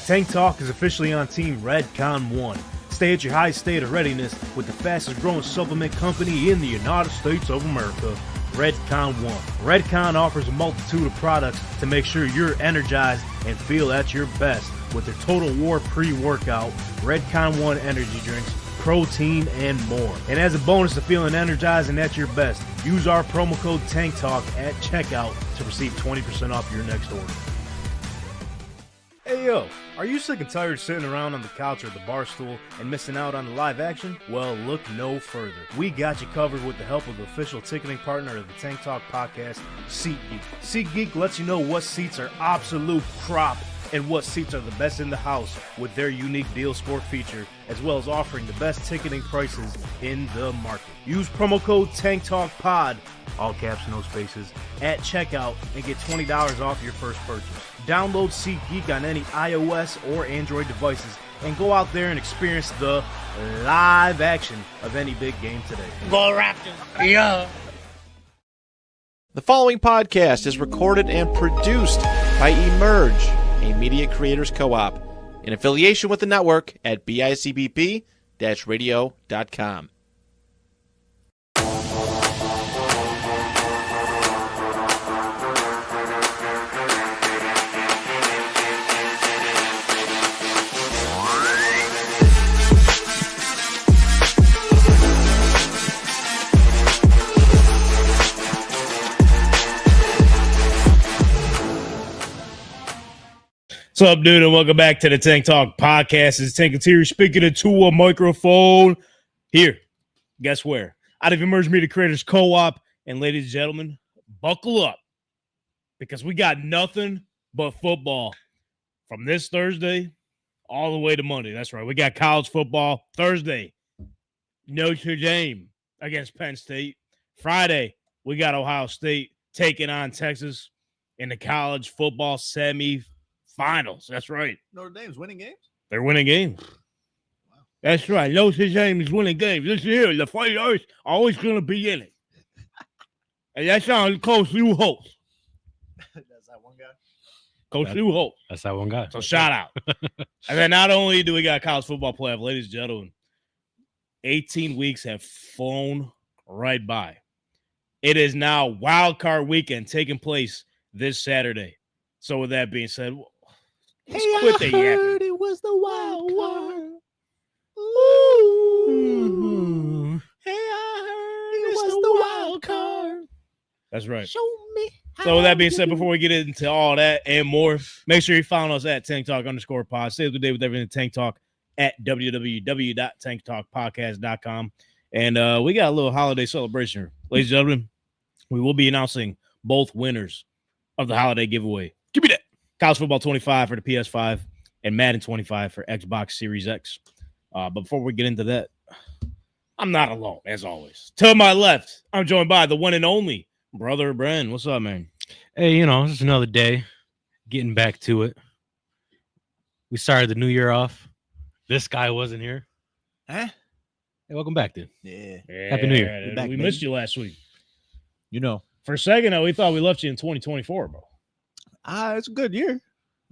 Tank Talk is officially on Team Redcon 1. Stay at your highest state of readiness with the fastest growing supplement company in the United States of America, Redcon 1. Redcon offers a multitude of products to make sure you're energized and feel at your best with their Total War pre-workout, Redcon 1 energy drinks, protein, and more. And as a bonus to feeling energized and at your best, use our promo code TANKTALK at checkout to receive 20% off your next order. Hey yo, are you sick and tired of sitting around on the couch or the bar stool and missing out on the live action? Well, look no further. We got you covered with the help of the official ticketing partner of the Tank Talk podcast, SeatGeek. SeatGeek lets you know what seats are absolute crop and what seats are the best in the house with their unique deal score feature, as well as offering the best ticketing prices in the market. Use promo code TANKTALKPOD, all caps, no spaces, at checkout and get $20 off your first purchase. Download SeatGeek on any iOS or Android devices and go out there and experience the live action of any big game today. Go Raptors! Yeah! The following podcast is recorded and produced by Emerge, a media creators co-op, in affiliation with the network at bicbp-radio.com. What's up, dude, and welcome back to the Tank Talk podcast. It's Tank and Terry speaking into a microphone here. Guess where? Out of Emerge Media Creators Co-op. And ladies and gentlemen, buckle up because we got nothing but football from this Thursday all the way to Monday. That's right. We got college football Thursday. Notre Dame against Penn State. Friday, we got Ohio State taking on Texas in the college football semifinals. That's right. Notre Dame's winning games? They're winning games. Wow. That's right. Notre Dame is winning games. This year, the Fighters are always going to be in it. And that's on Coach Lou Holtz. That's that one guy? Coach Lou Holtz. That's that one guy. So shout out. And then not only do we got college football playoff, ladies and gentlemen, 18 weeks have flown right by. It is now wild card weekend taking place this Saturday. So with that being said, let's quit the yapping. It was the wild card. Ooh. Hey, I heard it was the wild card. That's right. Show me. So with that being said, before we get into all that and more, make sure you follow us at Tank Talk _pod. Stay up to date with everything Tank Talk at www.tanktalkpodcast.com. And we got a little holiday celebration here. Ladies and gentlemen, we will be announcing both winners of the holiday giveaway. Give me that. College Football 25 for the PS5 and Madden 25 for Xbox Series X. But before we get into that, I'm not alone, as always. To my left, I'm joined by the one and only Brother Bren. What's up, man? Hey, it's another day. Getting back to it. We started the new year off. This guy wasn't here. Huh? Hey, welcome back, dude. Yeah. Happy New Year. Dude, Back, we baby. missed you last week. For a second, though, we thought we left you in 2024, bro. It's a good year.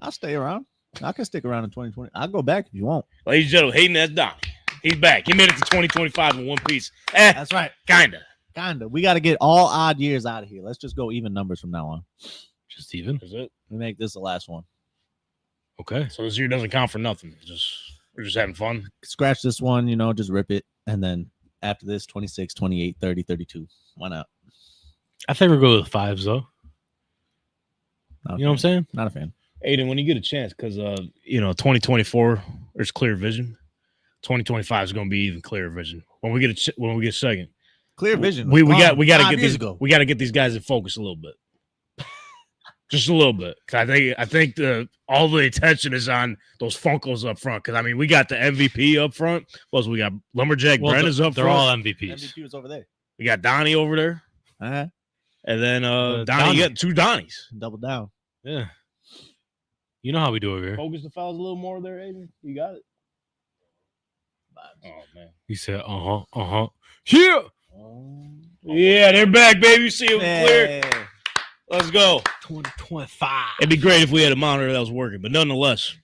I'll stay around. I can stick around in 2020. I'll go back if you want. Ladies and gentlemen, Hayden, that's Don. He's back. He made it to 2025 in one piece. That's right. Kinda. We got to get all odd years out of here. Let's just go even numbers from now on. Just even. Is it? We make this the last one. Okay. So this year doesn't count for nothing. We're just having fun. Scratch this one, just rip it. And then after this, 26, 28, 30, 32. Why not? I think we'll go with fives, though. Not a You know what I'm fan. saying? Not a fan. Aiden, when you get a chance, because 2024 there's clear vision. 2025 is going to be even clearer vision. When we get a second, Clear vision. we got to get these. these guys in focus a little bit, just a little bit. 'Cause I think all the attention is on those Funkos up front. Because we got the MVP up front. Plus we got Lumberjack Brent is up They're front. all MVPs. MVP was over there. We got Donnie over there, Uh-huh. and then Donnie. Donnie. You got two Donnies. Double down. Yeah. You know how we do over here. Focus the fellas a little more there, Aiden. You got it. Oh man. He said, Yeah. Yeah, they're back, baby. See them clear. Hey. Let's go. 2025. It'd be great if we had a monitor that was working, but nonetheless,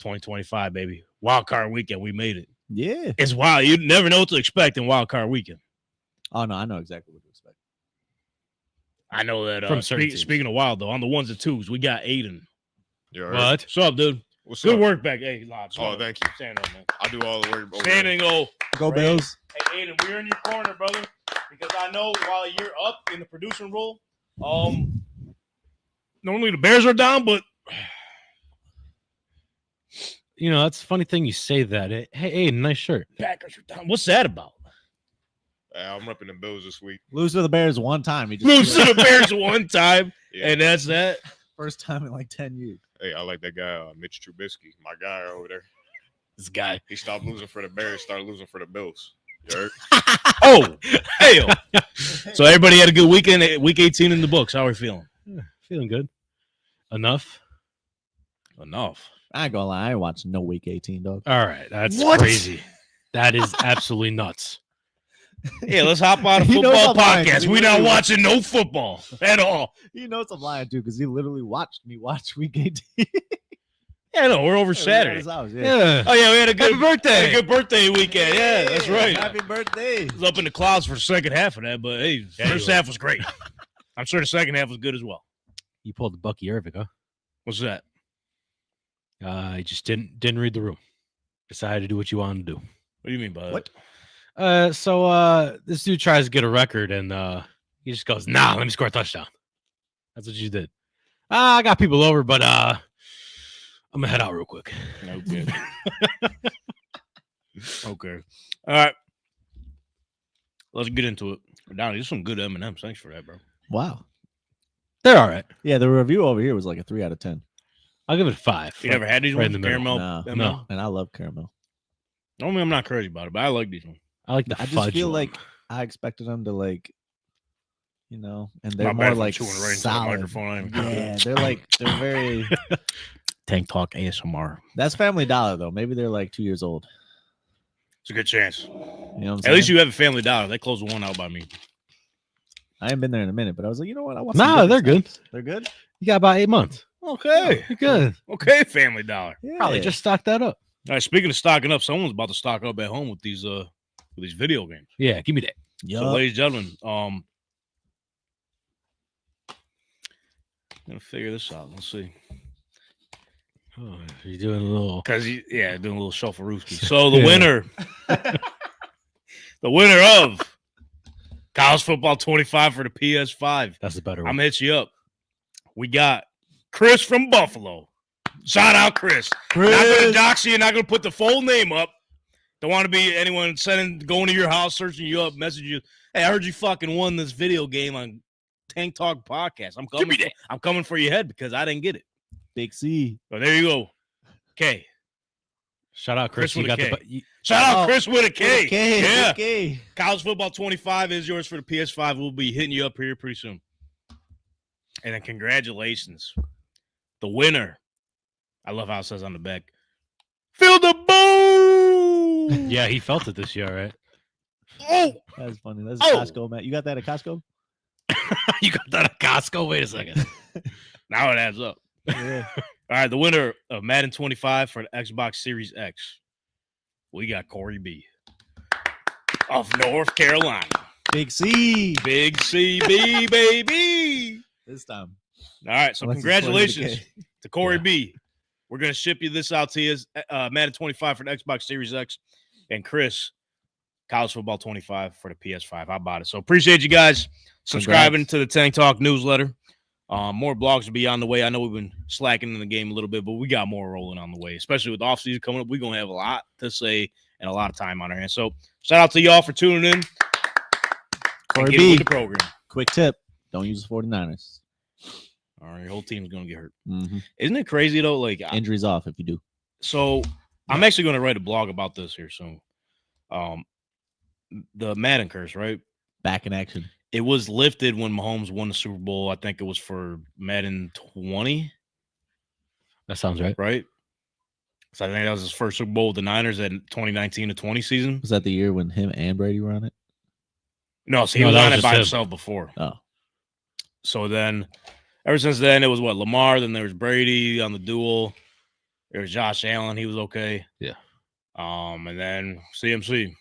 2025, baby. Wild card weekend. We made it. Yeah. It's wild. You never know what to expect in wild card weekend. Oh, no, I know exactly what to expect. I know that. From certain teams. Speaking of wild, though, on the ones and twos, we got Aiden. You heard? What? What's up, dude? What's Good up? work back. Hey, Lobs. Oh, thank you. Stand up, man. I do all the work. over Stand there. and go. Go Right. Bills. Hey, Aiden, we're in your corner, brother, because I know while you're up in the producing role, normally the Bears are down, but That's a funny thing you say that. Hey, nice shirt. Packers are down. What's that about? I'm repping the Bills this week. Lose to the Bears one time. He just Lose to the Bears one time, Yeah. and that's that. first time in like 10 years. Hey, I like that guy, Mitch Trubisky, my guy over there. This guy. He stopped losing for the Bears, started losing for the Bills. You heard? Oh, hell. So everybody had a good weekend. Week 18 in the books. How are we feeling? Feeling good. Enough. I ain't gonna lie, I ain't watching no week 18, dog. All right. That's What? crazy. That is absolutely nuts. Yeah, let's hop on a You know football I'm lying, 'cause podcast. he We're not literally- watching no football at all. You know I'm lying too, because he literally watched me watch week 18. Yeah, no, we're over Saturday. At his house, Yeah. Oh, yeah, we had a good Happy birthday. had a good birthday weekend. Yeah, that's right. Happy birthday. I was up in the clouds for the second half of that, but hey, Yeah, first you half was great. I'm sure the second half was good as well. You pulled the Bucky Irving, huh? What's that? I just didn't read the room. Decided to do what you wanted to do. What do you mean by What? So this dude tries to get a record and he just goes, "Nah, let me score a touchdown." That's what you did. I got people over, but I'm gonna head out real quick. that? Okay. Okay. All right. Let's get into it. Donnie, there's some good M&Ms. Thanks for that, bro. Wow. They're all right. Yeah, the review over here was like a 3 out of 10. I'll give it a 5. You never had these Right ones? in the middle. Caramel? No, M&M? no. And I love caramel. Normally, I'm not crazy about it, but I like these ones. I like the I just fudge feel one. like I expected them to like, and My they're bad more for like chewing right into the solid. microphone. I ain't gonna- Yeah, they're very. Tank Talk ASMR. That's Family Dollar though. Maybe they're like 2 years old. It's a good chance. You know what I'm At saying? least you have a Family Dollar. They closed one out by me. I ain't been there in a minute, but I was like, you know what? I want. Nah, some they're different good. stuff. They're good. You got about 8 months. Okay. You're good. Okay, Family Dollar. Yeah. Probably just stock that up. All right, speaking of stocking up, someone's about to stock up at home with these video games. Yeah, give me that. So, Yup. ladies and gentlemen, I'm gonna figure this out. Let's see. Oh, you're doing a little. Doing a little shuffle rooski. So the Yeah. winner of College Football 25 for the PS5. That's the better I'm one. gonna hit you up. We got Chris from Buffalo. Shout out, Chris. Not gonna dox you. Not gonna put the full name up. Don't want to be anyone going to your house, searching you up, message you. Hey, I heard you fucking won this video game on Tank Talk Podcast. I'm coming. I'm coming for your head because I didn't get it. Big C. So there you go. Okay. Shout out, Chris. Chris You with a got K. the. You, Shout out Oh, Chris with a K. Yeah. Okay. College Football 25 is yours for the PS5. We'll be hitting you up here pretty soon. And then congratulations. The winner. I love how it says on the back. Feel the boom. yeah, he felt it this year, right? Oh, That's funny. That's Oh. Costco, Matt. You got that at Costco? You got that at Costco? Wait a second. now it adds up. Yeah. All right, the winner of Madden 25 for the Xbox Series X. We got Corey B. of North Carolina. Big C. Big CB, baby. This time. All right, so Unless it's congratulations 40K. to Corey B. We're going to ship you this out to you as Madden 25 for the Xbox Series X. And Chris, College Football 25 for the PS5. How about it? So appreciate you guys subscribing to the Tank Talk newsletter. More blogs will be on the way. I know we've been slacking in the game a little bit, but we got more rolling on the way, especially with offseason coming up. We're going to have a lot to say and a lot of time on our hands. So shout out to y'all for tuning in. Corey And get B. with the program. Quick tip. Don't use the 49ers. All right, your whole team's going to get hurt. Mm-hmm. Isn't it crazy, though? Like, Injuries off if you do. so I'm actually going to write a blog about this here soon. The Madden curse, right? Back in action. It was lifted when Mahomes won the Super Bowl. I think it was for Madden 20, That sounds right. right? So I think that was his first Super Bowl with the Niners at 2019 to 20 season. Was that the year when him and Brady were on it? No, so he No, was that on was it by just him. himself before. Oh. So then, ever since then, it was what? Lamar, then there was Brady on the duel. There was Josh Allen. He was okay. Yeah. And then CMC.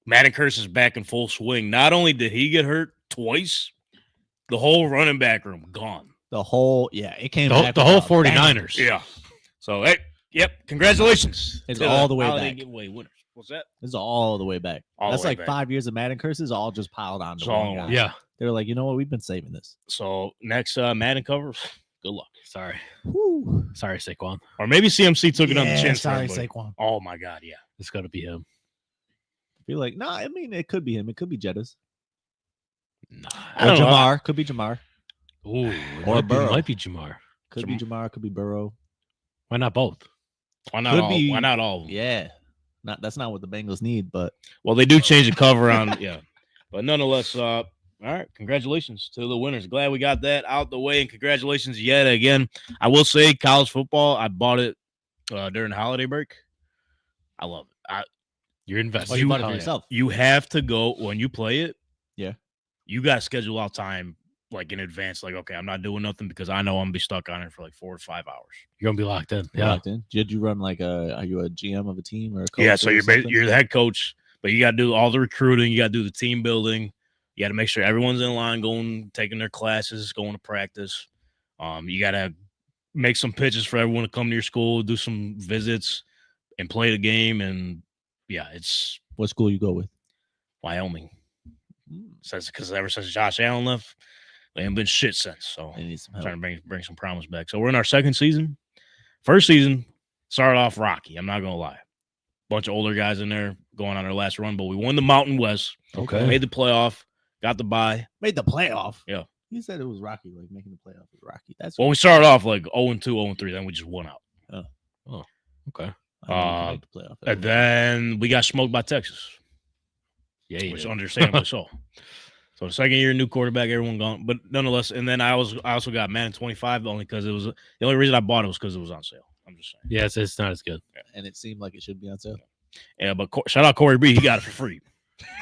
Madden curse is back in full swing. Not only did he get hurt twice, the whole running back room gone. It came The back. whole with a bang. 49ers. Yeah. So, hey, yep, congratulations. It's to all the way holiday back. giveaway winners. What's that? This is all the way back. All the That's way like back. 5 years of Madden curses all just piled on. It's all in one. Yeah. They were like, you know what? We've been saving this. So, next Madden cover, good luck. Sorry. Woo. Sorry, Saquon. Or maybe CMC took it on the Yeah, chin. sorry, but- Saquon. Oh, my God, yeah. It's got to be him. Be like, no, I mean, it could be him. It could be Jettas. Nah. I Or don't know. Jamar. Could be Jamar. Ooh, Or it might be Burrow. Jamar. Could be Jamar. Could be Burrow. Why not both? Why not Could all? be- Why not all of them? Yeah. That's not what the Bengals need, but Well, they do change the cover on, yeah. But nonetheless, all right, congratulations to the winners. Glad we got that out the way, and congratulations yet again. I will say, college football, I bought it during the holiday break. I love it. You're invested. oh, you bought it Oh, for yeah. yourself. You have to go when you play it. Yeah. You got to schedule out time like in advance. Like, okay, I'm not doing nothing because I know I'm gonna be stuck on it for like 4 or 5 hours. You're gonna be locked in. You're Yeah. locked in. Did you run like are you a GM of a team or a coach? Yeah, so or you're something? you're the head coach, but you got to do all the recruiting. You got to do the team building. You got to make sure everyone's in line, taking their classes, going to practice. You got to make some pitches for everyone to come to your school, do some visits, and play the game. And yeah, it's What school you go with? Wyoming. Because ever since Josh Allen left, they haven't been shit since. So They need some I'm help. trying to bring some promise back. So we're in our second season. First season started off rocky. I'm not gonna lie. Bunch of older guys in there going on their last run, but we won the Mountain West. Okay. Made the playoff, got the bye. Made the playoff. Yeah. You said it was rocky, like making the playoff was rocky. That's Well, we started off like 0-2, 0-3, then we just won out. Okay. I know you make the playoff. And then we got smoked by Texas, Yeah. You which did. understandably so. So the second year, new quarterback, everyone gone. But nonetheless, and then I also got Madden 25 only because it was the only reason I bought it was because it was on sale. I'm just saying. Yeah, it's not as good. and it seemed like it should be on sale. Yeah, but shout out Corey B. He got it for free.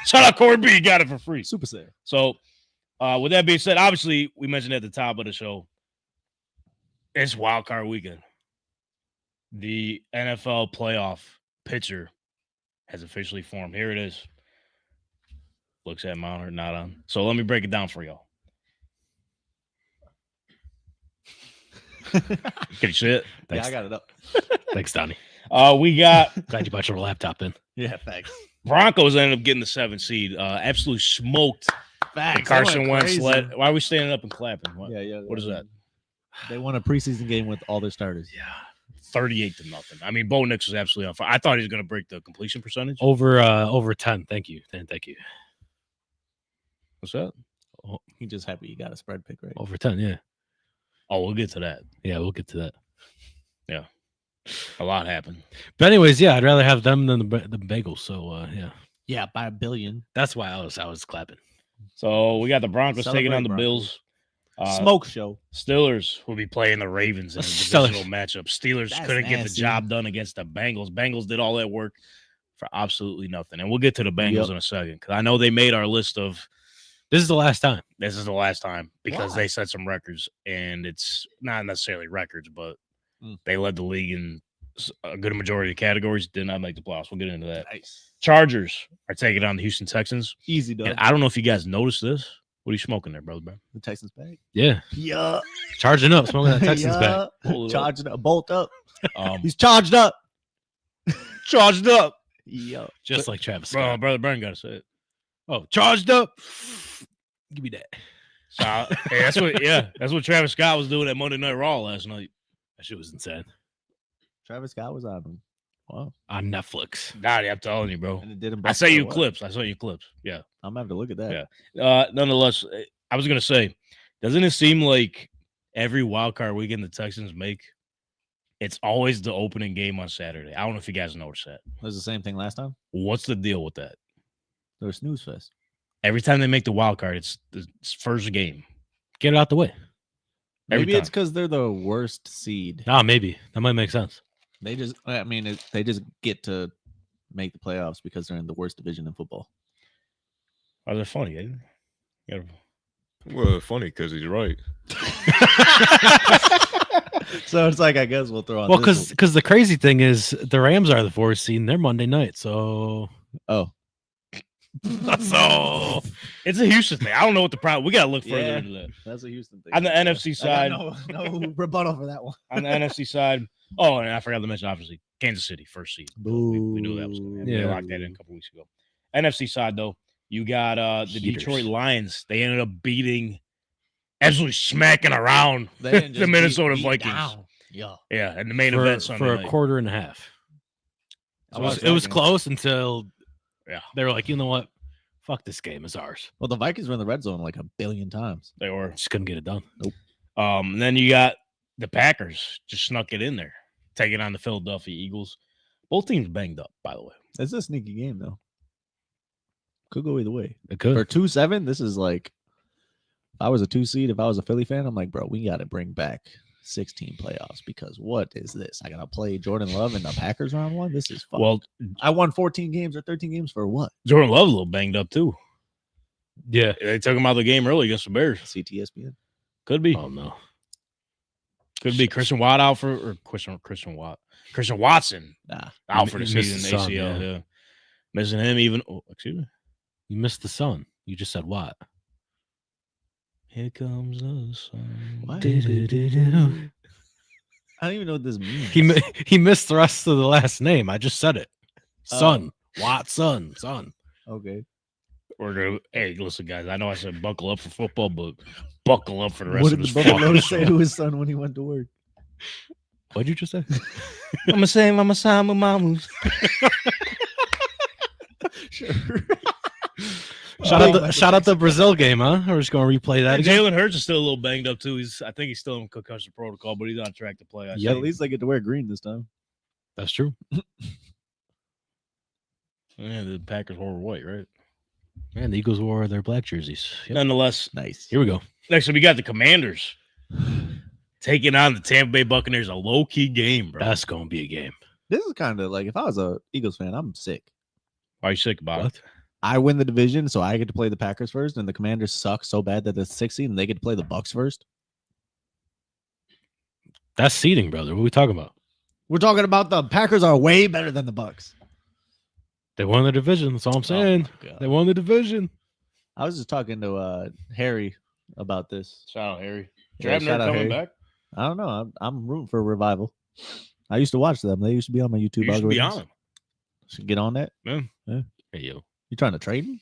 Shout out Corey B. He got it for free. Super sale. So, with that being said, obviously we mentioned at the top of the show, it's wild card weekend. The NFL playoff picture has officially formed. Here it is. Looks at monitor, not on. So let me break it down for y'all. Can you see it? Yeah, Thanks. I got it up. Thanks, Donnie. We got Glad you brought your laptop in. Yeah, thanks. Broncos ended up getting the 7th seed. Absolutely smoked Facts. Carson They Wentz. crazy. Why are we standing up and clapping? What, Yeah. what is that? They won a preseason game with all their starters. Yeah. 38-0. I mean, Bo Nix was absolutely on fire. I thought he was going to break the completion percentage. Over 10. Thank you. Thank you. What's that? He just happy you got a spread pick, right? Over 10. Yeah. Oh, we'll get to that. Yeah. We'll get to that. A lot happened. But anyways, yeah, I'd rather have them than the Bengals. So yeah, Yeah, by $1 billion. that's why I was clapping. So we got the Broncos taking Celebrate, on the Broncos. Bills. Smoke show. Steelers will be playing the Ravens in a Steelers. divisional matchup. Steelers That's couldn't get the nasty. job done against the Bengals. Bengals did all that work for absolutely nothing. And we'll get to the Bengals Yep. in a second because I know they made our list of This is the last time. this is the last time because Why? they set some records, and it's not necessarily records, but Mm. they led the league in a good majority of categories. Did not make the playoffs. We'll get into that. Nice. Chargers are taking on the Houston Texans. Easy, done. And I don't know if you guys noticed this. What are you smoking there, brother? Bro? The Texans bag. Yeah. Yeah. Charging up, smoking that Texans back. Pull it up. Charging up. Bolt up. Um, He's charged up. charged up, Yeah. Just like Travis bro. Scott. Brother Burn got to say it. Oh, charged up. Give me that. So, hey, that's what Travis Scott was doing at Monday Night Raw last night. That shit was insane. Travis Scott was on him. Wow. On Netflix. Daddy, I'm telling you, bro. And it didn't. I bust sent or you what? clips. I sent you clips. Yeah. I'm gonna have to look at that. Yeah. Nonetheless, I was gonna say, doesn't it seem like every wild card weekend the Texans make, it's always the opening game on Saturday? I don't know if you guys noticed that. It was the same thing last time. What's the deal with that? There was snooze fest. Every time they make the wild card, it's the first game. Get it out the way. Every Maybe it's time. because they're the worst seed. Ah, maybe. That might make sense. They just, I mean, they just get to make the playoffs because they're in the worst division in football. Oh, they're funny, eh? You gotta- Well, funny because he's right. So it's like, I guess we'll throw on. Well, this because the crazy thing is the Rams are the 4th seed and they're Monday night. So one. So it's a Houston thing. I don't know what the problem. We gotta look further Yeah. into that. That's a Houston thing. On the NFC side, no rebuttal for that one. on the NFC side. Oh, and I forgot to mention, obviously, Kansas City, 1st seed. We knew that was going to happen. Yeah. They locked that in a couple weeks ago. NFC side, though, you got the Heaters. Detroit Lions. They ended up beating, absolutely smacking around They didn't the just Minnesota beat Vikings. down. Yeah. Yeah, and the main event Sunday for a night. quarter and a half. It was close until they were like, you know what? Fuck, this game is ours. Well, the Vikings were in the red zone like a billion times. They were. Just couldn't get it done. Nope. And then you got the Packers just snuck it in there, taking on the Philadelphia Eagles. Both teams banged up, by the way. It's a sneaky game, though. Could go either way. It could. For 2-7, this is like, if I was a 2 seed, if I was a Philly fan, I'm like, bro, we got to bring back 16 playoffs because what is this? I got to play Jordan Love in the Packers round 1? This is fun. Well, I won 14 games or 13 games for what? Jordan Love a little banged up, too. Yeah. They took him out of the game early against the Bears. CTSPN. Could be. Oh, no. Could be Christian Watt out for, or Christian Watson Nah. out for the He missed season, the sun, ACL. yeah. Yeah. Missing him even. Oh, excuse me. You missed the sun. You just said what? Here comes the sun. What? Do-do-do-do. I don't even know what this means. He missed the rest of the last name. I just said it. Oh. Son. Watson. Son. Okay. Hey, listen, guys. I know I said buckle up for football, but buckle up for the rest What of did this the fucking Buffalo say show. to his son when he went to work? What'd you just say? I'm saying, mamas. Sure. Shout out the Brazil game, huh? We're just gonna replay that again. Jalen Hurts is still a little banged up too. I think he's still in concussion protocol, but he's on track to play. Yeah, at least they get to wear green this time. That's true. Yeah, the Packers wore white, right? Man, the Eagles wore their black jerseys. Yep. Nonetheless, Nice. Here we go. next up we got the Commanders taking on the Tampa Bay Buccaneers. A low key game, bro. That's gonna be a game. This is kind of like if I was a Eagles fan, I'm sick. Why are you sick about What? it? I win the division, so I get to play the Packers first, and the Commanders suck so bad that they're 6th seed and they get to play the Bucks first. That's seeding, brother. What are we talking about? We're talking about the Packers are way better than the Bucks. They won the division. That's all I'm saying. Oh, my God. They won the division. I was just talking to Harry about this. Shout out Harry. Yeah, Drabner shout out coming Harry. back. I don't know. I'm rooting for a revival. I used to watch them. They used to be on my YouTube. You should be algorithms. on him. Should get on that. Man. Hey, yo. You trying to trade me?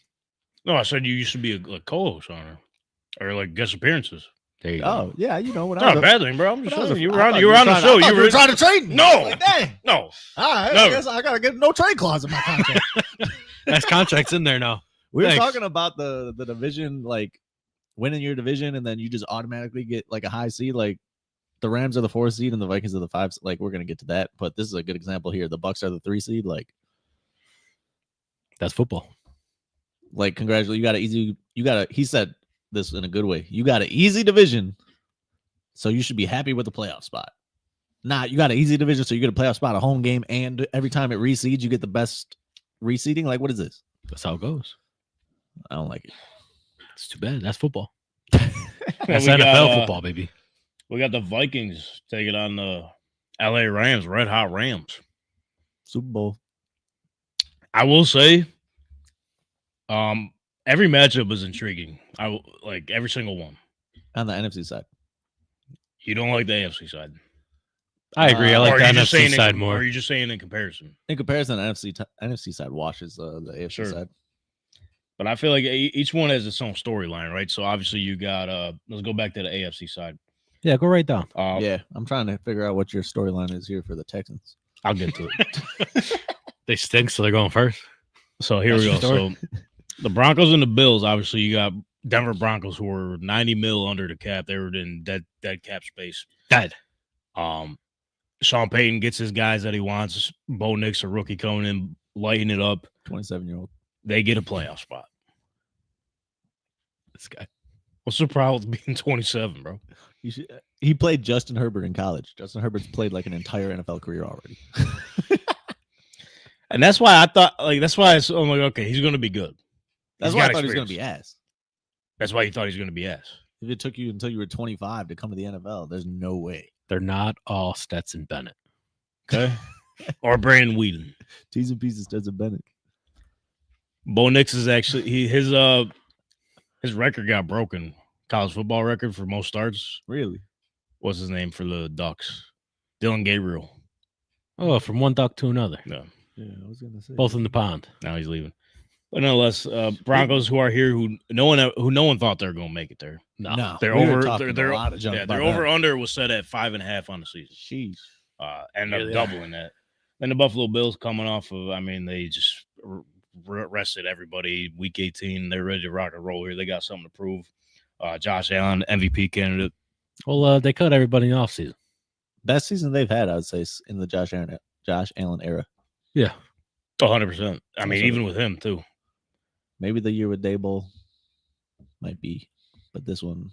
No, I said you used to be a co-host on her, or like guest appearances. There you Oh go. yeah, you know when It's I not a was. bad thing, bro. I'm just when I was saying a- you I were on. thought You were on the trying- show. I thought You were trying to trade me. No. Like, dang. No. All right. No. I guess I gotta get no trade clause in my contract. That's contract's in there now. We were Thanks. talking about the division, like winning your division, and then you just automatically get like a high seed. Like the Rams are the 4th seed and the Vikings are the 5th. Like we're gonna get to that, but this is a good example here. The Bucks are the 3 seed. Like That's football. congratulations, you got an easy. You got a. He said this in a good way. You got an easy division, so you should be happy with the playoff spot. You got an easy division, so you get a playoff spot, a home game, and every time it reseeds, you get the best reseeding. Like what is this? That's how it goes. I don't like it. It's too bad. That's football. And That's we NFL got, football, baby. We got the Vikings taking on the LA Rams, red hot Rams. Super Bowl. I will say, every matchup was intriguing. Like every single one. On the NFC side. You don't like the AFC side. I agree. I Or like are the you just NFC saying side Or more. are you just saying in comparison? In comparison, the NFC side washes the AFC Sure. side. But I feel like each one has its own storyline, right? So obviously you got let's go back to the AFC side. Yeah, go right down. Yeah, I'm trying to figure out what your storyline is here for the Texans. I'll get to it. They stink, so they're going first. So here we go. That's your story? So the Broncos and the Bills, obviously you got Denver Broncos who were 90 mil under the cap. They were in dead cap space. Dead. Sean Payton gets his guys that he wants. Bo Nix, a rookie coming in, lighting it up. 27-year-old. They get a playoff spot. This guy. What's the problem with being 27, bro? He played Justin Herbert in college. Justin Herbert's played like an entire NFL career already. And that's why I thought, I'm like, okay, he's going to be good. That's He's why I got thought he was going to experience. be ass. That's why you thought he was going to be ass. If it took you until you were 25 to come to the NFL, there's no way. They're not all Stetson Bennett. Okay. Or Brandon Whedon. T's and pieces Stetson Bennett. Bo Nix is actually his record got broken. College football record for most starts. Really? What's his name for the Ducks? Dylan Gabriel. Oh, from one duck to another. No. Yeah, I was gonna say Both in the pond. Now he's leaving. But nonetheless, Broncos who are here who no one thought they were going to make it there. No. They're we were over. talking They're a lot of junk yeah. about Their that. over under was set at 5.5 on the season. Sheesh. Ended Yeah, up they are. doubling that. Then the Buffalo Bills coming off of. I mean, they just rested everybody. Week 18, they're ready to rock and roll here. They got something to prove. Josh Allen, MVP candidate. Well, they cut everybody in the offseason. Best season they've had, I would say, in the Josh Allen era. Yeah. 100%. I mean, Also- even with him too. Maybe the year with Daboll might be, but this one,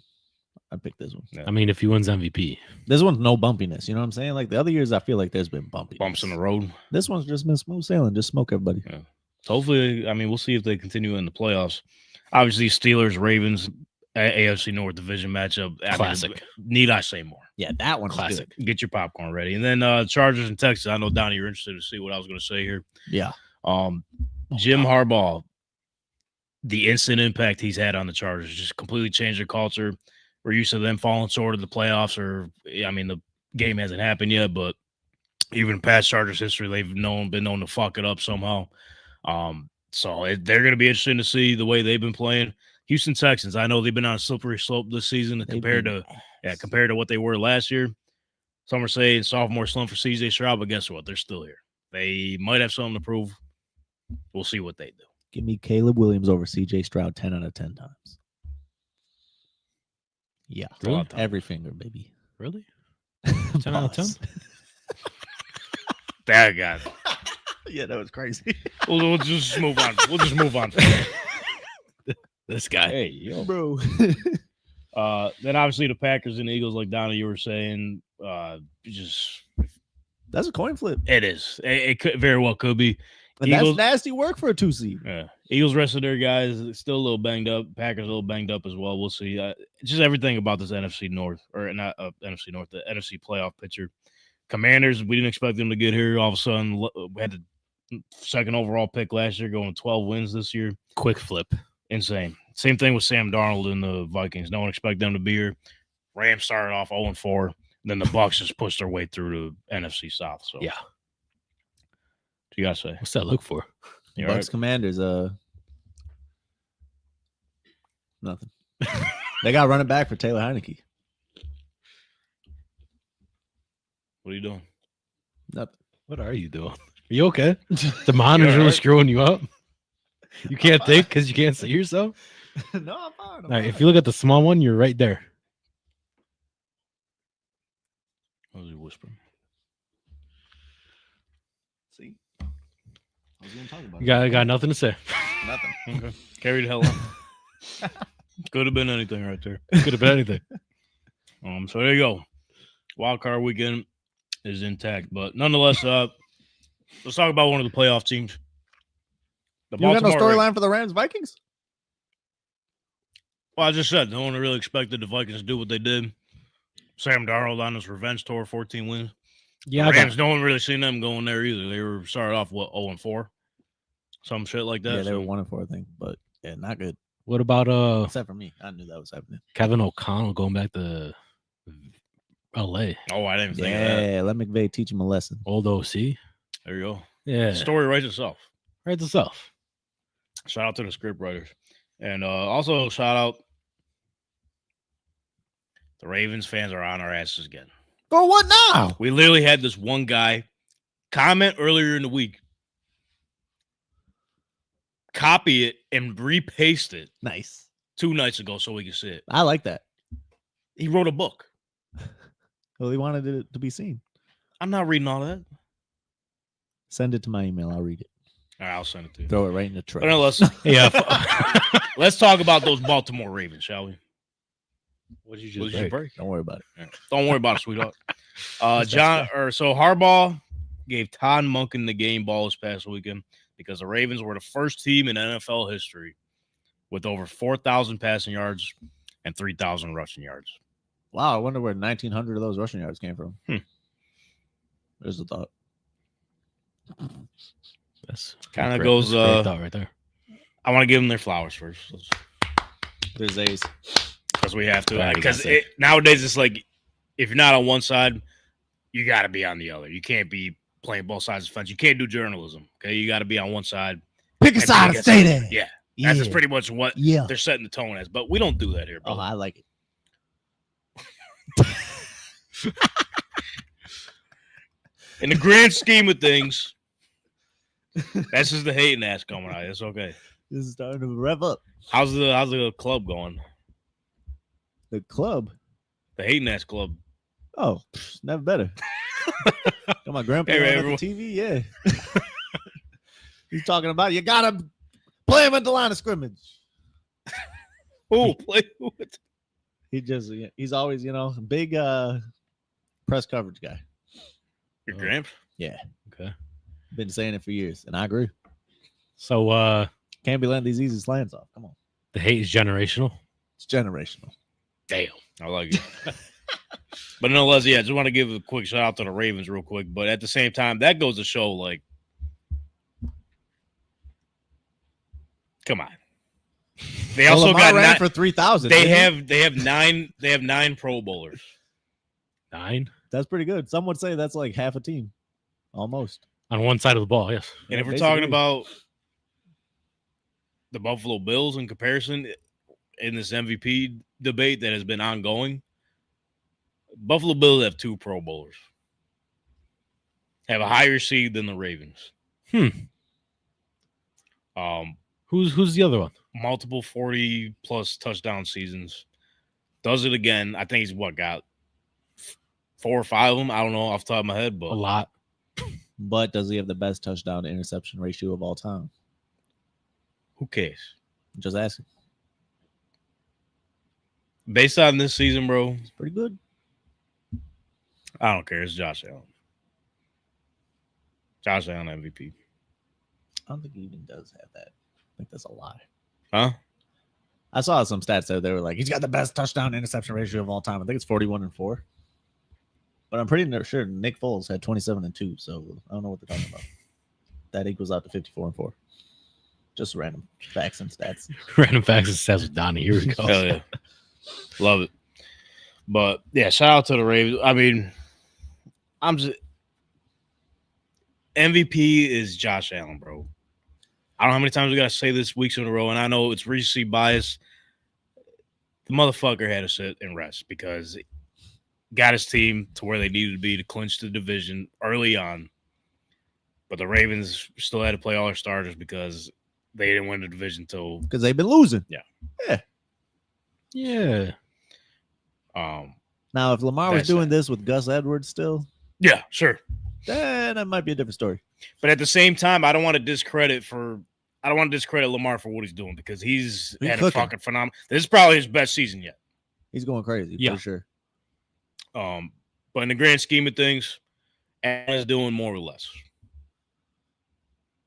I picked this one. I mean, if he wins MVP. This one's no bumpiness. You know what I'm saying? Like the other years, I feel like there's been bumpiness. Bumps in the road. This one's just been smooth sailing. Just smoke everybody. So hopefully, I mean, we'll see if they continue in the playoffs. Obviously, Steelers, Ravens, AFC North division matchup. I mean, Classic. need I say more? Yeah, that one's Classic. good. Get your popcorn ready. And then Chargers and Texas. I know, Donnie, you're interested to see what I was going to say here. Yeah. Jim Harbaugh, the instant impact he's had on the Chargers just completely changed their culture. We're used to them falling short of the playoffs, or I mean, the game hasn't happened yet, but even in past Chargers history, they've been known to fuck it up somehow. So they're going to be interesting to see the way they've been playing. Houston Texans, I know they've been on a slippery slope this season compared to what they were last year. Some are saying sophomore slump for CJ Stroud, but guess what? They're still here. They might have something to prove. We'll see what they do. Give me Caleb Williams over CJ Stroud 10 out of 10 times. Yeah. Really? Every finger, baby. Really? 10 out of 10? Boss. That guy. Yeah, that was crazy. We'll just move on. We'll just move on. This guy. Hey, yo. Bro. Then obviously the Packers and Eagles, like Donna, you were saying, just That's a coin flip. it is. It could very well could be. And Eagles- that's nasty work for a 2 seed. Yeah. Eagles rested their guys, still a little banged up. Packers a little banged up as well. We'll see. Just everything about this NFC North, or not NFC North, the NFC playoff picture. Commanders, we didn't expect them to get here. All of a sudden, we had the second overall pick last year, going 12 wins this year. Quick flip. Insane. Same thing with Sam Darnold and the Vikings. No one expected them to be here. Rams started off 0-4. Then the Bucs just pushed their way through the NFC South. So Yeah. What you got to say? What's that look for? You Bucks all right? Commanders, nothing. They got running back for Taylor Heineke. What are you doing? Nothing. What are you doing? Are you okay? The monitor's You all really right? screwing you up? You can't think because you can't see yourself? No, I'm fine. All right, if you look at the small one, you're right there. What was he whispering? See, I was going to talk about You got nothing to say. nothing. Okay. Carry the hell on. Could have been anything right there. Could have been anything. So there you go. Wild card weekend is intact, but nonetheless, let's talk about one of the playoff teams. The You got no Baltimore Ravens. storyline for the Rams Vikings? Well, I just said no one really expected the Vikings to do what they did. Sam Darnold on his revenge tour, 14 wins. Yeah, Rams, no one really seen them going there either. They were started off 0-4, some shit like that. Yeah, they So- were 1-4, I think, but yeah, not good. what about Except for me, I knew that was happening. Kevin O'Connell going back to LA? Oh, I didn't think of that. Yeah, let McVay teach him a lesson. Old OC? There you go. Yeah. The story writes itself. Right itself. Shout out to the script writers. And also shout out the Ravens fans are on our asses again. For what now? We literally had this one guy comment earlier in the week, copy it, and repaste it Nice. 2 nights ago so we could see it. I like that. He wrote a book. Well, he wanted it to be seen. I'm not reading all that. Send it to my email. I'll read it. All right, I'll send it to you. Throw it right in the trash. But no, let's talk about those Baltimore Ravens, shall we? What did you What just did you break? break? Don't worry about it. Yeah. Don't worry about it, sweetheart. So Harbaugh gave Todd Monken the game ball this past weekend because the Ravens were the first team in NFL history with over 4,000 passing yards and 3,000 rushing yards. Wow, I wonder where 1,900 of those rushing yards came from. There's a thought. That's Kind of great- goes. that's a great thought right there. I want to give them their flowers first. There's A's. Because we have to. Right, Because that's it. nowadays it's like if you're not on one side, you got to be on the other. You can't be playing both sides of the fence. You can't do journalism. Okay, you got to be on one side. Pick a and side be and stay against- there. Yeah, that's just pretty much what Yeah. they're setting the tone as. But we don't do that here, Oh, bro. I like it. In the grand scheme of things, that's just the hating ass coming out. It's okay. This is starting to rev up. How's the club going? The club. The hating ass club. Oh, never better. Got my grandpa Hey, on everyone. the TV. Yeah. He's talking about you gotta play him at the line of scrimmage. Oh, play with. He's always, big press coverage guy. Your gramp? Yeah. Okay. Been saying it for years, and I agree. So Can't be letting these easy slants off. Come on. the hate is generational. It's generational. Damn. I like it. But nonetheless, yeah, just want to give a quick shout out to the Ravens real quick. But at the same time, that goes to show, like, come on. They also Lamar got ran nine, for 3,000. they didn't he? have nine Pro Bowlers. 9 That's pretty good. Some would say that's like half a team, almost. on one side of the ball. Yes. And Yeah, if we're talking basically. about the Buffalo Bills in comparison in this MVP debate that has been ongoing, Buffalo Bills have 2 Pro Bowlers. Have a higher seed than the Ravens. Who's the other one? Multiple 40-plus touchdown seasons. Does it again. I think he's got 4 or 5 of them. I don't know off the top of my head, A but lot. But does he have the best touchdown to interception ratio of all time? who cares? Just asking. Based on this season, bro, It's pretty good. I don't care. It's Josh Allen. Josh Allen MVP. I don't think he even does have that. I think that's a lie. Huh? I saw some stats that they were like, he's got the best touchdown to interception ratio of all time. I think it's 41-4. But I'm pretty sure Nick Foles had 27-2. So I don't know what they're talking about. That equals out to 54-4. Just random facts and stats. Random facts and stats with Donnie. Here we go. Hell yeah. Love it. But yeah, shout out to the Ravens. I mean, I'm just MVP is Josh Allen, bro. I don't know how many times we gotta say this weeks in a row, and I know it's recency bias. The motherfucker had to sit and rest because he got his team to where they needed to be to clinch the division early on. But the Ravens still had to play all their starters because they didn't win the division till Because they've been losing. Yeah. Now, if Lamar was That's doing this with Gus Edwards still, yeah, sure. then that might be a different story. But at the same time, I don't want to discredit Lamar for what he's doing because he's He's had a cooking. fucking phenomenal. This is probably his best season yet. He's going crazy Yeah. for sure. But in the grand scheme of things, Allen is doing more or less.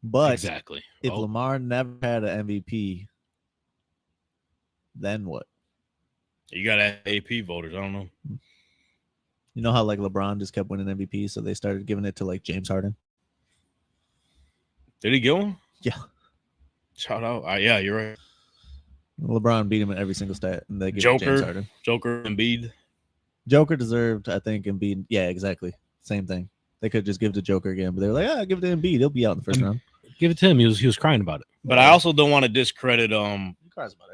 But Exactly. if Oh, Lamar never had an MVP, then what? You got AP voters. I don't know. You know how like LeBron just kept winning MVP, so they started giving it to like James Harden. Did he get one? Yeah. Shout out. Yeah, you're right. LeBron beat him in every single stat, and they give it to James Joker, Harden. Joker, Embiid. Joker deserved, I think, Embiid. Yeah, exactly. Same thing. They could just give it to Joker again, but they were like, give it to Embiid. He'll be out in the first round. give it to him. He was crying about it. But I also don't want to discredit He cries about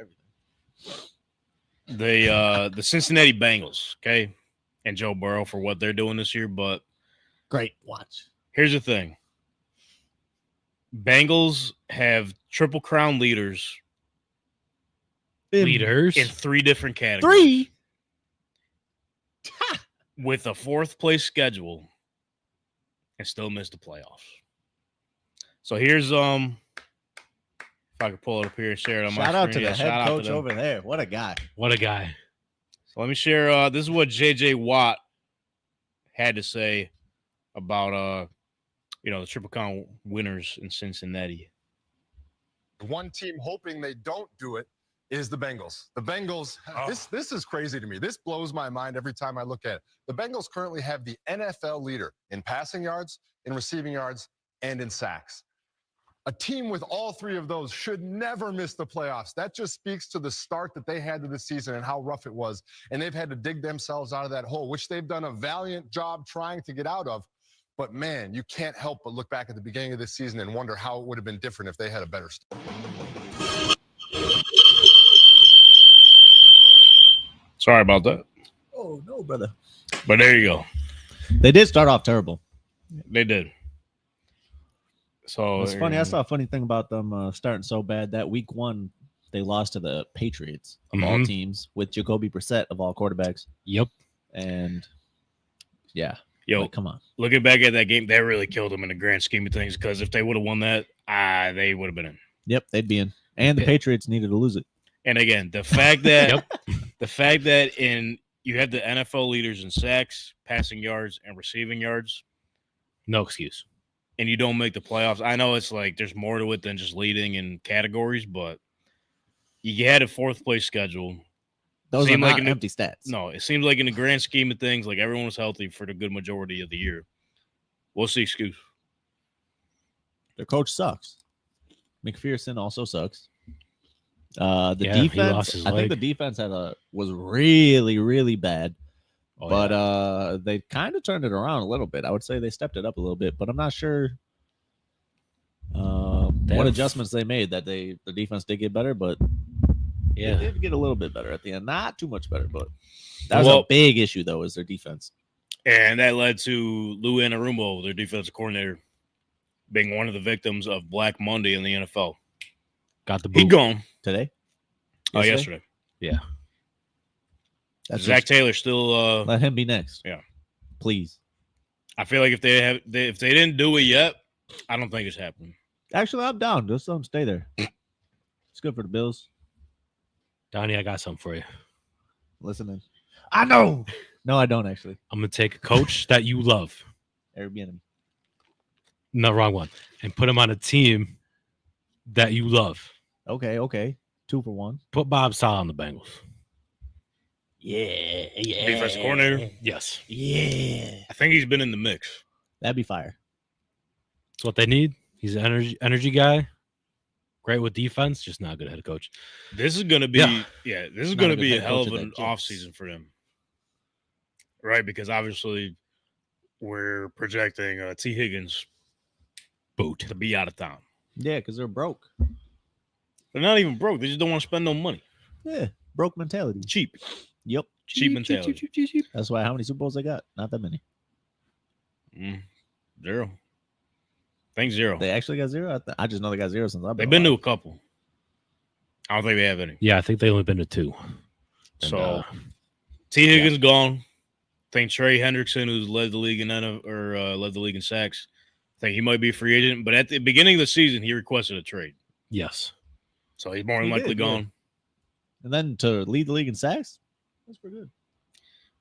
everything. the Cincinnati Bengals, okay, and Joe Burrow for what they're doing this year. But Great. Watch. here's the thing. Bengals have Triple Crown leaders Leaders. in 3 different categories. 3. With a 4th place schedule and still missed the playoffs. So here's if I could pull it up here and share it on my Shout out to screen. the Yeah, head shout out to coach them. over there. What a guy. What a guy. So let me share this is what JJ Watt had to say about the Triple Crown winners in Cincinnati. One team hoping they don't do it is the Bengals. The Bengals, this is crazy to me. This blows my mind every time I look at it. The Bengals currently have the NFL leader in passing yards, in receiving yards, and in sacks. A team with all three of those should never miss the playoffs. That just speaks to the start that they had to the season and how rough it was. And they've had to dig themselves out of that hole, which they've done a valiant job trying to get out of. But, man, you can't help but look back at the beginning of this season and wonder how it would have been different if they had a better start. Sorry about that. Oh, no, brother. But there you go. They did start off terrible. They did. So It's funny. I saw a funny thing about them starting so bad that week 1 they lost to the Patriots of all teams with Jacoby Brissett of all quarterbacks. Yep. And yeah, yo, like, come on. Looking back at that game, that really killed them in the grand scheme of things. Because if they would have won that, they would have been in. Yep, they'd be in. And the Patriots needed to lose it. And again, the fact that you had the NFL leaders in sacks, passing yards, and receiving yards, No excuse. and you don't make the playoffs. I know it's like there's more to it than just leading in categories, but you had a 4th place schedule. Those are Seemed not like empty stats. No, it seems like in the grand scheme of things, like everyone was healthy for the good majority of the year. What's the excuse? Their coach sucks. McPherson also sucks. The Yeah, he lost defense, his I think leg. the defense was really, really bad. Oh, But yeah. they kind of turned it around a little bit. I would say they stepped it up a little bit, but I'm not sure what adjustments they made that the defense did get better, but Yeah. they did get a little bit better at the end. Not too much better, but that was a big issue, though, is their defense. And that led to Lou Anarumo, their defensive coordinator, being one of the victims of Black Monday in the NFL. Got the boot. He gone. Today? Yesterday. Yeah. That's Zach just- Taylor still. let him be next. Yeah. Please. I feel like if they didn't do it yet, I don't think it's happening. Actually, I'm down. Just let him stay there. It's good for the Bills. Donnie, I got something for you. Listening. I know. No, I don't actually. I'm going to take a coach that you love. Airbnb. No, wrong one. And put him on a team that you love. Okay. 2 for 1. Put Bob Sala on the Bengals. Yeah. Defensive coordinator. Yes. Yeah. I think he's been in the mix. That'd be fire. That's what they need. He's an energy guy. Great with defense, just not a good head coach. This is going to be this is Not going a to good be a head hell coach of of an that Jets. off season for them, right? Because obviously we're projecting T. Higgins Boot. to be out of town. Yeah, because they're broke. They're not even broke; they just don't want to spend no money. Yeah. Broke mentality. Cheap, Yep. cheap mentality. That's why how many Super Bowls they got? Not that many. 0. I think 0. They actually got 0? I just know they got 0 since I've They've been to alive. a couple. I don't think they have any. Yeah, I think they only been to 2. And, So T. Higgins gone. I think Trey Hendrickson, who's led the league in led the league in sacks, I think he might be a free agent. But at the beginning of the season, he requested a trade, yes. so he's more than He likely did, yeah. gone. And then to lead the league in sacks? That's pretty good.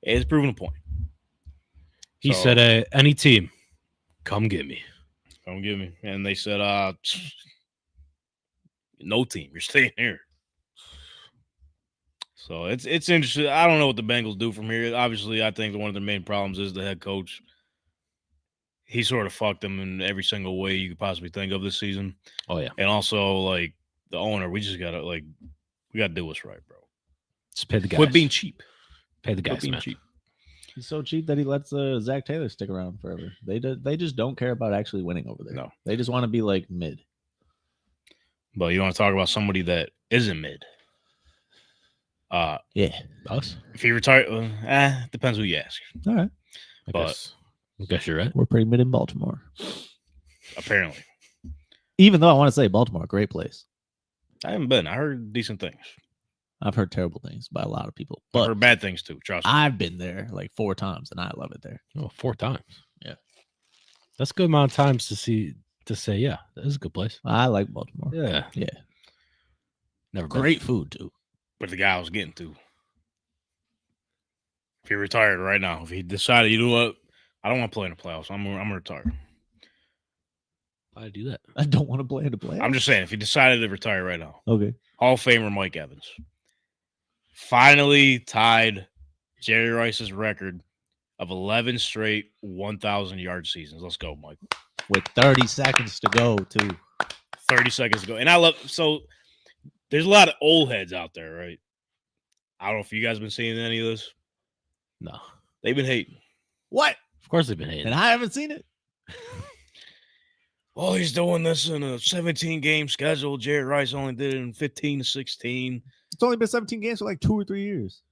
It's proven a point. He So- said, any team, come get me. Don't give me. And they said, no team, you're staying here. So it's interesting. I don't know what the Bengals do from here. Obviously, I think one of their main problems is the head coach. He sort of fucked them in every single way you could possibly think of this season. Oh, yeah. And also, like, the owner, we just gotta we gotta do what's right, bro. Just pay the guys. Quit being cheap. Pay the Quit guys, being man. cheap. He's so cheap that he lets Zach Taylor stick around forever. They just don't care about actually winning over there. No. They just want to be like mid. But you want to talk about somebody that isn't mid. Yeah. Us? If he retired, depends who you ask. All right. I guess you're right. We're pretty mid in Baltimore. Apparently. Even though I want to say Baltimore, great place. I haven't been. I heard decent things. I've heard terrible things by a lot of people, I but heard bad things too. Trust me. I've been there like 4 times and I love it there. Oh, 4 times. Yeah. That's a good amount of times to say, yeah, that is a good place. I like Baltimore. Yeah. Yeah. Never been. Great food too. But the guy I was getting to, if he retired right now, if he decided, you know what, I don't want to play in the playoffs, I'm gonna retire. Why'd I do that? I don't want to play in the playoffs. I'm just saying, if he decided to retire right now, okay. Hall of Famer Mike Evans finally tied Jerry Rice's record of 11 straight 1,000-yard seasons. Let's go, Mike. With 30 seconds to go, too. 30 seconds to go. And I love so there's a lot of old heads out there, right? I don't know if you guys been seeing any of this. No. They've been hating. What? Of course they've been hating. And I haven't seen it. Well, he's doing this in a 17-game schedule. Jerry Rice only did it in 15 to 16. It's only been 17 games for like 2 or 3 years.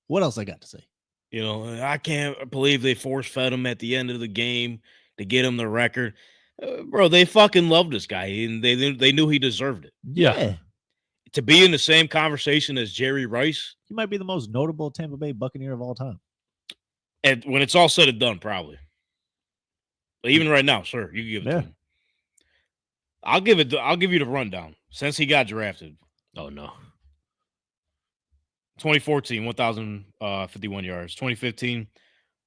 What else I got to say? You know, I can't believe they force-fed him at the end of the game to get him the record. Bro, they fucking love this guy, and they knew he deserved it. Yeah. To be in the same conversation as Jerry Rice. He might be the most notable Tampa Bay Buccaneer of all time. And when it's all said and done, probably. But even right now, sir, you can give it to him. I'll give you the rundown. Since he got drafted. Oh, no. 2014, 1,051 yards. 2015,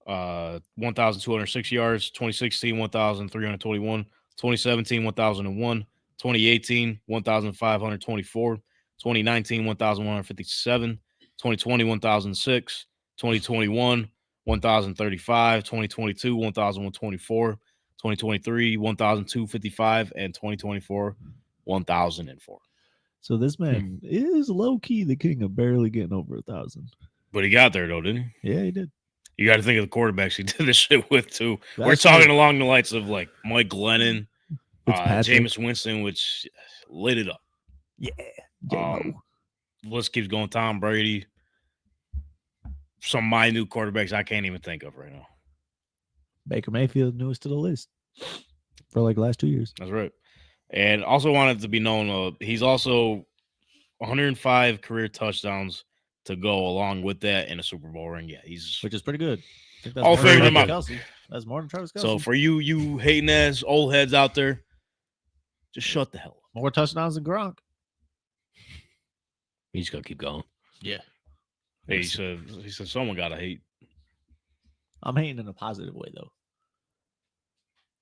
1,206 yards. 2016, 1,321. 2017, 1,001. 2018, 1,524. 2019, 1,157. 2020, 1,006. 2021, 1,035. 2022, 1,124. 2023, 1,255. And 2024, 1,004. So this man is low-key the king of barely getting over 1,000. But he got there, though, didn't he? Yeah, he did. You got to think of the quarterbacks he did this shit with, too. That's We're talking true. along the lines of, like, Mike Glennon, Fitzpatrick. Jameis Winston, which lit it up. Yeah. J-Mo. List keeps going. Tom Brady. Some minute quarterbacks I can't even think of right now. Baker Mayfield, newest to the list for like the last 2 years. That's right. And also wanted to be known, he's also 105 career touchdowns to go along with that in a Super Bowl ring. Yeah, Which is pretty good. I think that's All more than favorite Travis amount. Kelce. That's more than Travis Kelce. So for you hating ass old heads out there, just shut the hell up. More touchdowns than Gronk. He's going to keep going. Yeah. Hey, he said someone got to hate I'm hating in a positive way, though.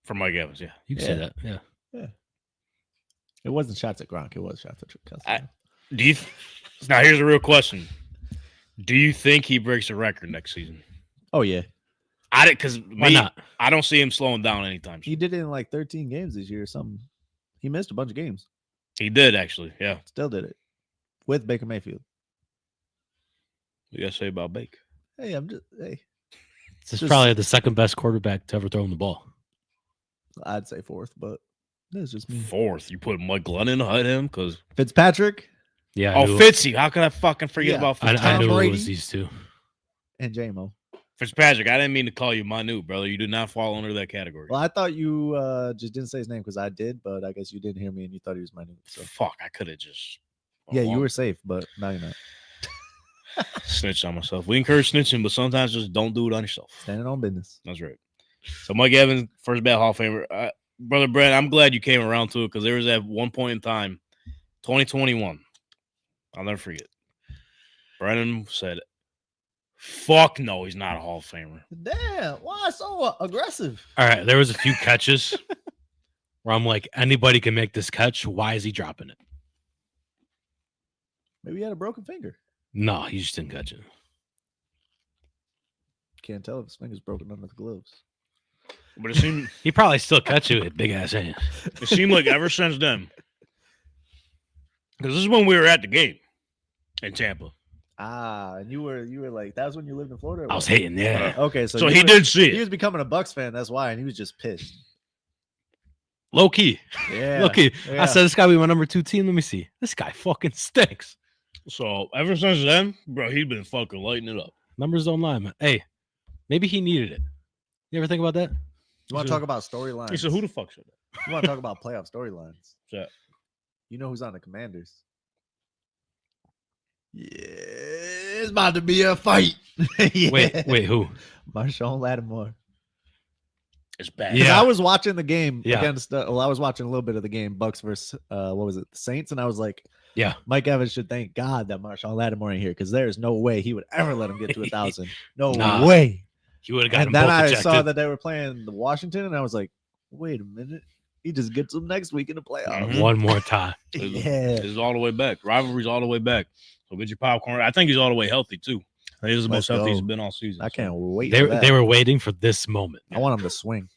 for Mike Evans. Yeah. You can say that. Yeah. It wasn't shots at Gronk. It was shots at Kelce. Do you? Now here's a real question. Do you think he breaks a record next season? Oh, yeah. Why not? I don't see him slowing down anytime soon. He did it in like 13 games this year or something. He missed a bunch of games. He did, actually. Yeah. Still did it. With Baker Mayfield. What you got to say about Bake? Hey, This is probably the second best quarterback to ever throw him the ball. I'd say fourth, but that's just me. Fourth. You put Mike Glennon ahead of him? Because Fitzpatrick Yeah. Fitzy. How could I fucking forget Yeah. about I Fitzpatrick? knew it Brady. was these two. and J-Mo. Fitzpatrick, I didn't mean to call you minute, brother. You did not fall under that category. Well, I thought you just didn't say his name because I did, but I guess you didn't hear me and you thought he was my name. So Fuck, I could have just yeah, you were safe, but now you're not. snitched on myself. We encourage snitching, but sometimes just don't do it on yourself. Standing on business. That's right. So Mike Evans, first ballot Hall of Famer. Brother Brett, I'm glad you came around to it because there was at one point in time, 2021. I'll never forget. Brennan said, fuck no, he's not a Hall of Famer. Damn, why so aggressive? All right. There was a few catches where I'm like, anybody can make this catch. Why is he dropping it? Maybe he had a broken finger. No, he just didn't catch it. Can't tell if his finger's broken under the gloves. But it seemed He probably still catch it with big ass hands. like ever since then, because this is when we were at the game in Tampa. Ah, and you were like, that was when you lived in Florida? or I was what? hating, yeah. Okay, so So you he were- did see He it. was becoming a Bucks fan, that's why, and he was just pissed. Low key. Yeah. Low key. yeah. I said, this guy be my number 2 team. Let me see. This guy fucking stinks. So ever since then, bro, he's been fucking lighting it up. Numbers don't lie, man. Hey, maybe he needed it. You ever think about that? You want to talk about storylines? He said, "Who the fuck said that?" You want to talk about playoff storylines? Yeah. You know who's on the Commanders? Yeah, it's about to be a fight. Yeah. Wait, who? Marshawn Lattimore. It's bad. Yeah. I was watching the game Yeah. against. Well, I was watching a little bit of the game, Bucks versus what was it, the Saints, and I was like, Yeah. Mike Evans should thank God that Marshawn Lattimore ain't here because there's no way he would ever let him get to 1,000. No Nah. way. He would have got And him then both I ejected. saw that they were playing the Washington, and I was like, Wait a minute. He just gets them next week in the playoffs. Mhm. One more time. Yeah. It's all the way back. Rivalry's all the way back. So get your popcorn. I think he's all the way healthy too. I think this is the most Let's healthy he's go. been all season. I can't wait. They for that. they were waiting for this moment. I want him to swing.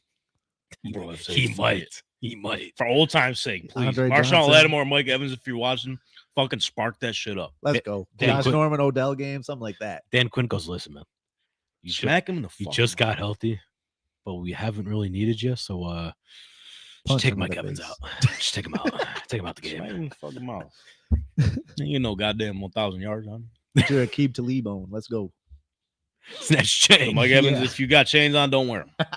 Bro, if He they might. fight. He might. For old time's sake, please. Andre Marshawn Johnson. Lattimore, Mike Evans, if you're watching, fucking spark that shit up. Let's Dan- go. Dan Josh Quinn- Norman, Odell game, something like that. Dan Quinn goes, listen, man. You smack him in the He fucking just got mouth. healthy, but we haven't really needed you. So Punch just take him in Mike the Evans face. out. Just take him out. Take him out the Smack him game. in the fucking mouth. You know, goddamn 1,000 yards on him. Jared, keep to Lee-Bone. Let's go. Snatch So chain. Mike Evans, Yeah. if you got chains on, don't wear them.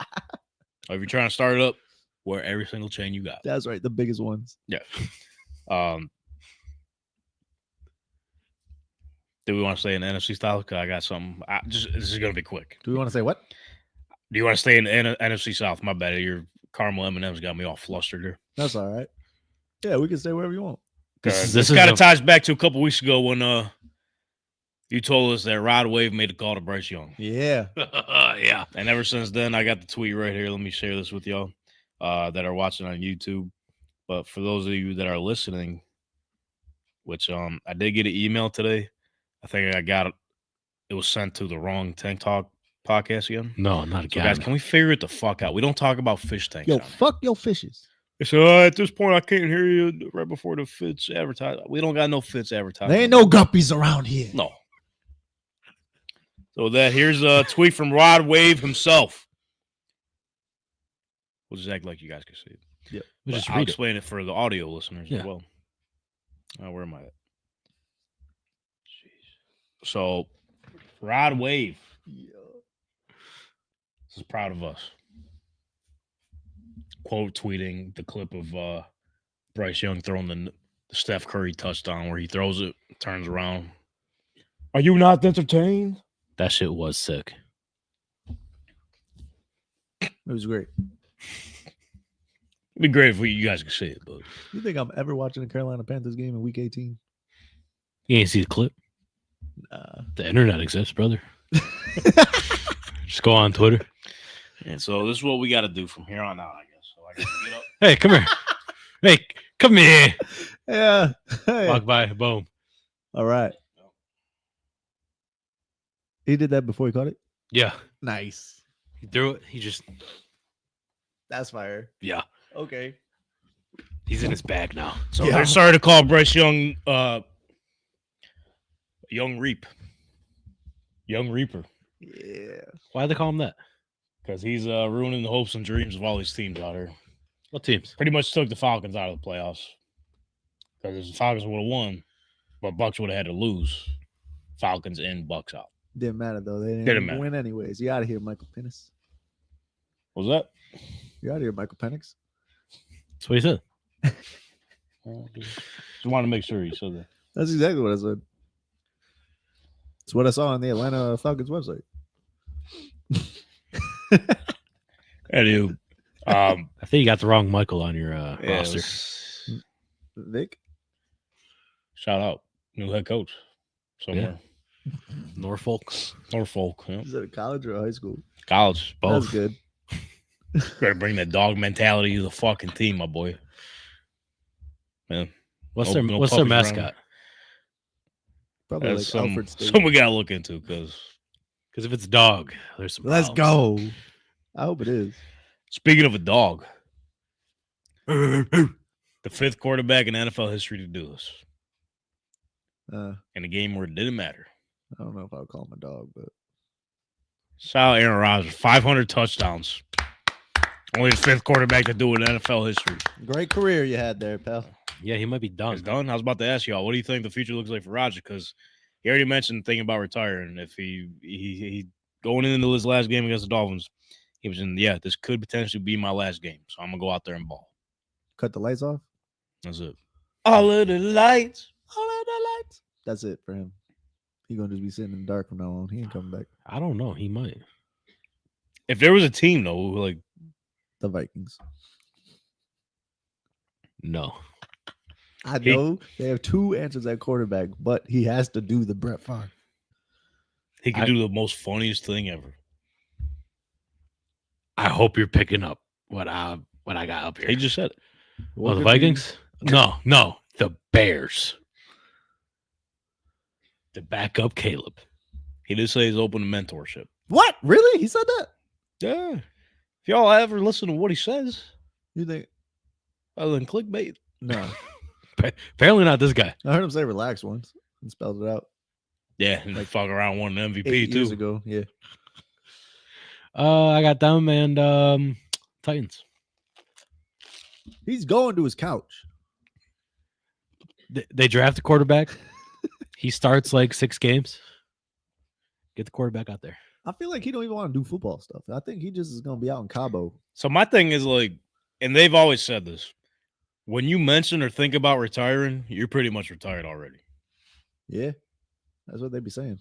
Or if you're trying to start it up, wear every single chain you got. That's right. The biggest ones. Yeah. Do we want to stay in the NFC style? Because I got something. This is going to be quick. Do we want to say what? Do you want to stay in the NFC South? My bad. Your caramel M&M's got me all flustered here. That's all right. Yeah, we can stay wherever you want. This This is kind a- of ties back to a couple weeks ago when you told us that Rod Wave made a call to Bryce Young. Yeah. Yeah. And ever since then, I got the tweet right here. Let me share this with y'all that are watching on YouTube. But for those of you that are listening, which I did get an email today. I think I got it. It was sent to the wrong Tank Talk podcast again. No, not So again. guys, can we figure it the fuck out? We don't talk about fish tanks. Yo, on here. fuck your fishes. So at this point, I can't hear you right before the Fitz advertise. We don't got no Fitz advertising. There ain't no guppies around here. No. So here's a tweet from Rod Wave himself. We'll just act like you guys can see it. Yep. We'll But just I'll read it. explain it for the audio listeners Yeah. as well. Where am I at? Jeez. So Rod Wave is proud of us. Quote tweeting the clip of Bryce Young throwing the Steph Curry touchdown where he throws it, turns around. Are you not entertained? That shit was sick. It was great. It'd be great if you guys could see it, but You think I'm ever watching a Carolina Panthers game in week 18? You ain't see the clip? The internet exists, brother. Just go on Twitter. and so this is what we got to do from here on out, I guess. So I got to get up. Hey, come here. Hey, come here. Yeah. Hey. Walk by. Boom. All right. He did that before he caught it? Yeah. Nice. He threw it. He just, That's fire. yeah. Okay. He's in his bag now. So Yeah. they're sorry to call Bryce Young Young Reap. Young Reaper. Yeah. Why'd they call him that? Because he's ruining the hopes and dreams of all these teams out here. What teams? Pretty much took the Falcons out of the playoffs. Because the Falcons would have won, but Bucks would have had to lose. Falcons in, Bucks out. Didn't matter, though. They Didn't didn't matter. win anyways. You out of here, Michael Penix. What was that? You out of here, Michael Penix. That's what he said. Just wanted to make sure you said that. That's exactly what I said. It's what I saw on the Atlanta Falcons website. Anywho, I think you got the wrong Michael on your yeah, it roster. was- Vic? shout out. New head coach. Somewhere. Norfolk. Norfolk. Yeah. Is it a college or a high school? College. That's Both. good. Gotta bring that dog mentality to the fucking team, my boy. Man. What's No- their no What's their puppies around. mascot? Probably That's like Alfred State. something we gotta look into because Because if it's dog, there's some. Let's problems. go. I hope it is. speaking of a dog, the fifth quarterback in NFL history to do this in a game where it didn't matter. I don't know if I would call him a dog, but Shout out Aaron Rodgers, 500 touchdowns. Only the fifth quarterback to do it in NFL history. great career you had there, pal. Yeah, he might be done. It's done. I was about to ask y'all, what do you think the future looks like for Rodgers? Because he already mentioned thinking about retiring. If he going into his last game against the Dolphins, he was in, yeah, this could potentially be my last game. So I'm going to go out there and ball. Cut the lights off. That's it. All of the lights. All of the lights. That's it for him. He gonna just be sitting in the dark from now on. He ain't coming back. I don't know. He might. If there was a team, though, like, The Vikings. No. I know they have two answers at quarterback, but he has to do the Brett Favre. he could do the most funniest thing ever. I hope you're picking up what what I got up here. He just said it. Oh, the Vikings? No, the Bears. To back up Caleb. He did say he's open to mentorship. What? Really? He said that? Yeah. If y'all ever listen to what he says, You think? other than clickbait, No. Apparently not this guy. I heard him say relax once and spelled it out yeah, and Like fuck around won an MVP 8 years too. ago. Yeah. I got them and Titans. He's going to his couch. They draft a quarterback. He starts like 6 games. Get the quarterback out there. I feel like he don't even want to do football stuff. I think he just is going to be out in Cabo. So my thing is like, and they've always said this: when you mention or think about retiring, you're pretty much retired already. Yeah. That's what they be saying.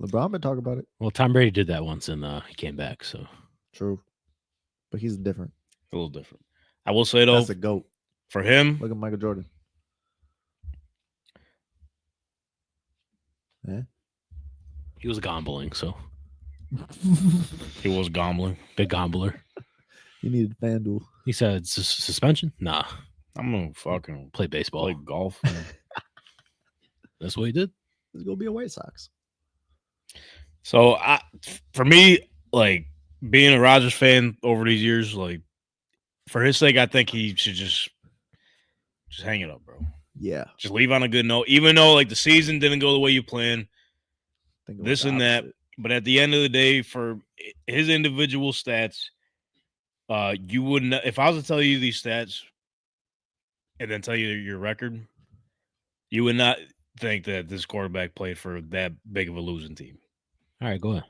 LeBron been talking about it. Well, Tom Brady did that once and he came back. So True. But he's different. A little different. I will say though, That's a GOAT. for him, Look at Michael Jordan. Yeah. he was gambling. So he was gambling. big gambler. He needed FanDuel. He said suspension. Nah, I'm gonna fucking play baseball. play golf. That's what he did. It's going to be a White Sox. So for me, like being a Rodgers fan over these years, like for his sake, I think he should just hang it up, bro. Yeah. Just leave on a good note, even though like the season didn't go the way you planned, Think it was this the and that. opposite. But at the end of the day, for his individual stats, you wouldn't. If I was to tell you these stats and then tell you your record, you would not think that this quarterback played for that big of a losing team. All right, go ahead.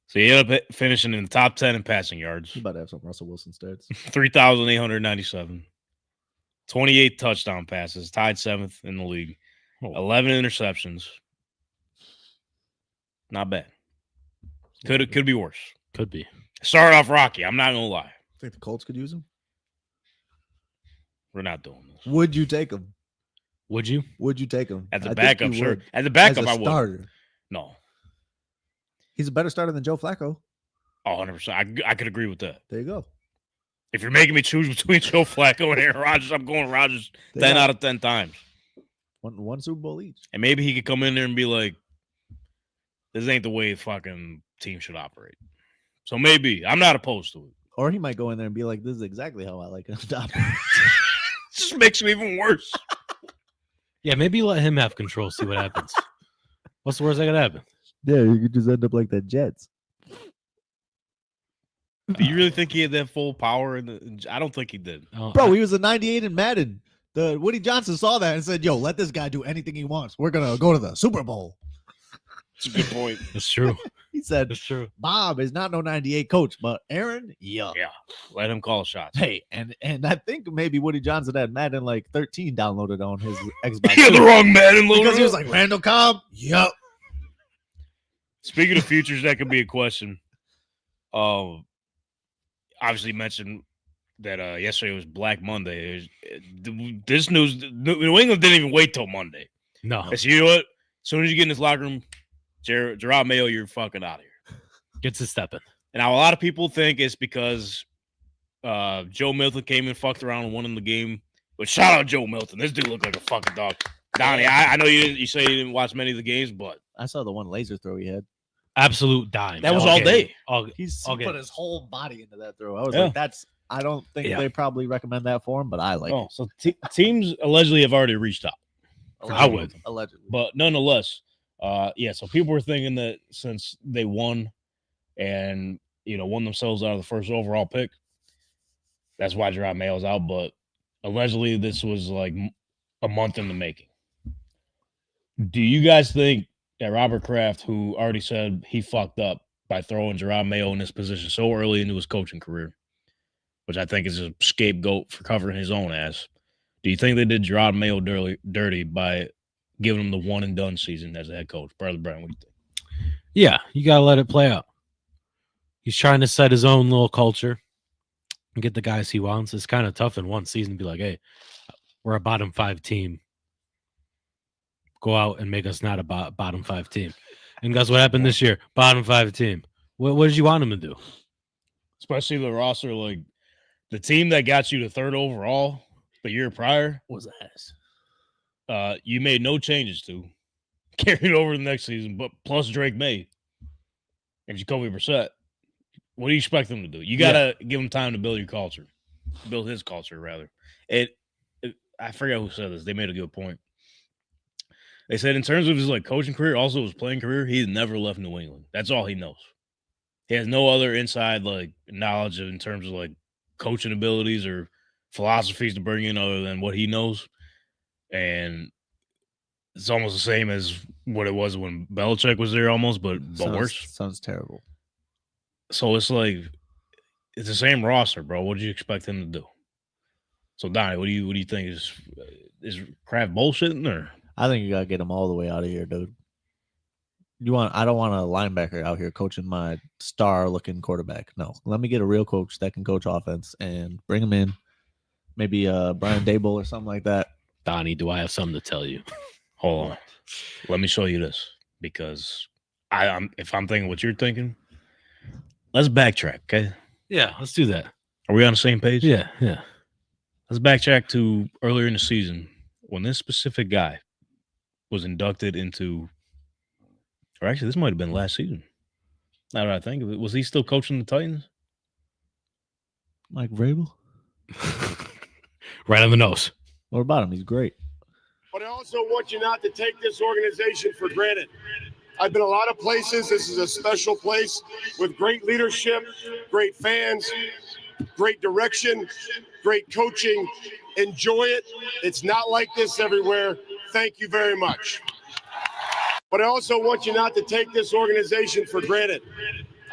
So he ended up finishing in the top 10 in passing yards, He's about to have some Russell Wilson stats. 3,897, 28 touchdown passes, tied 7th in the league, 11 interceptions. Not bad. Could be worse. Could be. Started off rocky. I'm not gonna lie. Think the Colts could use him? We're not doing this Would you take him? Would you? Would you take him? at the I think backup. you Sure, would. at the backup, As a I would. starter. No, He's a better starter than Joe Flacco. 100%. I could agree with that. There you go. If you're making me choose between Joe Flacco and Aaron Rodgers, I'm going Rodgers They 10 got out of 10 times. one Super Bowl each. And maybe he could come in there and be like, "This ain't the way fucking team should operate." So maybe I'm not opposed to it. Or he might go in there and be like, "This is exactly how I like it." It just makes it even worse. Yeah, maybe let him have control. See what happens. What's the worst that could happen? Yeah, you could just end up like the Jets. Do you really think he had that full power? I don't think he did. Bro, he was a 98 in Madden. The Woody Johnson saw that and said, "Yo, let this guy do anything he wants. We're gonna go to the Super Bowl." It's a good point. That's true. He said, That's true. "Bob is not no 98 coach, but Aaron, yeah." Yeah, let him call shots. Hey, and I think maybe Woody Johnson had Madden like 13 downloaded on his Xbox He had the too. wrong Madden loader. Because he was like Randall Cobb. Yup. Speaking of futures, that could be a question. Obviously mentioned that yesterday was Black Monday. This news, New England didn't even wait till Monday. No. They said, you know what? As soon as you get in this locker room, Jerod Mayo, you're fucking out of here. Gets a step in. And now a lot of people think it's because Joe Milton came and fucked around and won in the game. But shout out Joe Milton. This dude looked like a fucking dog. Donnie, I know you say you didn't watch many of the games, but I saw the one laser throw he had. Absolute dime. That was all day. He's Okay. put his whole body into that throw. I was Yeah. like, I don't think Yeah. they probably recommend that for him, but I like oh, it. so teams allegedly have already reached out. I would. Allegedly. But nonetheless, so people were thinking that since they won and, won themselves out of the first overall pick, that's why Jerod Mayo's out. But allegedly, this was like a month in the making. Do you guys think that Robert Kraft, who already said he fucked up by throwing Jerod Mayo in this position so early into his coaching career, which I think is a scapegoat for covering his own ass, do you think they did Jerod Mayo dirty by giving him the one and done season as a head coach? Brother Brian, what do you think? Yeah, you got to let it play out. He's trying to set his own little culture and get the guys he wants. It's kind of tough in one season to be like, hey, we're a bottom 5 team. Go out and make us not a bottom 5 team. And guess what happened this year? Bottom 5 team. What did you want him to do? Especially the roster, like The team that got you to 3rd overall the year prior was ass. you made no changes to. Carried over the next season, but plus Drake May and Jacoby Brissett. What do you expect them to do? You got to give him time to build your culture. Build his culture, rather. I forget who said this. They made a good point. They said in terms of his coaching career, also his playing career, he's never left New England. That's all he knows. He has no other inside knowledge in terms of coaching abilities or philosophies to bring in other than what he knows. And it's almost the same as what it was when Belichick was there almost, but worse. Sounds terrible. So it's it's the same roster, bro. What do you expect him to do? So Donnie, what do you think is Kraft bullshitting or? I think you gotta get him all the way out of here, dude. I don't want a linebacker out here coaching my star-looking quarterback. No, let me get a real coach that can coach offense and bring him in. Maybe Brian Daboll or something like that. Donnie, do I have something to tell you? Hold on, let me show you this because if I'm thinking what you're thinking, let's backtrack, okay? Yeah, let's do that. Are we on the same page? Yeah. Let's backtrack to earlier in the season when this specific guy was inducted into. Or actually, this might have been last season. Now that I think of it, was he still coaching the Titans? Mike Vrabel? Right on the nose. What about him? He's great. But I also want you not to take this organization for granted. I've been a lot of places. This is a special place with great leadership, great fans, great direction, great coaching. Enjoy it. It's not like this everywhere. Thank you very much. But I also want you not to take this organization for granted.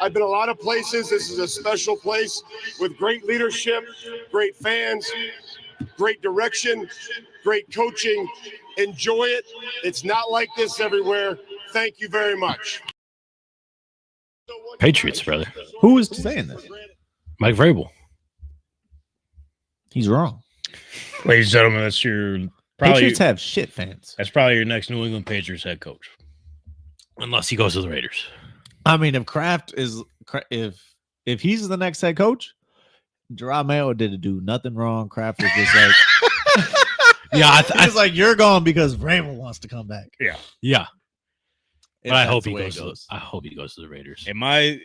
I've been a lot of places. This is a special place with great leadership, great fans, great direction, great coaching. Enjoy it. It's not like this everywhere. Thank you very much. Patriots, brother. Who is saying this? Mike Vrabel. He's wrong. Ladies and gentlemen, that's Patriots have shit fans. That's probably your next New England Patriots head coach. Unless he goes to the Raiders. I mean, if Kraft is if he's the next head coach, Jerod Mayo didn't do nothing wrong. Kraft was just yeah, it's like you're gone because Vrabel wants to come back. Yeah. But I hope he goes. goes. I hope he goes to the Raiders. And my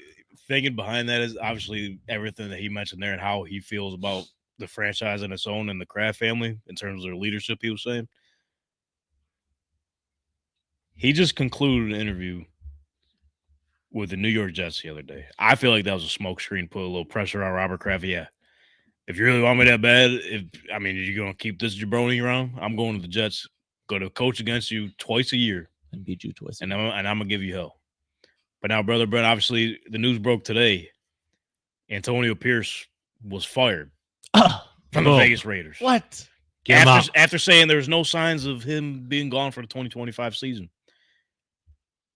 thinking behind that is obviously everything that he mentioned there and how he feels about the franchise on its own and the Kraft family in terms of their leadership. He was saying he just concluded an interview with the New York Jets the other day. I feel like that was a smokescreen, put a little pressure on Robert Kraft. Yeah, if you really want me that bad, you're going to keep this jabroni around, I'm going to the Jets, go to coach against you twice a year. And beat you twice. And I'm going to give you hell. But now, Brother Brent, obviously the news broke today. Antonio Pierce was fired from the Vegas Raiders. What? After saying there's no signs of him being gone for the 2025 season.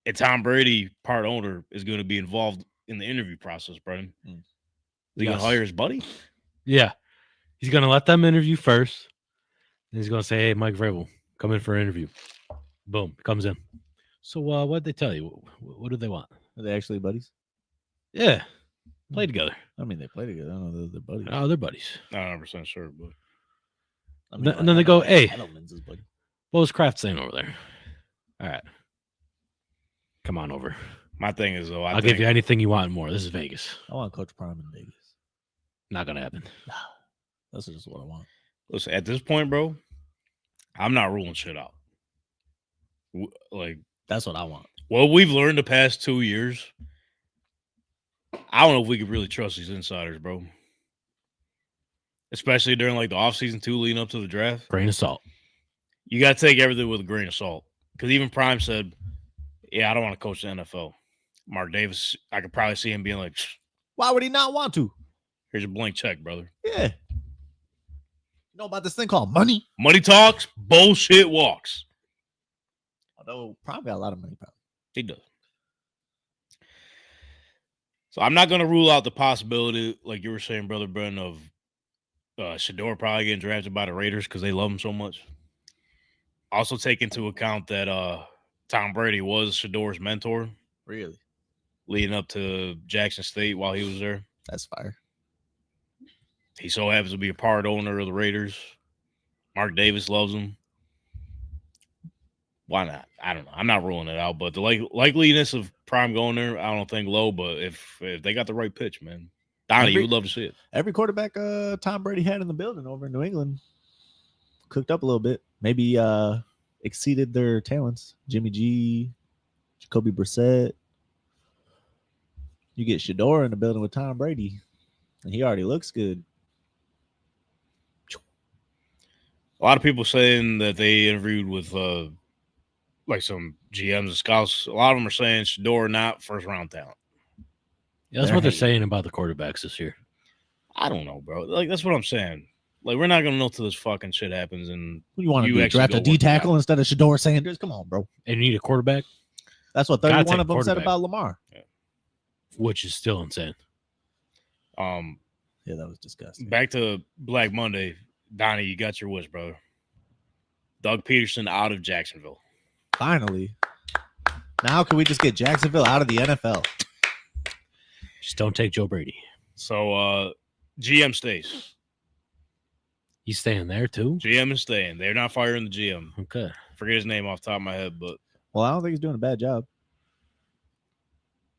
And Tom Brady, part owner, is going to be involved in the interview process, Brennan. Is he going to hire his buddy? Yeah. He's going to let them interview first. And he's going to say, hey, Mike Vrabel, come in for an interview. Boom. Comes in. So what'd they tell you? What do they want? Are they actually buddies? Yeah. Play together. I mean, they play together. I don't know. They're buddies. Oh, they're buddies. Not 100% sure, but. I mean, and then they go, hey, Edelman's his buddy. What was Kraft saying over there? All right. Come on over. My thing is, though, I'll give you anything you want and more. This is Vegas. I want Coach Prime in Vegas. Not going to happen. That's just what I want. Listen, at this point, bro, I'm not ruling shit out. That's what I want. What we've learned the past 2 years, I don't know if we could really trust these insiders, bro. Especially during the offseason too, leading up to the draft. Grain of salt. You got to take everything with a grain of salt. Because even Prime said, yeah, I don't want to coach the NFL. Mark Davis, I could probably see him being like, why would he not want to? Here's a blank check, brother. Yeah. You know about this thing called money? Money talks, bullshit walks. Although Prime got a lot of money, probably. He does. So I'm not going to rule out the possibility, like you were saying, Brother Brennan, of Shador probably getting drafted by the Raiders because they love him so much. Also take into account that Tom Brady was Shador's mentor. Really? Leading up to Jackson State while he was there. That's fire. He so happens to be a part owner of the Raiders. Mark Davis loves him. Why not? I don't know. I'm not ruling it out, but the likeliness of Prime going there, I don't think low. But if they got the right pitch, man, Donnie, you would love to see it. Every quarterback Tom Brady had in the building over in New England cooked up a little bit. Maybe exceeded their talents. Jimmy G, Jacoby Brissett. You get Shador in the building with Tom Brady, and he already looks good. A lot of people saying that they interviewed with like some GMs and scouts. A lot of them are saying Shador not first round talent. Yeah, that's what they're saying about the quarterbacks this year. I don't know, bro. Like that's what I'm saying. Like we're not gonna know till this fucking shit happens. And What do you want to do? Draft a D tackle instead of Shador Sanders? Come on, bro. And you need a quarterback. That's what 31 of them said about Lamar. Yeah. Which is still insane. Yeah, that was disgusting. Back to Black Monday. Donnie, you got your wish, brother. Doug Peterson out of Jacksonville. Finally. Now can we just get Jacksonville out of the NFL? Just don't take Joe Brady. So GM stays. He's staying there too? GM is staying. They're not firing the GM. Okay. Forget his name off the top of my head, but Well, I don't think he's doing a bad job.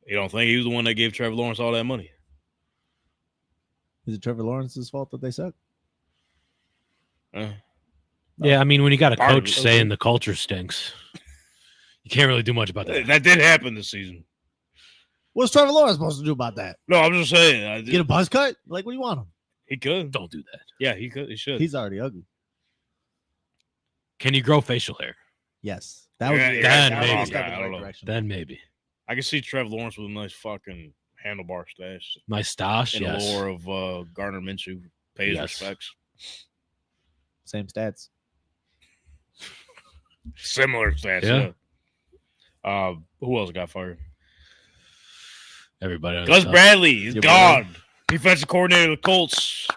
you don't think he was the one that gave Trevor Lawrence all that money? Is it Trevor Lawrence's fault that they suck? Yeah, I mean, when you got a Part of coach it, saying the culture stinks, you can't really do much about that. That did happen this season. What's Trevor Lawrence supposed to do about that? No, I'm just saying. Get a buzz cut? Like, what do you want him? He could. Don't do that. Yeah, he could. He should. He's already ugly. Can you grow facial hair? Yes. That would Yeah, be yeah, then I maybe. don't know. step in I the don't right know. direction. Then maybe. I can see Trevor Lawrence with a nice fucking handlebar stash Nice stash, in yes. the lore of Gardner Minshew. Pays Yes. respects. Same stats. Similar stats. Yeah. Who else got fired? Everybody on Gus the Bradley is Your gone. Defensive coordinator of the Colts.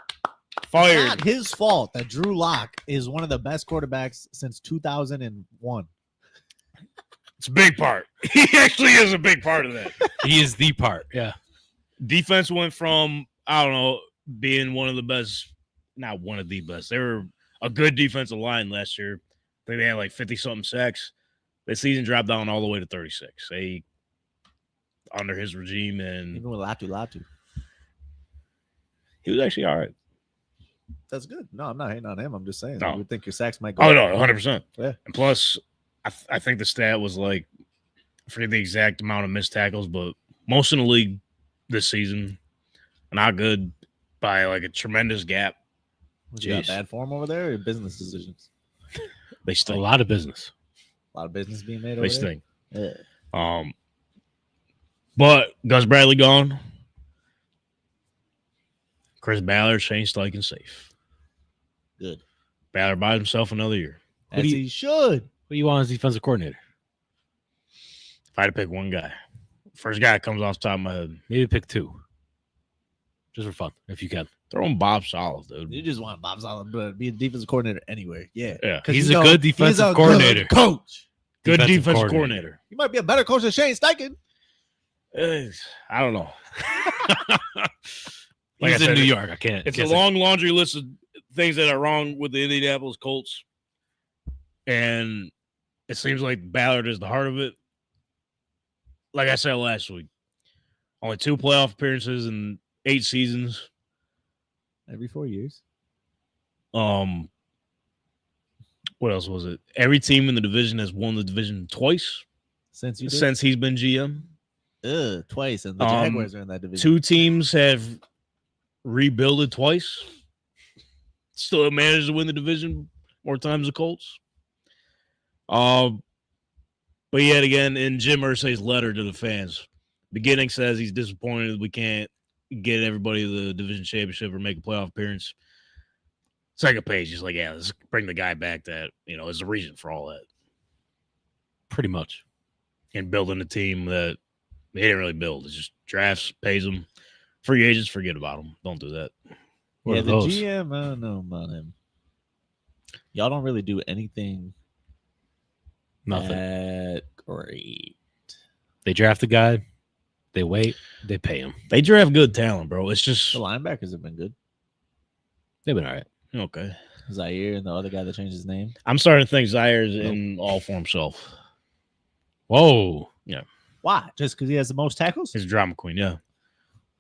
It's Fired. not his fault that Drew Lock is one of the best quarterbacks since 2001. It's a big part. He actually is a big part of that. He is the part. Yeah. Defense went from, I don't know, being one of the best, not one of the best. They were a good defensive line last year. I think they had like 50-something sacks. This season dropped down all the way to 36. They, under his regime, and Even with Latu. he was actually all right. That's good. No, I'm not hating on him. I'm just saying. No. You would think your sacks might go Oh, up. no, 100%. Yeah. And plus, I think the stat was like, I forget the exact amount of missed tackles, but most in the league this season, not good by like a tremendous gap. Was you got Jeez. bad form over there or business decisions? They A stink. lot of business. A lot of business being made over They there. stink. Yeah. But Gus Bradley gone. Chris Ballard, Shane Steichen safe. Good. Ballard buys himself another year. As do you- he should. What do you want as defensive coordinator? If I had to pick one guy, first guy that comes off the top of my head, Maybe pick two. Just for fun, if you can. throw him Bob Solid, dude. You just want Bob Solid to be a defensive coordinator anyway. Yeah. Yeah. 'Cause He's you a know good defensive he's a coordinator. Good coach. Good Defensive defensive coordinator. coordinator. He might be a better coach than Shane Steichen. I don't know. Like He's I in said, New York. I can't. It's a can't say- long laundry list of things that are wrong with the Indianapolis Colts. And it seems like Ballard is the heart of it. Like I said last week, only 2 playoff appearances in 8 seasons. Every 4 years. What else was it? Every team in the division has won the division twice Since you did? since he's been GM. Twice. And the Um, Jaguars are in that division. 2 teams have rebuilded twice. Still managed to win the division more times than the Colts. But yet again, in Jim Irsay's letter to the fans, beginning says he's disappointed we can't get everybody to the division championship or make a playoff appearance. Second page, he's like, yeah, let's bring the guy back that, is the reason for all that. Pretty much. And building a team that they didn't really build. It's just drafts, pays them. Free agents, forget about them. Don't do that. What Yeah, are the those? GM, I don't know about him. Y'all don't really do anything Nothing. that great. They draft a guy. They wait. They pay him. They draft good talent, bro. It's just The linebackers have been good. They've been all right. Okay. Zaire and the other guy that changed his name. I'm starting to think Zaire's in all for himself. Whoa. Why? Just because he has the most tackles? He's a drama queen, yeah.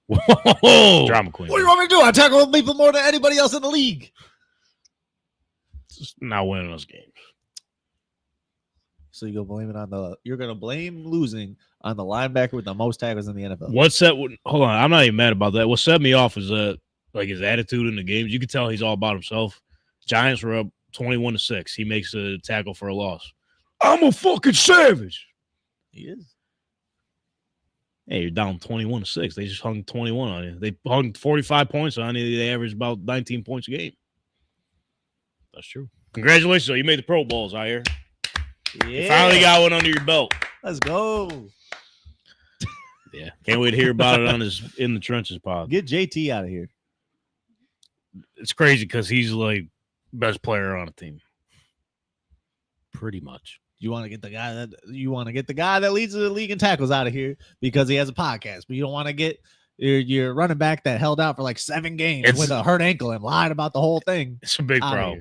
Whoa! Drama queen. What do you want me to do? I tackle people more than anybody else in the league. Just not winning those games. So you're gonna blame losing on the linebacker with the most tackles in the NFL. Hold on, I'm not even mad about that. What set me off is like his attitude in the games. You can tell he's all about himself. Giants were up 21-6. He makes a tackle for a loss. I'm a fucking savage. He is. Hey, you're down 21-6. They just hung 21 on you. They hung 45 points on you. They averaged about 19 points a game. That's true. Congratulations, though. You made the Pro Bowls out here. Yeah. You finally got one under your belt. Let's go. Yeah. Can't wait to hear about it on his In the Trenches pod. Get JT out of here. It's crazy because he's like best player on the team. Pretty much. You want to get the guy that leads the league in tackles out of here because he has a podcast, but you don't want to get your running back that held out for like 7 games with a hurt ankle and lied about the whole thing. It's a big problem.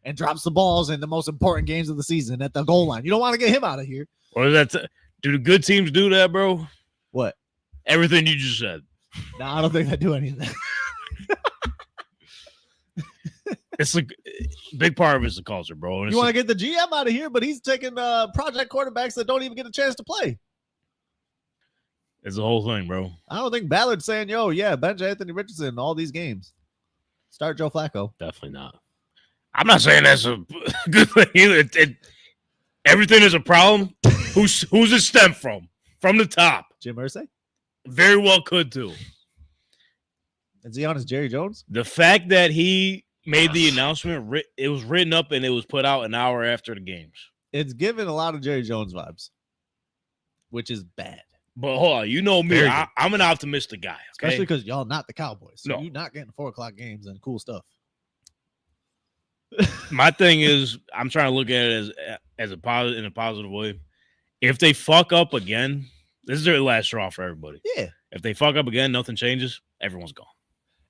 And drops the balls in the most important games of the season at the goal line. You don't want to get him out of here. Or do the good teams do that, bro? What? Everything you just said. No, I don't think they do anything. It's like a big part of it's the culture, bro. You want to get the GM out of here, but he's taking project quarterbacks that don't even get a chance to play. It's the whole thing, bro. I don't think Ballard's saying, bench Anthony Richardson in all these games. Start Joe Flacco. Definitely not. I'm not saying that's a good thing either. Everything is a problem. Who's it stem from? From the top. Jim Irsay? Very well could too. Is he on his Jerry Jones? The fact that he made the announcement, it was written up and it was put out an hour after the games. It's given a lot of Jerry Jones vibes, which is bad. But hold on, you know me. I'm an optimistic guy. Okay? Especially because y'all not the Cowboys. So No. you're not getting 4:00 games and cool stuff. My thing is, I'm trying to look at it as a positive, in a positive way. If they fuck up again, this is their last straw for everybody. Yeah. If they fuck up again, nothing changes. Everyone's gone.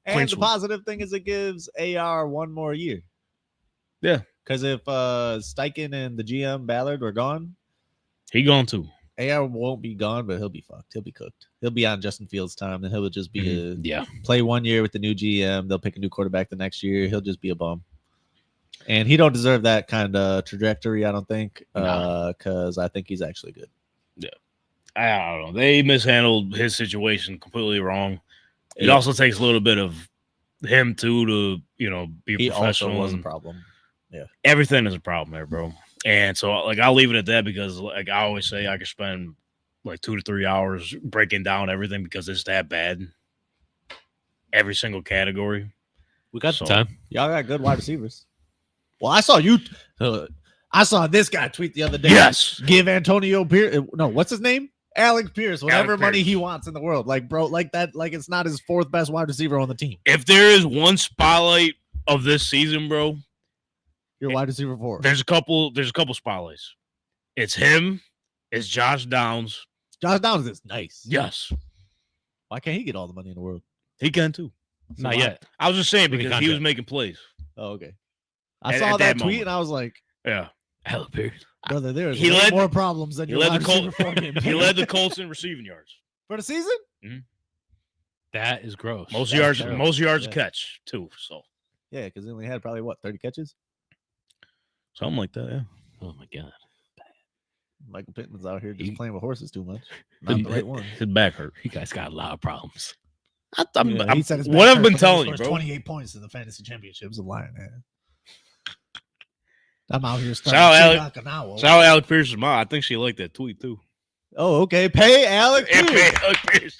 And Clean the sweep. positive thing is it gives AR one more year. Yeah. Because if Steichen and the GM Ballard were gone, He gone too. AR won't be gone, but he'll be fucked. He'll be cooked. He'll be on Justin Fields' time. Then he'll just be play 1 year with the new GM. They'll pick a new quarterback the next year. He'll just be a bum. And he don't deserve that kind of trajectory, I don't think, because I think he's actually good. Yeah. I don't know. They mishandled his situation completely wrong. It also takes a little bit of him too to, be He professional. also was a problem. Yeah. Everything is a problem there, bro. And so, I'll leave it at that because, I always say, I could spend 2 to 3 hours breaking down everything because it's that bad. Every single category. We got the time. Y'all got good wide receivers. Well, I saw I saw this guy tweet the other day. Yes. Give Antonio Pierce. No, what's his name? Alex Pierce. Whatever Alec money Pierce. he wants in the world. Bro, that. It's not his 4th best wide receiver on the team. If there is one spotlight of this season, bro, You're wide receiver 4. there's a couple spotlights. It's him. It's Josh Downs. Josh Downs is nice. Yes. Why can't he get all the money in the world? He can too. Not yet. I was just saying Rookie because he was contract. making plays. Oh, okay. I At saw that that tweet moment. and I was like, Yeah. Alec Pierce. brother, there is He way led- more problems than He your led wide the receiver Colts. 4 game. He led the Colts in receiving yards. For the season? That is gross. Most That's yards terrible. a Yeah. catch too. So Yeah, because he only had probably 30 catches? something like that. Yeah. Oh my god. Michael Pittman's out here just He- playing with horses too much. Not the right one. His back hurt. You guys got a lot of problems. He said his what back I've been hurt, but then he telling you, scores bro. 28 points in the fantasy championships. A lion, man. I'm out here Shout out starting Okinawa. Shout out Alec Pierce's mom. I think she liked that tweet too. Oh, okay. Pay Alec. Yeah, Pierce. Alec Pierce.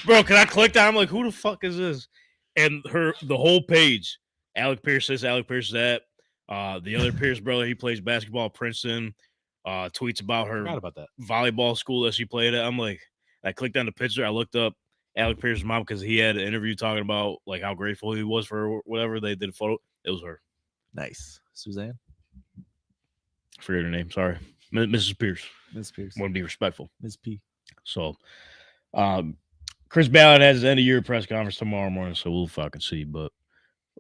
Bro, can I click that? I'm like, who the fuck is this? And the whole page, Alec Pierce says, Alec Pierce is that. The other Pierce brother, he plays basketball at Princeton. Tweets about her Forgot about that. volleyball school that she played at. I'm like, I clicked on the picture. I looked up Alec Pierce's mom because he had an interview talking about how grateful he was for her, whatever. They did a photo. It was her. Nice. Suzanne. I forget her name. Sorry. Mrs. Pierce. Miss Pierce. Want to be respectful. Miss P. So, Chris Ballard has his end of year press conference tomorrow morning, so we'll fucking see. But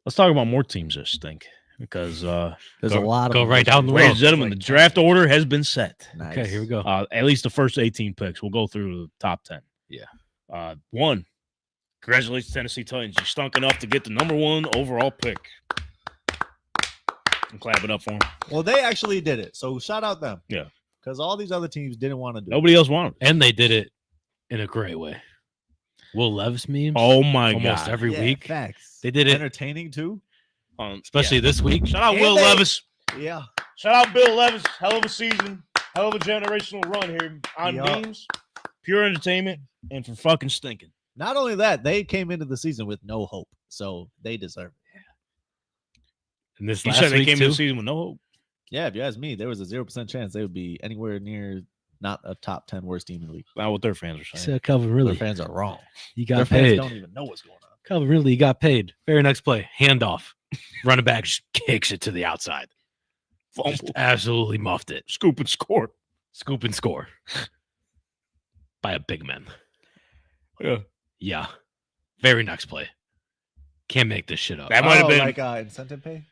Let's talk about more teams that stink because There's a lot of go them. right down the ladies road. and gentlemen, the draft order has been set. Nice. Okay, here we go. At least the first 18 picks. We'll go through the top 10. Yeah. One, congratulations, Tennessee Titans. You stunk enough to get the number 1 overall pick. I'm clapping up for them. Well, they actually did it. So shout out them. Yeah. Because all these other teams didn't want to do Nobody else wanted it. And they did it in a great way. Will Levis memes. Oh, my almost God. every it. week. Facts. They did it, Entertaining too. especially this week. Shout out And Will they- Levis. Yeah. Shout out Bill Levis. Hell of a season. Hell of a generational run here on Yeah. beams. Pure entertainment and for fucking stinking. Not only that, they came into the season with no hope. So they deserve it. And this You last said they week came too. into the season with no hope. Yeah, if you ask me, there was a 0% chance they would be anywhere near not a top 10 worst team in the league. Not what their fans are He saying. said Calvin Their Ridley. fans are wrong. You Their got fans paid. don't even know what's going on. Calvin Ridley got paid. Very next play, handoff. Running back just kicks it to the outside. Just Fumble. absolutely muffed it. Scoop and score. Scoop and score by a big man. Yeah. Yeah. Very next play. Can't make this shit up. That might have been. like incentive pay.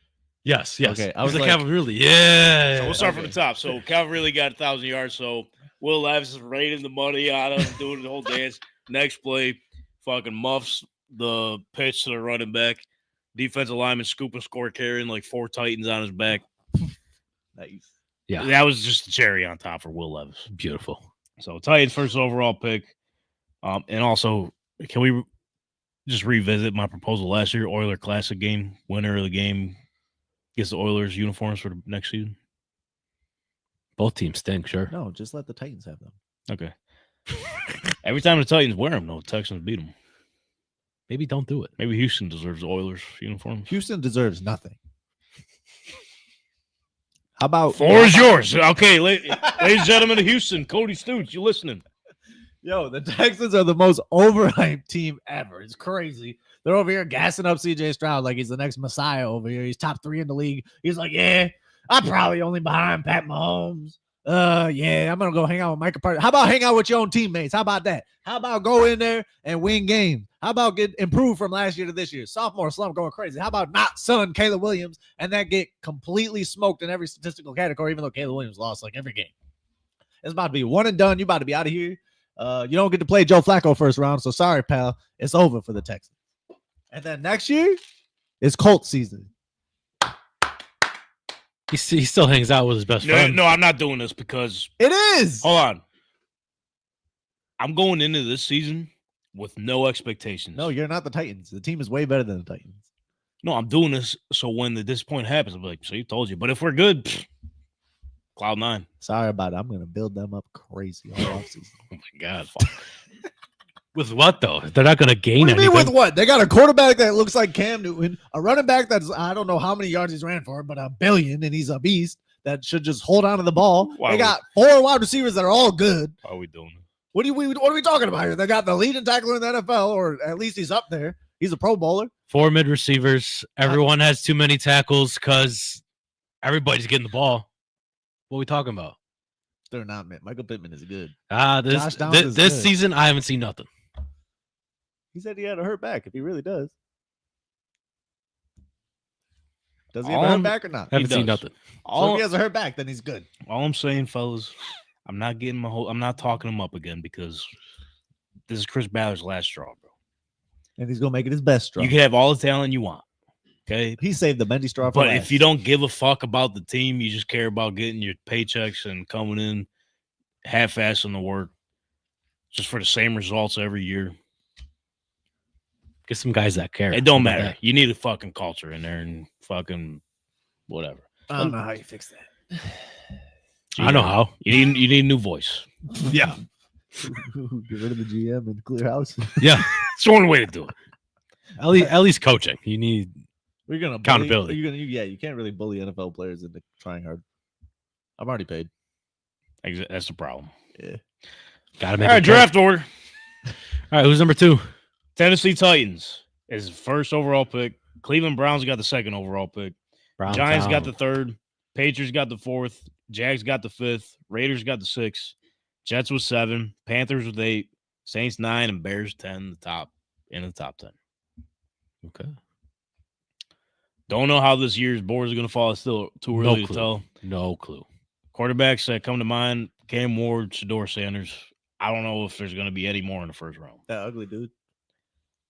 Yes, yes. Okay, I I was was like- like Calvin Ridley. Yeah. So we'll start from Okay. the top. So Calvin really got 1,000 yards. So Will Levis is raining the money out of him, doing the whole dance. Next play, fucking muffs the pitch to the running back. Defensive lineman scoop and score, carrying like 4 Titans on his back. Nice. Yeah. That was just the cherry on top for Will Levis. Beautiful. So Titans first overall pick. And also, can we just revisit my proposal last year? Oiler Classic game, winner of the game gets the Oilers uniforms for the next season. Both teams stink, sure. No, just let the Titans have them. Okay. Every time the Titans wear them, though, Texans beat them. Maybe don't do it. Maybe Houston deserves the Oilers uniforms. Houston deserves nothing. How about Floor is yours. Okay, ladies and gentlemen of Houston, Cody Stoots, you listening? Yo, the Texans are the most overhyped team ever. It's crazy. They're over here gassing up CJ Stroud like he's the next Messiah over here. He's top 3 in the league. He's like, yeah, I'm probably only behind Pat Mahomes. Yeah, I'm gonna go hang out with Micah Parsons. How about hang out with your own teammates? How about that? How about go in there and win games? How about get improved from last year to this year? Sophomore slump going crazy. How about not selling Caleb Williams and then get completely smoked in every statistical category, even though Caleb Williams lost like every game? It's about to be one and done. You about to be out of here. You don't get to play Joe Flacco first round, so sorry, pal. It's over for the Texans. And then next year is Colts season. He still hangs out with his best No, friend. no, I'm not doing this because It is. hold on. I'm going into this season with no expectations. No, you're not the Titans. The team is way better than the Titans. No, I'm doing this so when the disappointment happens, I'll be like, so you told you. But if we're good, Cloud 9. Sorry about it. I'm going to build them up crazy all offseason. Oh my God. With what though? They're not going to gain What do you anything. mean with what? They got a quarterback that looks like Cam Newton, a running back that's, I don't know how many yards he's ran for, but 1 billion, and he's a beast that should just hold on to the ball. Why They would- got 4 wide receivers that are all good. How are we doing this? What are we talking about here? They got the leading tackler in the NFL, or at least he's up there. He's a Pro Bowler. 4 mid receivers. Everyone has too many tackles because everybody's getting the ball. What are we talking about? They're not, man. Michael Pittman is good. This Josh Downs is this good. season I haven't seen nothing. He said he had a hurt back. If he really does, he have All a hurt I'm- back or not? I haven't seen does. nothing. So if All, he has a hurt back, then he's good. all I'm saying, fellas, I'm not getting I'm not talking him up again because this is Chris Ballard's last straw, bro. And he's gonna make it his best straw. You can have all the talent you want. Okay. He saved the bendy straw for But last. if you don't give a fuck about the team, you just care about getting your paychecks and coming in half-assing the work just for the same results every year. Get some guys that care. It don't How about matter. You need a fucking culture in there and fucking whatever. I don't know how you fix that. that? I know how. You need a new voice. Yeah. Get rid of the GM and clear house. Yeah. It's the only way to do it. At least coaching. You need We're gonna Accountability. You can't really bully NFL players into trying hard. I'm already paid. That's the problem. Yeah. gotta All make right, a draft order. All right, who's number 2? Tennessee Titans is first overall pick. Cleveland Browns got the second overall pick. Brown Giants Town. got the third. Patriots got the fourth. Jags got the fifth. Raiders got the sixth. Jets was 7. Panthers with 8. Saints 9 and Bears 10. In the top 10. Okay. Don't know how this year's board is going to fall. It's still too early to tell. No clue. Quarterbacks that come to mind, Cam Ward, Shedeur Sanders. I don't know if there's going to be any more in the first round. That ugly dude.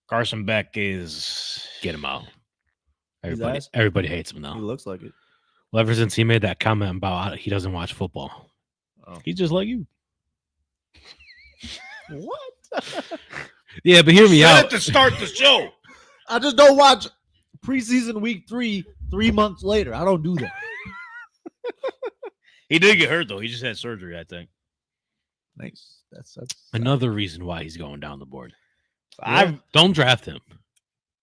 Carson Beck is... Get him out. He's ass? Everybody hates him He now. looks like it. Well, ever since he made that comment about how he doesn't watch football. Oh. He's just like you. What? Yeah, but hear me Said out. it to start the show. I just don't watch preseason week 3 months later. I don't do that. He did get hurt, though. He just had surgery, I think. Nice. That's Another reason why he's going down the board. Yeah. Don't draft him.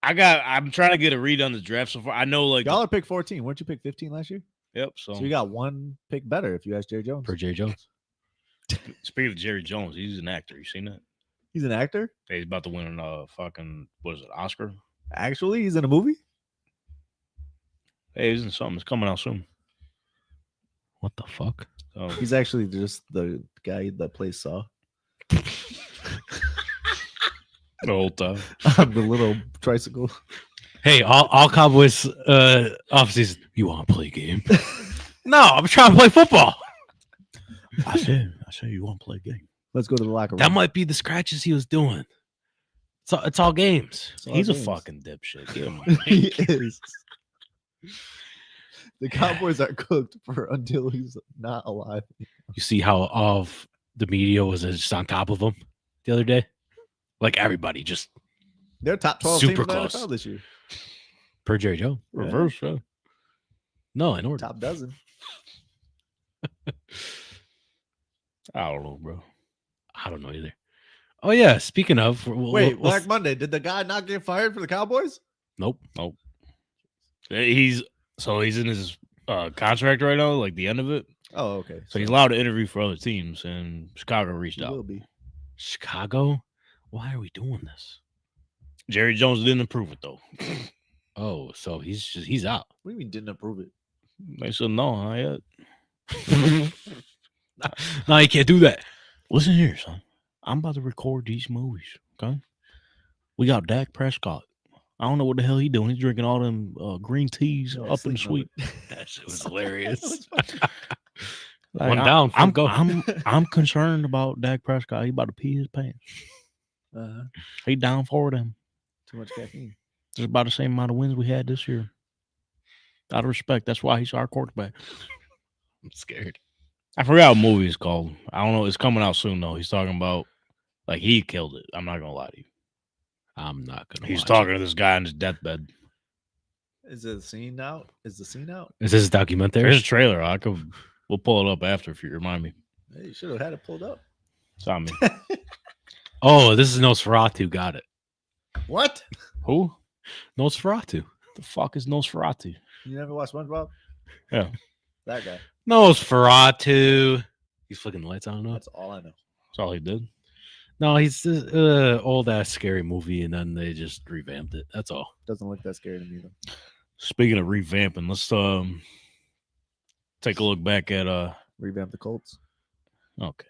I'm trying to get a read on the draft so far. I know, like... y'all are pick 14. Weren't you pick 15 last year? Yep, So you got one pick better if you ask Jerry Jones. For Jerry Jones. Speaking of Jerry Jones, he's an actor. You seen that? He's an actor? He's about to win fucking, what is it, Oscar? Actually, he's in a movie? Hey, he's in something. It's coming out soon. What the fuck? So, He's actually just the guy that plays Saw. the whole time. The little tricycle. Hey, all Cowboys offices, you want to play a game? No, I'm trying to play football. I said you want to play a game. Let's go to the locker room. That might be the scratches he was doing. It's all games. It's all He's games. a fucking dipshit. Give him He is. The Cowboys are cooked for until he's not alive. You see how all of the media was just on top of him the other day? Like everybody just They're top 12 Super team in the close. NFL this year. per Jerry Joe. reverse. Yeah. No, in order. Top dozen. I don't know, bro. I don't know either. Oh yeah, speaking of, Wait, Black Monday. Did the guy not get fired for the Cowboys? Nope. He's in his contract right now, like the end of it. Oh, okay. So he's allowed to interview for other teams, and Chicago reached He will out. be. Chicago. Why are we doing this? Jerry Jones didn't approve it though. Oh, so he's out. What do you mean didn't approve it? They said no, not yet. No, you can't do that. Listen here, son. I'm about to record these movies. Okay, we got Dak Prescott. I don't know what the hell he doing. He's drinking all them green teas Yeah, up in the sleep suite. That shit was hilarious. Like, One down, I'm go. I'm concerned about Dak Prescott. He about to pee his pants. He down for them. Too much caffeine. It's about the same amount of wins we had this year. Out of respect, that's why he's our quarterback. I'm scared. I forgot what movie it's called. I don't know. It's coming out soon though. He's talking about like he killed it. I'm not gonna lie to you. I'm not gonna. He's watch talking it. to this guy on his deathbed. Is the scene out? Is the scene out? Is this a documentary? There's a trailer. We'll pull it up after if you remind me. Hey, you should have had it pulled up. It's on me. Oh, this is Nosferatu. Got it. What? Who? Nosferatu. The fuck is Nosferatu? You never watched SpongeBob? Yeah. That guy. Nosferatu. He's flicking the lights on and off. That's all I know. That's all he did. No, he's this old ass scary movie, and then they just revamped it. That's all. Doesn't look that scary to me though. Speaking of revamping, let's take a look back at Revamp the Colts. okay.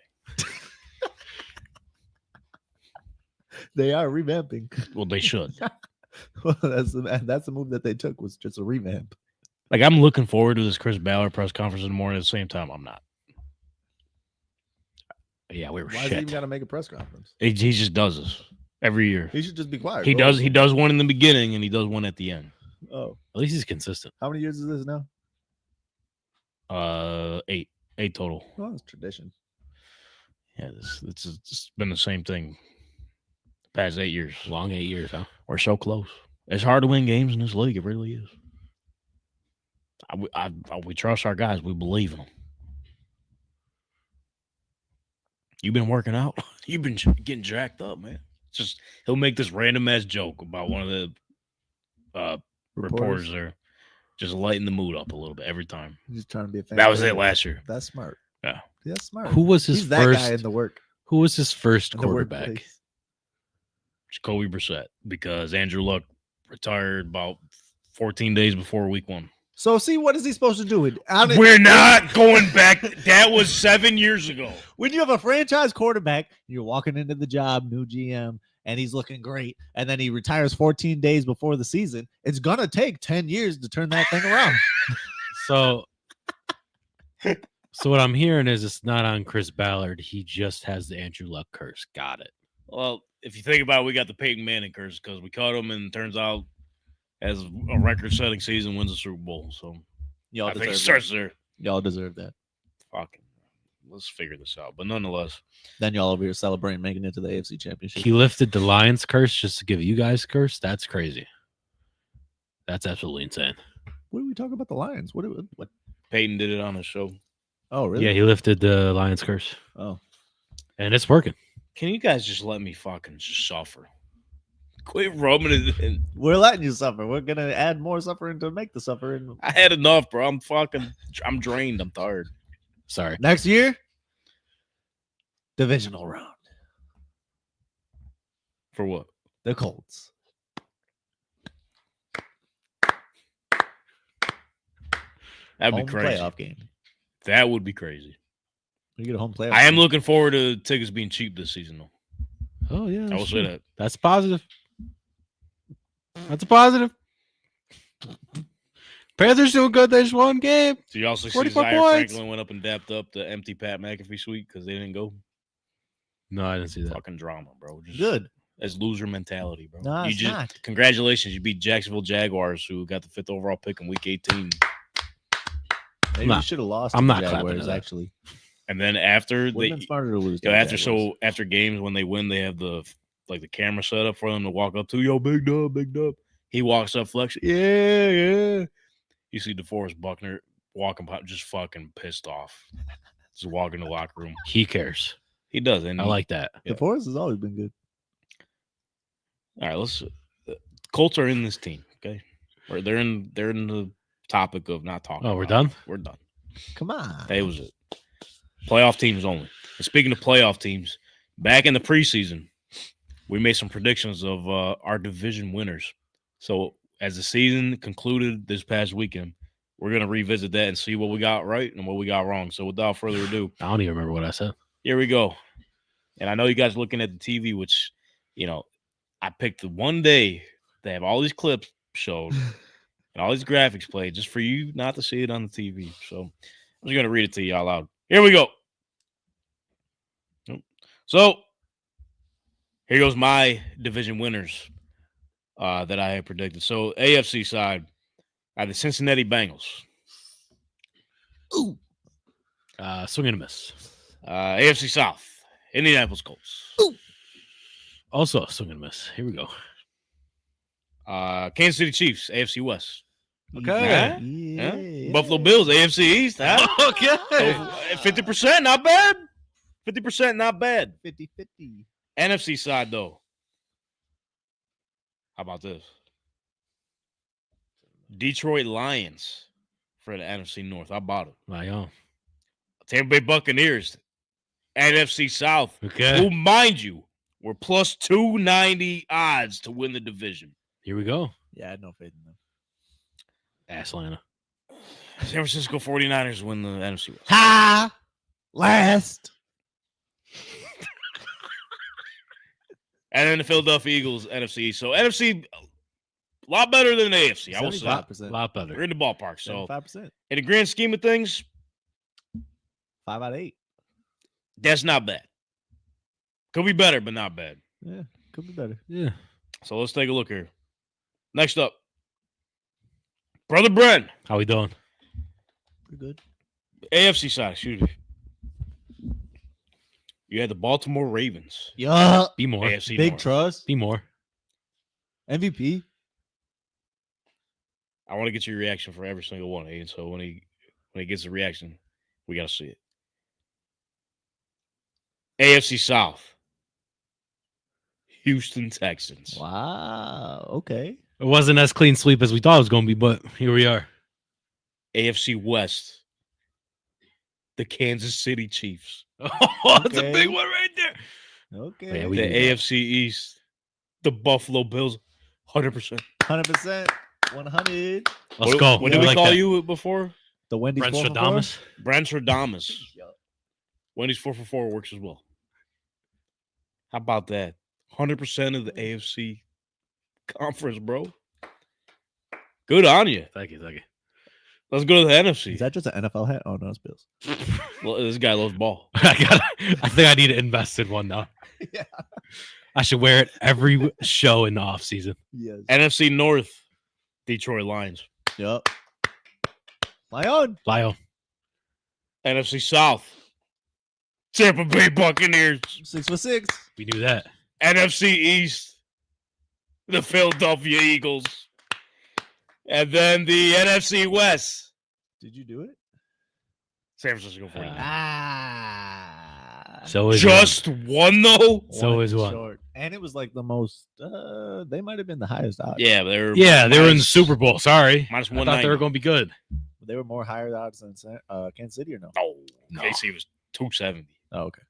They are revamping. Well, they should. Well, that's the move that they took was just a revamp. Like I'm looking forward to this Chris Ballard press conference in the morning. At the same time, I'm not. Yeah, we were Why does he shit. even got to make a press conference? He just does this every year. He should just be quiet. He bro. does one in the beginning and he does one at the end. Oh, At least he's consistent. how many years is this now? 8 total. Well, it's tradition. Yeah, it's been the same thing the past 8 years. Long 8 years, huh? We're so close. It's hard to win games in this league. It really is. We trust our guys. We believe in them. You've been working out. You've been getting jacked up, man. It's just he'll make this random ass joke about one of the reporters there, just lighten the mood up a little bit every time. He's just trying to be a fan. That was it last year. That's smart. Yeah. That's smart. Who was his He's that first? guy in the work. Who was his first in the quarterback? workplace. Jacoby Brissett, because Andrew Luck retired about 14 days before week 1. So see, what is he supposed to do? We're not going back. That was 7 years ago. When you have a franchise quarterback, you're walking into the job, new GM, and he's looking great, and then he retires 14 days before the season, it's gonna take 10 years to turn that thing around. So what I'm hearing is it's not on Chris Ballard. He just has the Andrew Luck curse. Got it. Well, if you think about it, we got the Peyton Manning curse because we caught him, and it turns out as a record-setting season wins the Super Bowl. So Y'all I think it deserve starts that. there. Y'all deserve that. Fucking, let's figure this out. But nonetheless, Then y'all over here celebrating making it to the AFC Championship. He lifted the Lions curse just to give you guys curse. That's crazy. That's absolutely insane. What are we talking about the Lions? What? Peyton did it on his show. Oh, really? Yeah, he lifted the Lions curse, Oh, and it's working. Can you guys just let me fucking just suffer? Quit rubbing it in. we're letting you suffer. We're gonna add more suffering to make the suffering. I had enough, bro. I'm drained. I'm tired. Sorry. Next year, divisional round. For what? The Colts. That'd Home be crazy. playoff game. That would be crazy. You get a home playoff. I am game. looking forward to tickets being cheap this season, though. Oh yeah, I will that's say true. that. That's positive. That's a positive. Panthers doing good. They just won game. So you also see 44 Zaire points. Franklin went up and dapped up the empty Pat McAfee suite because they didn't go. No, I didn't see that. Fucking drama, bro. Just, Good. That's loser mentality, bro. No, you it's just not. congratulations. You beat Jacksonville Jaguars, who got the 5th overall pick in Week 18. Maybe Nah, we should have lost. I'm to not the clapping Jaguars, to that. actually. And then after Would they, have been smarter to lose. you to know, the Jaguars. after games when they win, they have the camera set up for them to walk up to. Yo, big dub, big dub. He walks up, flex. Yeah, yeah. You see DeForest Buckner walking, just fucking pissed off. Just walking the locker room. He cares. He does, and I like that. Yeah. The Forest has always been good. All right, let's. Colts are in this team. Okay, or they're in the topic of not talking. Oh, we're about done? it. We're done. Come on. That was it. Playoff teams only. And speaking of playoff teams, back in the preseason, we made some predictions of our division winners. So as the season concluded this past weekend, we're gonna revisit that and see what we got right and what we got wrong. So without further ado, I don't even remember what I said. here we go. And I know you guys are looking at the TV, which, I picked the one day they have all these clips showed and all these graphics played just for you not to see it on the TV. So I'm just going to read it to you out loud. Here we go. So here goes my division winners that I had predicted. So AFC side, I have the Cincinnati Bengals. Swing and a miss. AFC South, Indianapolis Colts. Also a swing and a miss. Here we go. Kansas City Chiefs, AFC West. Okay. Yeah. Buffalo Bills, AFC East. Huh? Okay. 50%, not bad. 50%, not bad. 50-50. NFC side, though. How about this? Detroit Lions for the NFC North. How about it? Mayo. Tampa Bay Buccaneers, NFC South. Okay. Who, mind you, were plus 290 odds to win the division. Here we go. Yeah, I had no faith in them. Atlanta. San Francisco 49ers win the NFC West. Ha! Last. And then the Philadelphia Eagles, NFC East. So NFC, a lot better than the AFC, I will say. 75%. A lot We're better. in the ballpark. So 75%. in the grand scheme of things, 5 out of 8. that's not bad. Could be better, but not bad. Yeah, could be better. Yeah. So let's take a look here. Next up, Brother Bren, How we doing? Pretty good. AFC side, excuse me. You had the Baltimore Ravens, Yeah. Be more. AFC Big North. trust. Be more. MVP. I want to get your reaction for every single one, Aiden. So when he gets a reaction, we got to see it. AFC South, Houston Texans. Wow. Okay. It wasn't as clean sweep as we thought it was going to be, but here we are. AFC West, the Kansas City Chiefs. Oh, that's Okay. a big one right there. Okay. Yeah, we The knew that. AFC East, the Buffalo Bills, 100%. 100%. 100. Let's go. What did we like call that. you before? The Wendy's Brent 4 for 4? Stradamus. Branstradamus. Wendy's 4 for 4 works as well. How about that? 100% of the AFC conference, bro. Good on you. Thank you. Let's go to the NFC. Is that just an NFL hat? Oh no, it's Bills. Well, this guy loves ball. I think I need to invest in one now. Yeah. I should wear it every show in the off season. Yes. NFC North, Detroit Lions. Yup. Lion. Lyle. NFC South, Tampa Bay Buccaneers. 6 for 6. We knew that. NFC East, the Philadelphia Eagles. And then the NFC West, Did you do it? San Francisco 49ers. So is Just one, though? So is one. Short. And it was like the most. They might have been the highest odds. Yeah, they were they were in the Super Bowl. Sorry. minus I thought 190. they were going to be good. They were more higher odds than Kansas City or no? No, KC was 270. Oh, okay.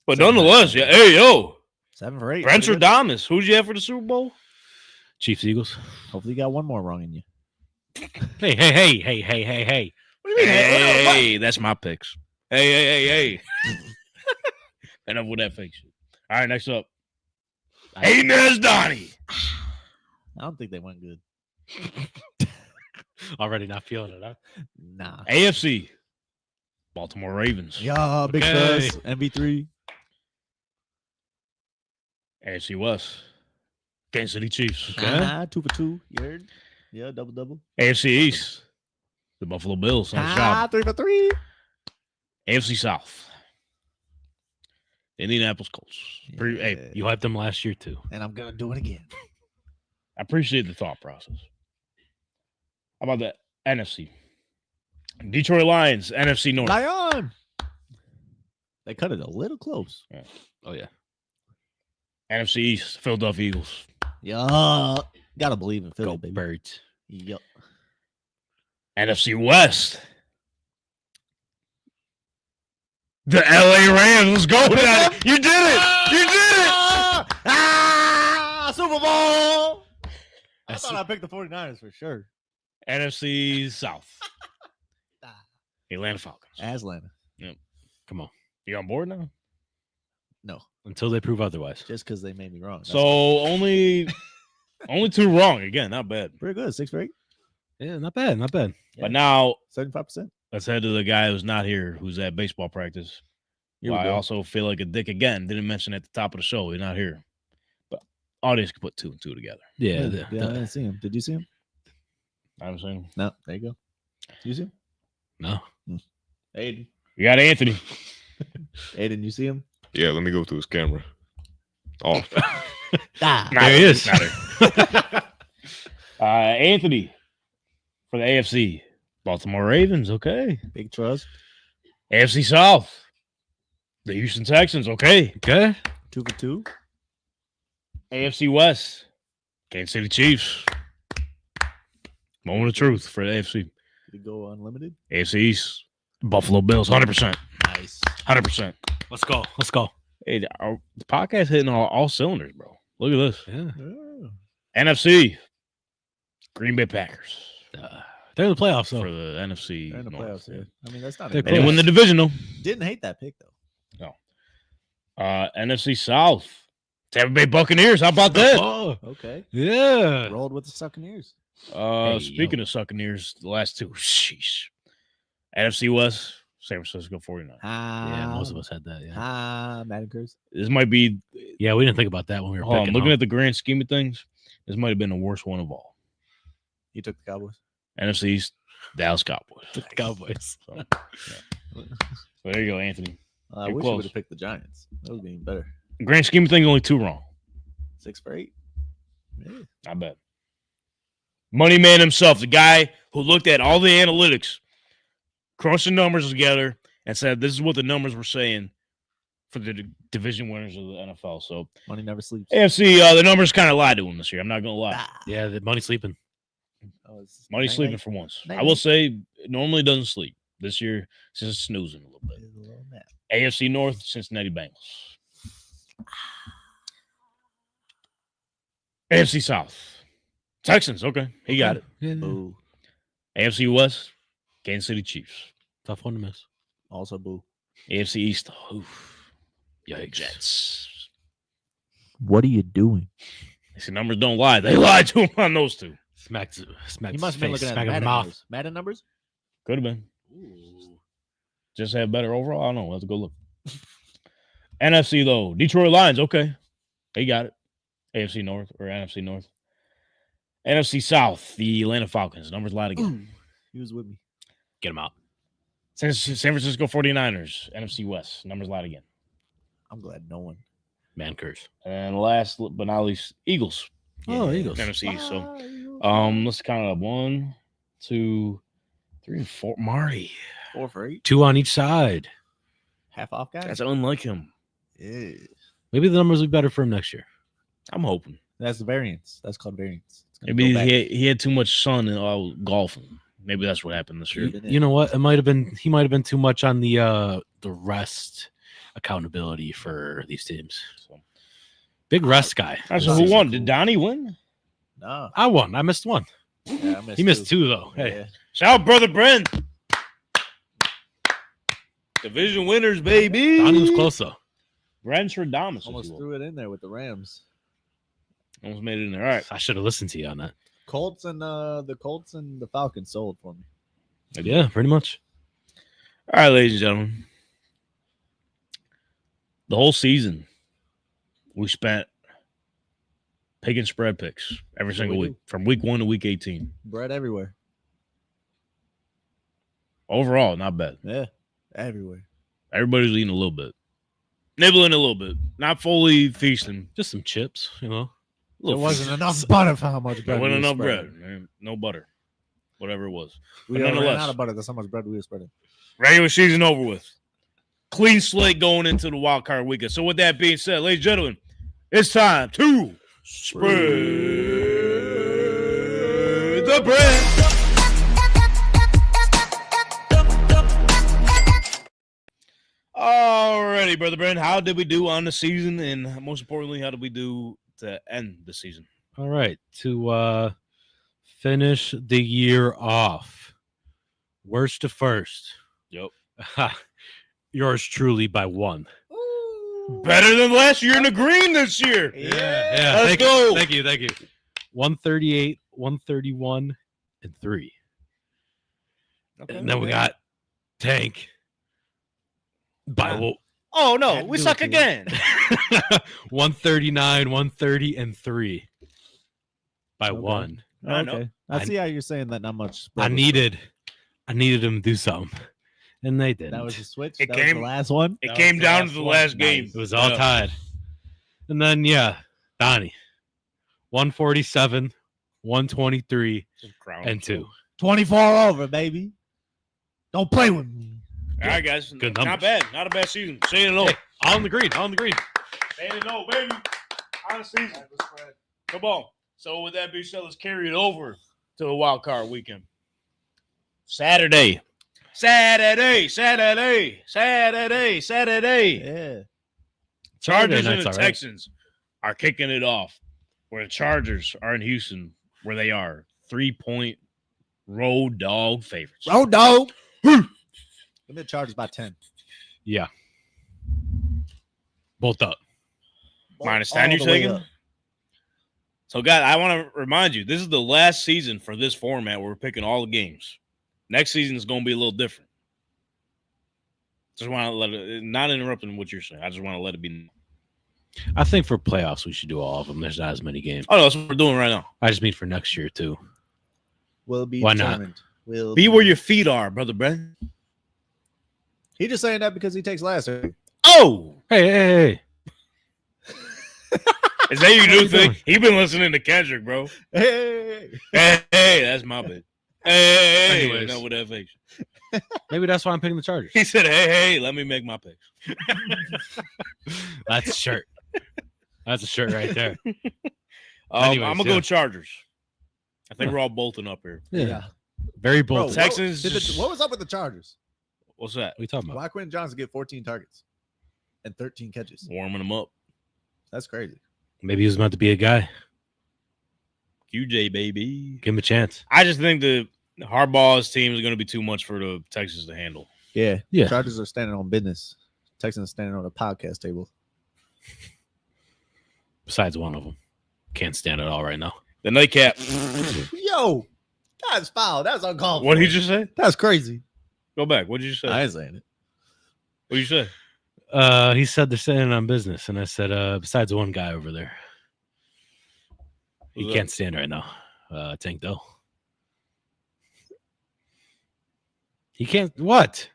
But 7 nonetheless, yeah. Hey, yo, 7 for 8. Brentford Damas. Who'd you have for the Super Bowl? Chiefs, Eagles. Hopefully, you got one more wrong in you. Hey. What do you mean? Hey, that's my picks. Hey. Enough with that fake shit. All right, next up. Hey, Nez Donnie. I don't think they went good. Already not feeling it, huh? Nah. AFC, Baltimore Ravens. Yeah, big Okay. fuzz. MV3. AFC West, Kansas City Chiefs. 2 for 2. You heard? Yeah, double. AFC East, the Buffalo Bills. Nice job. 3 for 3. AFC South, Indianapolis Colts. Hey, You hyped them last year, too. And I'm gonna do it again. I appreciate the thought process. How about the NFC? Detroit Lions, NFC North. Lion. They cut it a little close. Oh, yeah. NFC East, Philadelphia Eagles. Yeah. Gotta believe in Philly, Go baby. Birds. Yup. NFC West, the LA Rams. Let's go. Daddy. You did it. You did it. Super Bowl. I thought I picked the 49ers for sure. NFC South, Atlanta Falcons. Atlanta. Come on. You on board now? No, Until they prove otherwise. just because they made me wrong. That's So only 2 wrong again. Not bad. pretty good. 6 for 8. Yeah, not bad. Yeah. But now 75%. let's head to the guy who's not here, who's at baseball practice. Here we I go. also feel like a dick again. Didn't mention at the top of the show. He's not here. But audience can put 2 and 2 together. Yeah. I didn't see him. Did you see him? I haven't seen him. No. There you go. Did you see him? No. Aiden. You got Anthony. Aiden, you see him? Yeah, let me go through his camera. Oh, Ah. Not There he is. Not there. Anthony for the AFC. Baltimore Ravens. Okay. Big trust. AFC South. The Houston Texans. Okay. Okay. 2 for 2. AFC West. Kansas City Chiefs. Moment of truth for the AFC. Did he go unlimited? AFC East. Buffalo Bills. 100%. Nice. 100%. Let's go. Let's go. Hey, the podcast hitting all cylinders, bro. Look at this. Yeah. Oh. NFC. Green Bay Packers. They're in the playoffs, For though. the NFC. They're in the North. playoffs here. I mean, that's not. They're a They didn't win the bad- division, though. Didn't hate that pick though. NFC South. Tampa Bay Buccaneers. How about that? Oh, Okay. yeah. Rolled with the Succaneers. Hey, Speaking of Succaneers, the last 2. Sheesh. NFC West. San Francisco 49. Yeah, most of us had that. Yeah. Madden curse. This might be. Yeah, we didn't think about that when we were Hold on, picking. looking at the grand scheme of things, this might have been the worst one of all. You took the Cowboys. NFC East, Dallas Cowboys. the Cowboys. So, yeah. So there you go, Anthony. I You're wish you close. would have picked the Giants. That would be even better. Grand scheme of things, only 2 wrong. 6 for 8. Yeah. Not bad. Money man himself, the guy who looked at all the analytics, crunched the numbers together, and said, this is what the numbers were saying for the division winners of the NFL. So Money never sleeps. AFC, the numbers kind of lied to him this year. I'm not going to lie. Yeah, the money sleeping. Oh, it's Money's night, sleeping night. for once. Night, I will night. say, it normally doesn't sleep. This year, it's just snoozing a little bit. It's a little nap. AFC North, Cincinnati Bengals. AFC South, Texans. Okay, he got it. Yeah. Boo. AFC West, Kansas City Chiefs. Tough one to miss. Also boo. AFC East, oof, Yikes. Jets. What are you doing? See, numbers don't lie. They lied to him on those two. Smacked He his must have been face, looking at smack the him in Madden the mouth. numbers. Madden numbers? Could have been. Just had better overall. I don't know. Let's go look. NFC, though. Detroit Lions. Okay. They got it. AFC North or NFC North. NFC South. The Atlanta Falcons. Numbers lied again. He was with me. Get him out. San Francisco 49ers. NFC West. Numbers lied again. I'm glad no one. Man curse. And last but not least, Eagles. Oh, Eagles. NFC. So let's count it up. 1, 2, 3, and 4. Marty. 4 for 8. 2 on each side. Half off guys. That's unlike him. Yeah. Maybe the numbers will be better for him next year. I'm hoping. That's the variance. That's called variance. It's gonna Maybe go back. he had too much sun and golfing. Maybe that's what happened this year. Even You know what? It might have been. He might have been too much on the rest accountability for these teams. So, Big rest guy. so this who season. won? Did Donnie win? No. I won. I missed one. Yeah, I He missed 2 though. Hey, Yeah. Shout out, brother Brent. Division winners, baby. Donnie was close though. Brentford Damas. Almost threw it in there with the Rams. Almost made it in there. All right. I should have listened to you on that. Colts and the Falcons sold for me. Yeah, pretty much. All right, ladies and gentlemen. The whole season, we spent picking spread picks every single we week, from week 1 to week 18. Bread everywhere. Overall, not bad. Yeah, everywhere. Everybody's eating a little bit, nibbling a little bit, not fully feasting. Just some chips, you know. There wasn't enough butter for how much There bread. wasn't we were enough bread, spreading. man. No butter, whatever it was. We But ran nonetheless, out of butter. That's how much bread we were spreading. regular season over with. Clean slate going into the wild card weekend. So with that being said, ladies and gentlemen, it's time to spread the bread. Alrighty, brother Brent. How did we do on the season? And most importantly, how did we do to end the season? All right, to finish the year off, worst to first. Yep. Yours truly by 1. Better than last year in the green this year. Yeah. Let's go. Thank you. 138, 131, and 3. Okay. And then we got Tank by Oh, no. We suck again. 139, 130, and 3 by Okay. 1. I know. Okay, I see how you're saying that. Not much. I needed them to do something, and they didn't. That was the switch. It That was came- the last one. It That came was the down last to the one. last game. It was all Yeah. tied. And then, Donnie, 147, 123, and 2. 24 over, baby. Don't play with me. All right, guys. Good Not numbers. bad. Not a bad season. Saying it low. Hey, on the green. Saying it low, baby. On the season. Come on. So with that being said, let's carry it over to the wild card weekend. Saturday. Yeah. Chargers Saturday and night's the all right. Texans are kicking it off. Where the Chargers are in Houston, where they are 3-point road dog favorites. Road dog. Give me the Chargers by 10. Yeah. Both up. Minus All 10, you're the way taking? up. So, guys, I want to remind you, this is the last season for this format where we're picking all the games. Next season is going to be a little different. Just want to let it, not interrupting what you're saying. I just want to let it be. I think for playoffs, we should do all of them. There's not as many games. Oh, no, that's what we're doing right now. I just mean for next year, too. Will be Why not? determined. Will Be where your feet are, brother Brent. He just saying that because he takes last. Oh, Hey. is that your new you thing? doing? He been listening to Kendrick, bro. Hey. Hey, that's my bit. Hey, Anyways. not with that face. Maybe that's why I'm picking the Chargers. He said, hey, let me make my picks. That's a shirt. That's a shirt right there. I'm Anyways, going to yeah. go Chargers. I think Yeah. we're all bolting up here. Yeah. Very Bro, bold. Texans what just- was up with the Chargers? What's that? What are you talking about? Why Quentin Johnson get 14 targets and 13 catches? Warming them up. That's crazy. Maybe he was meant to be a guy. QJ, baby. Give him a chance. I just think the Harbaugh's team is going to be too much for the Texans to handle. Yeah. Yeah. Chargers are standing on business. Texans are standing on a podcast table. Besides one of them. Can't stand it all right now. The nightcap. Yo, that's foul. That's uncalled for. What did you just say? That's crazy. Go back. What did you say? I ain't saying it. What did you say? He said they're standing on business, and I said, besides one guy over there. He Who's can't that? stand right now. Tank Dell. He can't. What?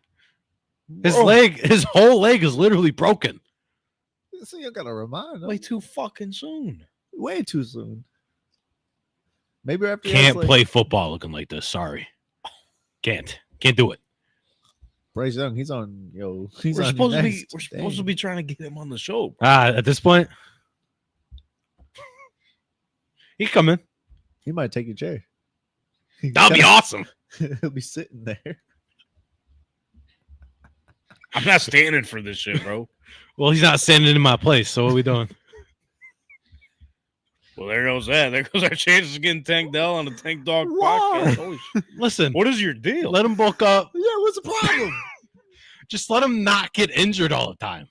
His whole leg is literally broken. So you gotta remind him. Way too fucking soon. Way too soon. Maybe after Can't play football looking like this. Sorry. Can't do it. Bryce Young, he's on. He's We're on supposed to be. next. We're supposed to be trying to get him on the show. At this point, he come in. He might take your chair. That'll be awesome. He'll be sitting there. I'm not standing for this shit, bro. Well, he's not standing in my place. So what are we doing? Well, there goes that. There goes our chances of getting Tank Dell on the Tank Dog Why? podcast. Holy shit. Listen, What is your deal? let him bulk up. Yeah, what's the problem? Just let him not get injured all the time.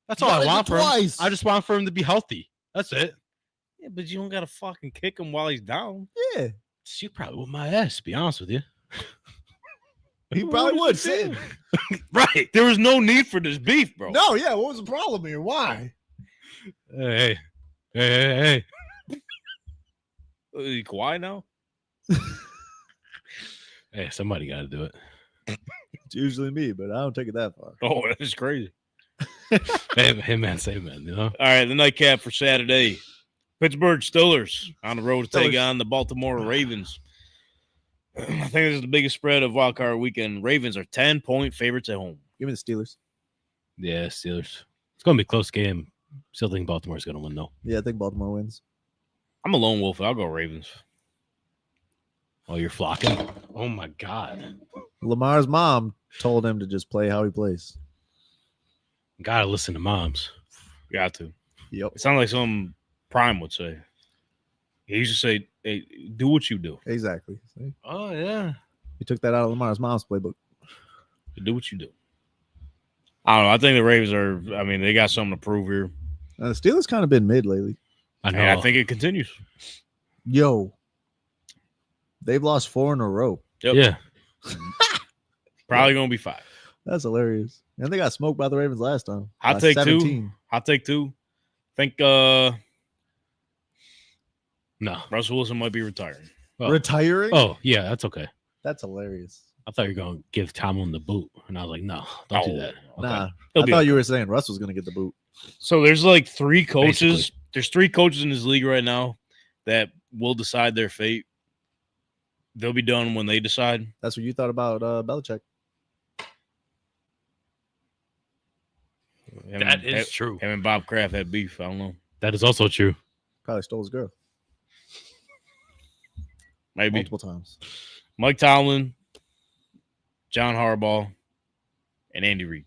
That's all I want for him. Twice. I just want for him to be healthy. That's it. Yeah, but you don't gotta fucking kick him while he's down. Yeah, You probably whip my ass, to be honest with you. he probably would sit. Right. There was no need for this beef, bro. No, yeah. What was the problem here? Why? Hey. Is he quiet now? Hey, somebody got to do it. It's usually me, but I don't take it that far. Oh, that's crazy. Hey, man, say man, you know? All right, the nightcap for Saturday. Pittsburgh Steelers on the road to take Steelers. on the Baltimore Ravens. I think this is the biggest spread of Wild Card Weekend. Ravens are 10-point favorites at home. Give me the Steelers. Yeah, Steelers. It's going to be a close game. Still think Baltimore's going to win, though. Yeah, I think Baltimore wins. I'm a lone wolf. I'll go Ravens. Oh, you're flocking? Oh, my God. Lamar's mom told him to just play how he plays. Got to listen to moms. Got to. Yep. It sounds like some Prime would say. He used to say, hey, do what you do. Exactly. See? Oh, yeah. He took that out of Lamar's mom's playbook. Do what you do. I don't know. I think the Ravens are, they got something to prove here. The Steelers kind of been mid lately. I know. And I think it continues. Yo, they've lost 4 in a row. Yep. Yeah. Probably going to be 5. That's hilarious. And they got smoked by the Ravens last time. Hot By take 17. 2. Hot take 2. Think No. Russell Wilson might be retiring. Oh. Retiring? Oh, yeah, that's okay. That's hilarious. I thought you were going to give Tomlin the boot. And I was like, no, don't do that. Okay. Nah, He'll I be thought okay. you were saying Russ was going to get the boot. So there's like 3 coaches. Basically. There's 3 coaches in this league right now that will decide their fate. They'll be done when they decide. That's what you thought about Belichick. That is true. Him and Bob Kraft had beef. I don't know. That is also true. Probably stole his girl Maybe. multiple times. Mike Tomlin, John Harbaugh, and Andy Reid.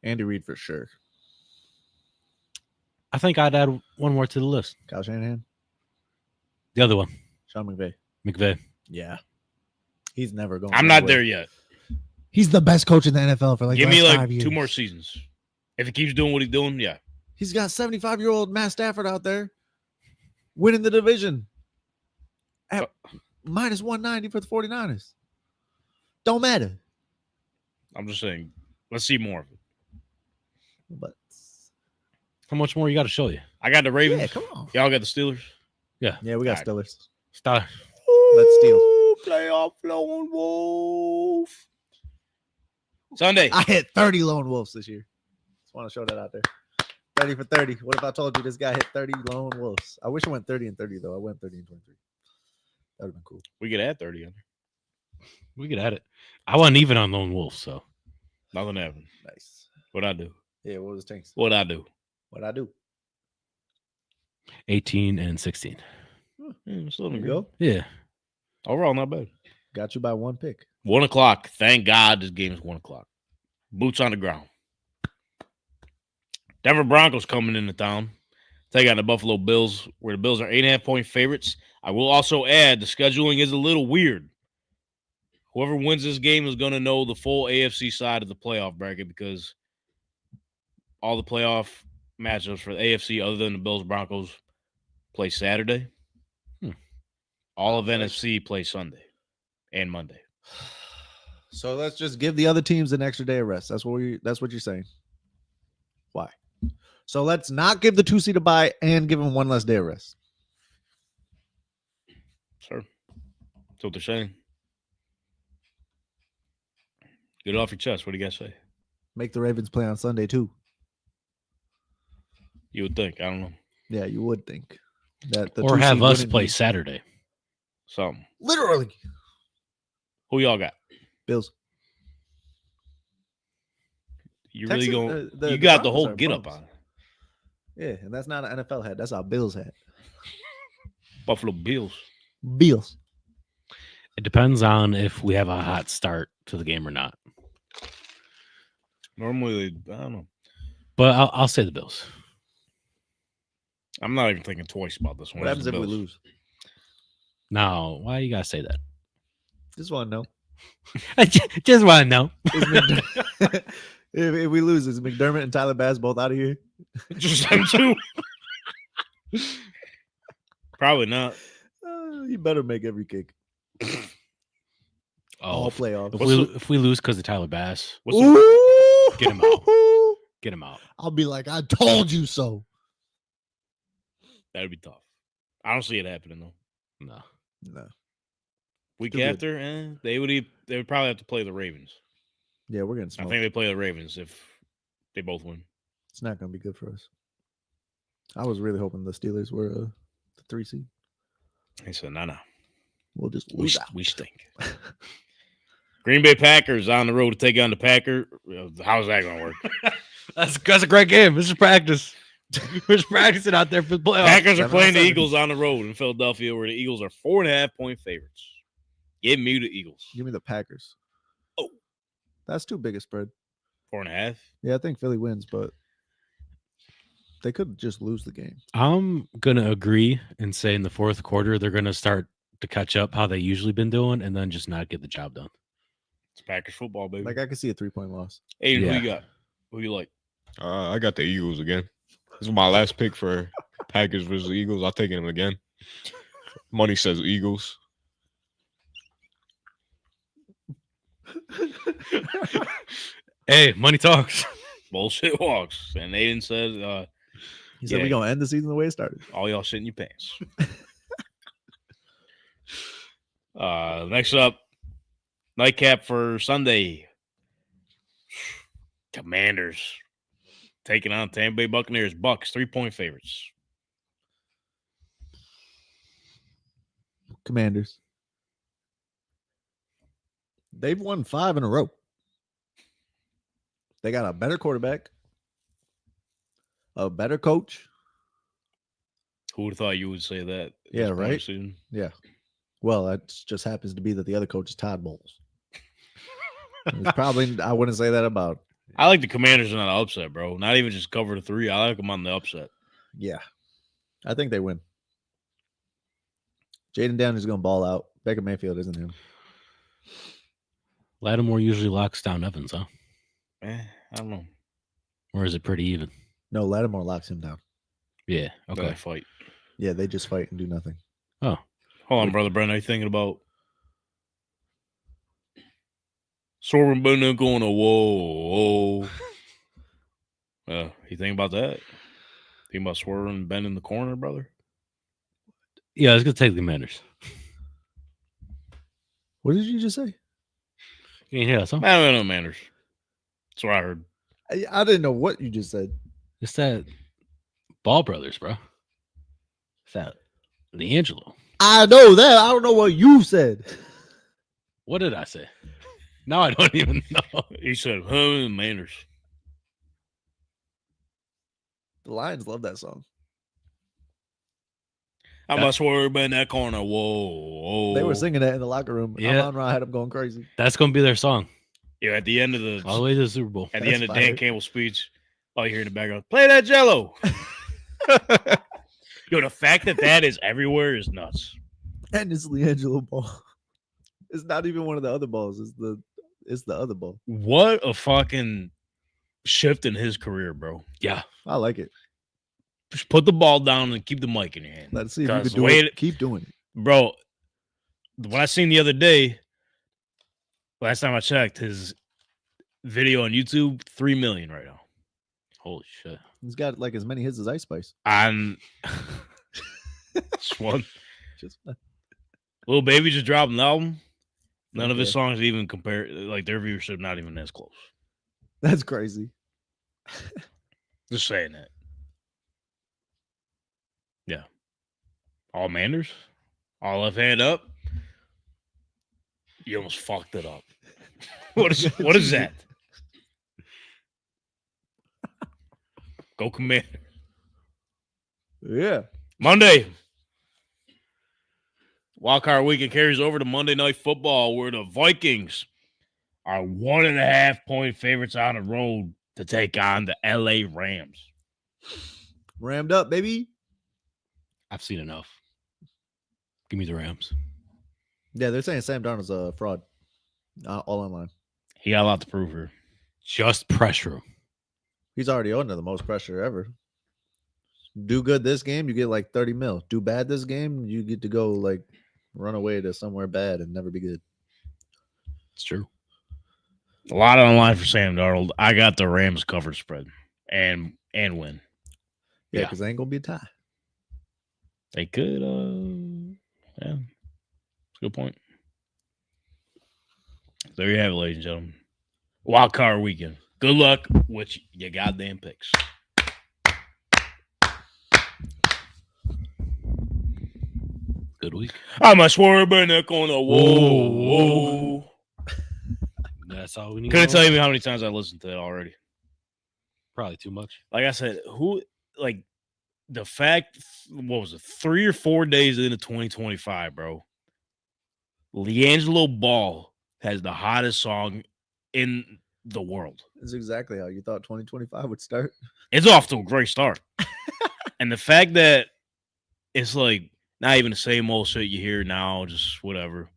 Andy Reid for sure. I think I'd add one more to the list. Kyle Shanahan, The other one, Sean McVay. McVay. Yeah. He's never going. I'm not there yet. He's the best coach in the NFL for like Give me last like 5 years. 2 more seasons. If he keeps doing what he's doing, yeah. He's got 75-year-old Matt Stafford out there winning the division at minus 190 for the 49ers. Don't matter. I'm just saying, let's see more of it. But How much more you got to show you? I got the Ravens. yeah, come on. Y'all got the Steelers. Yeah, we got All right. Steelers. Start. Let's steal. Playoff lone wolf. Sunday. I hit 30 lone wolves this year. Just want to show that out there. 30 for 30. What if I told you this guy hit 30 lone wolves? I wish I went 30 and 30 though. I went 30 and 23. That would have been cool. We could add 30 in there. We could add it. I wasn't even on Lone Wolf, so Nothing happened. Nice. What'd I do? Yeah, what was Tanks? What'd I do? What'd I do? 18 and 16. Still There in you go. Yeah. Overall, not bad. Got you by 1 pick. 1 o'clock. Thank God this game is 1 o'clock. Boots on the ground. Denver Broncos coming into town. Take on the Buffalo Bills, where the Bills are 8.5-point favorites. I will also add the scheduling is a little weird. Whoever wins this game is going to know the full AFC side of the playoff bracket because all the playoff matchups for the AFC other than the Bills Broncos play Saturday. All of NFC play Sunday and Monday. So let's just give the other teams an extra day of rest. That's what you're saying. Why? So let's not give the 2 seed a bye and give them one less day of rest. Sure. That's what they're saying. Get it off your chest. What do you guys say? Make the Ravens play on Sunday too. You would think. I don't know. Yeah, you would think that. Or have us play Saturday. Something. Literally. Who y'all got? Bills. You really Texas, going? the You got the Broncos whole are get up bums. on it. Yeah, and that's not an NFL hat. That's our Bills hat. Buffalo Bills. Bills. It depends on if we have a hot start to the game or not. Normally, I don't know. But I'll say the Bills. I'm not even thinking twice about this one. What It's happens the if we Bills. lose? Now, why you gotta say that? Just want to know. I just want to know. If we lose, is McDermott and Tyler Bass both out of here? Just them two. Probably not. You better make every kick. All playoffs. If we lose because of Tyler Bass, Ooh! get him out. Get him out. I'll be like, I told you so. That'd be tough. I don't see it happening though. No. Week Too good. after, they would probably have to play the Ravens. Yeah, we're getting I smoked. think they play the Ravens if they both win. It's not going to be good for us. I was really hoping the Steelers were the 3 seed. He said, "No, We'll just we lose out. stink." Green Bay Packers on the road to take on the Packers. How's that going to work? That's a great game. This is practice. We're just practicing out there for the playoffs. Packers are 7-7. playing the Eagles on the road in Philadelphia, where the Eagles are 4.5-point favorites. Give me the Eagles. Give me the Packers. Oh. That's too big a spread. 4.5. Yeah, I think Philly wins, but they could just lose the game. I'm gonna agree and say in the fourth quarter they're gonna start to catch up how they usually been doing, and then just not get the job done. It's Packers football, baby. Like, I could see a 3-point loss. Aiden, Yeah. who you got? Who you like? I got the Eagles again. This is my last pick for Packers versus Eagles. I'm taking them again. Money says Eagles. Hey, money talks. Bullshit walks. And Aiden says, He said Yeah. we're going to end the season the way it started. all y'all shit in your pants. Next up, nightcap for Sunday. Commanders taking on Tampa Bay Buccaneers. Bucks 3-point favorites. Commanders. They've won 5 in a row. They got a better quarterback, a better coach. Who would have thought you would say that? Yeah, this point of the right? season? Yeah. Well, that just happens to be that the other coach is Todd Bowles. It's probably, I wouldn't say that about. I like the Commanders on the upset, bro. Not even just cover the 3. I like them on the upset. Yeah. I think they win. Jaden Daniels is going to ball out. Baker Mayfield isn't him. Lattimore usually locks down Evans, huh? I don't know. Or is it pretty even? No, Lattimore locks him down. Yeah. Okay. Okay. Fight. Yeah, they just fight and do nothing. Oh, Hold on, brother Brent. Are you thinking about Sorvin Bennett going to whoa? You think about that? Think about swerving Ben in the corner, brother? yeah. I was gonna take the Commanders. What did you just say? You ain't hear that, huh? I don't know, Manners. That's what I heard. I didn't know what you just said. It's that Ball Brothers, bro. It's that LiAngelo. I know that. I don't know what you said. What did I say? Now I don't even know. He said, Manners. The Lions love that song. I'm about swerving Ben in that corner. Whoa. They were singing that in the locker room. Yeah. Amon-Ra had them going crazy. That's gonna be their song Yeah, at the end of the all the way to the Super Bowl. at the end of That's Dan fire. Campbell's speech, all you hear in the background, play that Jello. Yo, the fact that is everywhere is nuts. And it's LiAngelo ball. It's not even one of the other balls. It's the other ball. What a fucking shift in his career, bro. Yeah, I like it. Just put the ball down and keep the mic in your hand. Let's see if you 'Cause can do it. Keep doing it. Bro, what I seen the other day, last time I checked, his video on YouTube, 3 million right now. Holy shit. He's got like as many hits as Ice Spice. On just one. Just Lil Baby just dropped an album. None of his Okay. songs even compare, like their viewership not even as close. That's crazy. Just saying that. Yeah. All Manders? All left hand up? You almost fucked it up. What is that? Go Commander. Yeah. Monday. Wildcard weekend carries over to Monday Night Football, where the Vikings are 1.5-point favorites on the road to take on the LA Rams. Rammed up, baby. I've seen enough. Give me the Rams. Yeah, they're saying Sam Darnold's a fraud. All online. He got a lot to prove here. Just pressure him. He's already under the most pressure ever. Do good this game, you get like 30 mil. Do bad this game, you get to go like run away to somewhere bad and never be good. It's true. A lot on the line for Sam Darnold. I got the Rams cover spread and win. Yeah, Yeah. because they ain't gonna be a tie. They could, yeah. That's a good point. There you have it, ladies and gentlemen. Wild card weekend. Good luck with your goddamn picks. Good week. I'm a swerving neck on a whoa. That's all we need. Couldn't to tell know. you how many times I listened to it already. Probably too much. Like I said, the fact, what was it, 3 or 4 days into 2025, bro? LiAngelo Ball has the hottest song in the world. That's exactly how you thought 2025 would start. It's off to a great start. And the fact that it's like not even the same old shit you hear now, just whatever.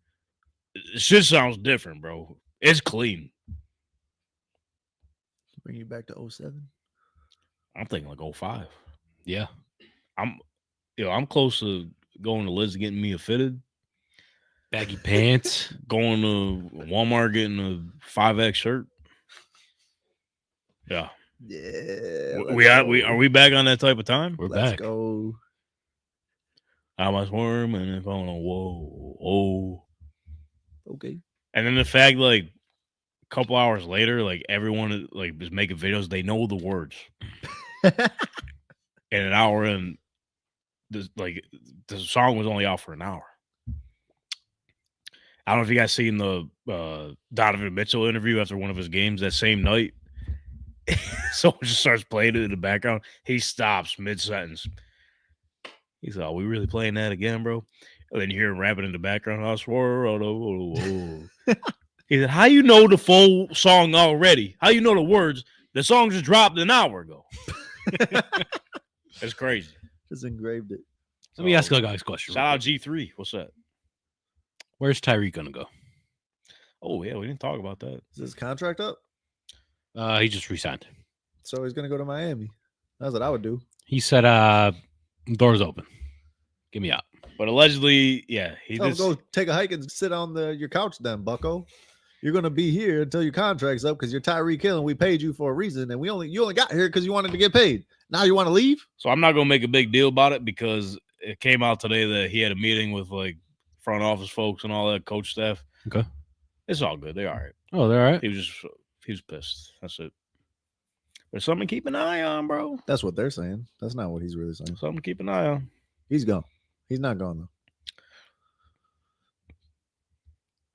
It shit sounds different, bro. It's clean. Bring you back to 07. I'm thinking like 05. Yeah. I'm close to going to Liz getting me a fitted. Baggy pants. Going to Walmart getting a 5X shirt. Yeah. Yeah. Are we back on that type of time? We're Let's back. go. I'm a swarm and it's on a whoa. Okay. And then the fact, like, a couple hours later, like, everyone, like, is making videos. They know the words. And an hour in, the song was only out for an hour. I don't know if you guys seen the Donovan Mitchell interview after one of his games that same night. Someone just starts playing it in the background. He stops mid-sentence. He's like, "Are we really playing that again, bro?" And then you hear him rapping in the background. I swear. He said, "How you know the full song already? How you know the words? The song just dropped an hour ago." That's crazy. Just engraved it. Let me ask you guys a question. Shout out G3. What's that? Where's Tyreek gonna go? Oh, yeah, we didn't talk about that. Is his contract up? He just resigned. So he's gonna go to Miami. That's what I would do. He said, "Doors open. Get me out." But allegedly, yeah, he Tell him just go take a hike and sit on your couch then, bucko. You're gonna be here until your contract's up because you're Tyreek Hill and we paid you for a reason, and you only got here because you wanted to get paid. Now you want to leave? So I'm not gonna make a big deal about it because it came out today that he had a meeting with like front office folks and all that coach staff. Okay. It's all good. They're all right. Oh, they're all right. He was pissed. That's it. There's something to keep an eye on, bro. That's what they're saying. That's not what he's really saying. Something to keep an eye on. He's gone. He's not gone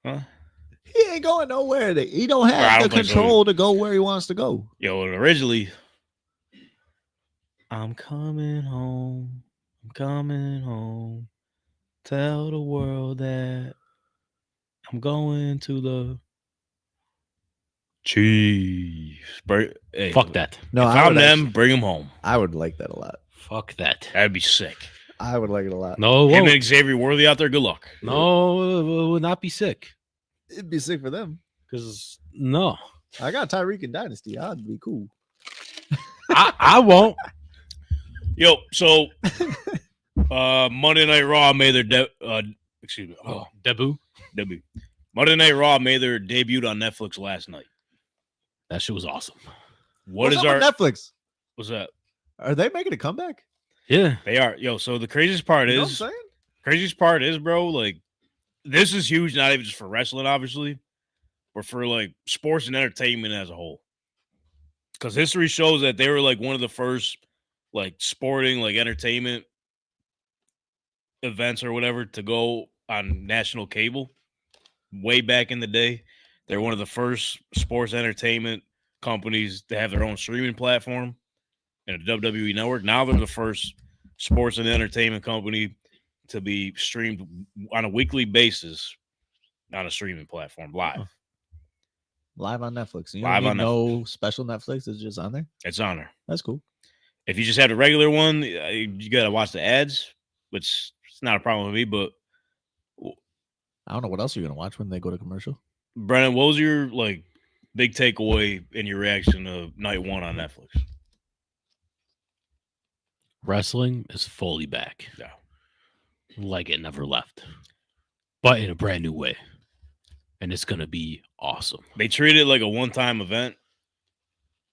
though. Huh? He ain't going nowhere. He don't I have don't the think so control to go where he wants to go. Yo, originally, I'm coming home. I'm coming home. Tell the world that I'm going to the Chiefs. Hey, Fuck that. No, if I I'm would them, actually- bring them home. I would like that a lot. Fuck that. That'd be sick. I would like it a lot. No, it Him won't. and Xavier Worthy out there, good luck. No, it would not be sick. It'd be sick for them. Because no, I got Tyreek in Dynasty. I'd be cool. I won't. Yo, so Monday Night Raw made their Debut. debut. Monday Night Raw made their debut on Netflix last night. That shit was awesome. What's up with Netflix? What's that? Are they making a comeback? Yeah. They are. Yo, so the craziest part You know is what I'm saying? bro, like this is huge, not even just for wrestling, obviously, but for like sports and entertainment as a whole. Because history shows that they were like one of the first like sporting, like entertainment events or whatever to go on national cable way back in the day. They're one of the first sports entertainment companies to have their own streaming platform and a WWE network. Now they're the first sports and entertainment company to be streamed on a weekly basis on a streaming platform live. Live on Netflix. You Live don't need on no special Netflix. It's just on there. It's on there. That's cool. If you just have the regular one, you got to watch the ads, which is not a problem with me. But I don't know what else you're gonna watch when they go to commercial. Brennan, what was your like big takeaway in your reaction to night one on Netflix? Wrestling is fully back. Yeah. Like it never left. But in a brand new way. And it's going to be awesome. They treated it like a one-time event.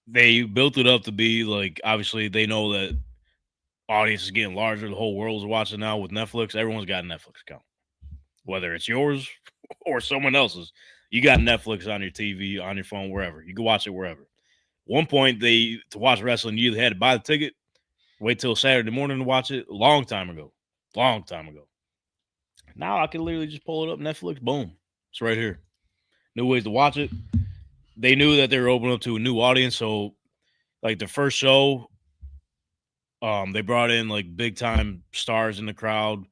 They built it up to be like, obviously, they know that audience is getting larger. The whole world is watching now with Netflix. Everyone's got a Netflix account. Whether it's yours or someone else's, you got Netflix on your TV, on your phone, wherever. You can watch it wherever. One point, to watch wrestling, you either had to buy the ticket, wait till Saturday morning to watch it. Long time ago. Now I can literally just pull it up, Netflix, boom. It's right here. New ways to watch it. They knew that they were opening up to a new audience. So, like the first show, they brought in like big time stars in the crowd.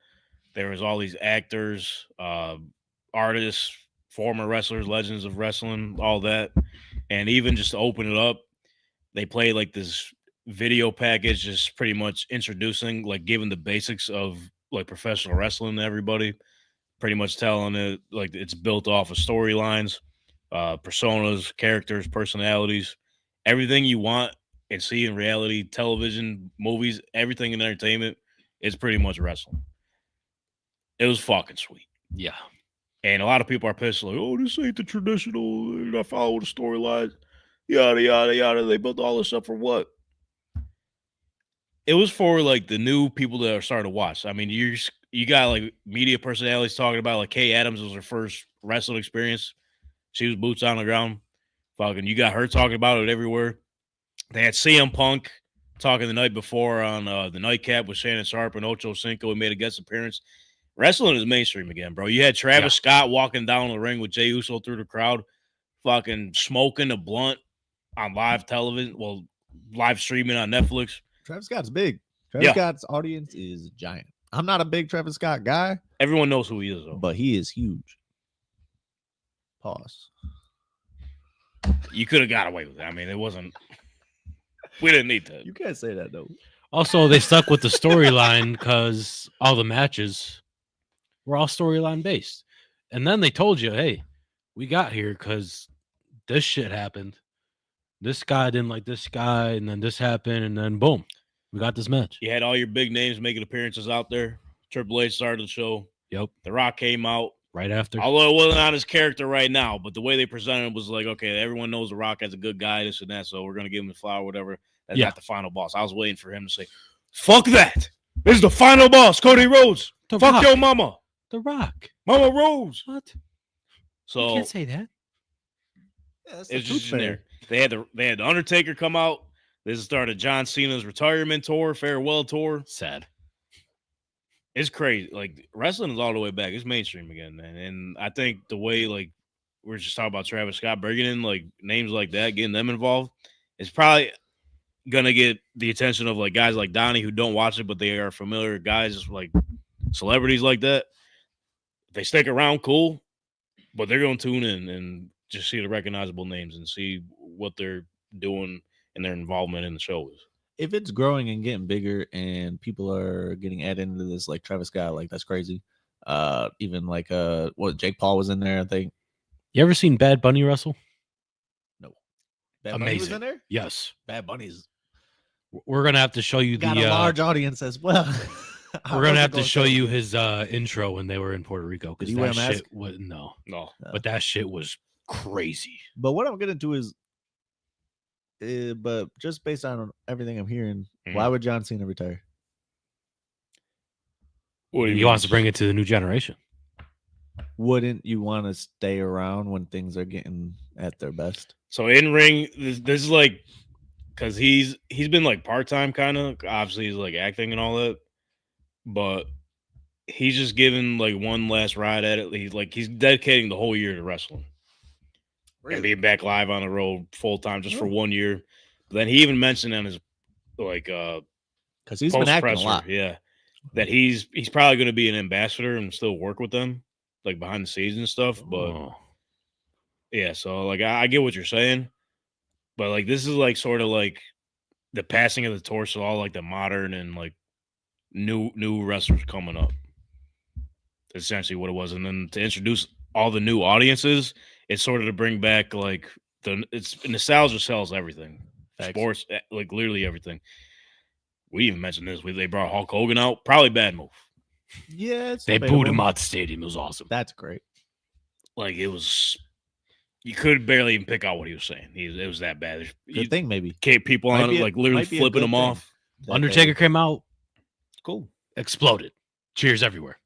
There was all these actors, artists, former wrestlers, legends of wrestling, all that. And even just to open it up, they played like this video package, just pretty much introducing, like giving the basics of like professional wrestling to everybody. Pretty much telling it like it's built off of storylines, personas, characters, personalities, everything you want and see in reality, television, movies, everything in entertainment is pretty much wrestling. It was fucking sweet. Yeah. And a lot of people are pissed, like, oh, this ain't the traditional, you're not following the storylines, yada, yada, yada. They built all this up for what? It was for like the new people that are starting to watch. I mean, you got like media personalities talking about like Kay Adams was her first wrestling experience. She was boots on the ground. Fucking, you got her talking about it everywhere. They had CM Punk talking the night before on the Nightcap with Shannon Sharp and Ocho Cinco. He made a guest appearance. Wrestling is mainstream again, bro. You had Travis Scott walking down the ring with Jey Uso through the crowd, fucking smoking a blunt on live television. Well, live streaming on Netflix. Travis Scott's big. Travis Scott's audience is giant. I'm not a big Travis Scott guy. Everyone knows who he is, though. But he is huge. Pause. You could have got away with it. I mean, it wasn't. We didn't need to. You can't say that, though. Also, they stuck with the storyline because all the matches were all storyline based. And then they told you, hey, we got here because this shit happened. This guy didn't like this guy, and then this happened, and then boom, we got this match. You had all your big names making appearances out there. Triple H started the show. Yep. The Rock came out. Right after. Although it wasn't on his character right now, but the way they presented it was like, okay, everyone knows The Rock as a good guy, this and that, so we're going to give him the flower, whatever. That's not the final boss. I was waiting for him to say, fuck that. This is the final boss, Cody Rhodes. Fuck Rock. your mama. The Rock. Mama Rose. What? So You can't say that. Yeah, that's it's just in there. They had the Undertaker come out. This is started John Cena's retirement tour, farewell tour. Sad. It's crazy. Like wrestling is all the way back. It's mainstream again, man. And I think the way like we're just talking about Travis Scott bringing in like names like that, getting them involved, is probably gonna get the attention of like guys like Donnie who don't watch it, but they are familiar guys like celebrities like that. If they stick around, cool. But they're gonna tune in and just see the recognizable names and see what they're doing and their involvement in the show is. If it's growing and getting bigger and people are getting added into this, like Travis Scott, like that's crazy. Even like Jake Paul was in there, I think. You ever seen Bad Bunny wrestle? No. Bad Bunny Amazing. was in there? Yes. Bad Bunny's We're gonna have to show you Got a large audience as well. We're gonna have to show you his intro when they were in Puerto Rico because Did he wear a that mask? shit was no, No. but that shit was crazy. But what I'm gonna do is, but just based on everything I'm hearing, why would John Cena retire? What do you He mean? wants to bring it to the new generation. Wouldn't you want to stay around when things are getting at their best? So in ring, this is like because he's been like part time kind of. Obviously, he's like acting and all that, but he's just giving like one last ride at it. He's dedicating the whole year to wrestling and being back live on the road full time just for 1 year. But then he even mentioned on his like Because he's been acting a lot. yeah, that he's probably going to be an ambassador and still work with them like behind the scenes and stuff. But yeah, so like I get what you're saying, but like this is like sort of like the passing of the torch to all like the modern and like new wrestlers coming up. That's essentially what it was, and then to introduce all the new audiences, it's sort of to bring back like it's nostalgia sells everything, sports, like literally everything. We even mentioned this. They brought Hulk Hogan out, probably bad move. Yeah, they booed him out the stadium. It was awesome. That's great. Like it was. You could barely even pick out what he was saying. It was that bad. Good thing, maybe. People on it, like literally flipping him off. Undertaker came out. Cool. Exploded. Cheers everywhere.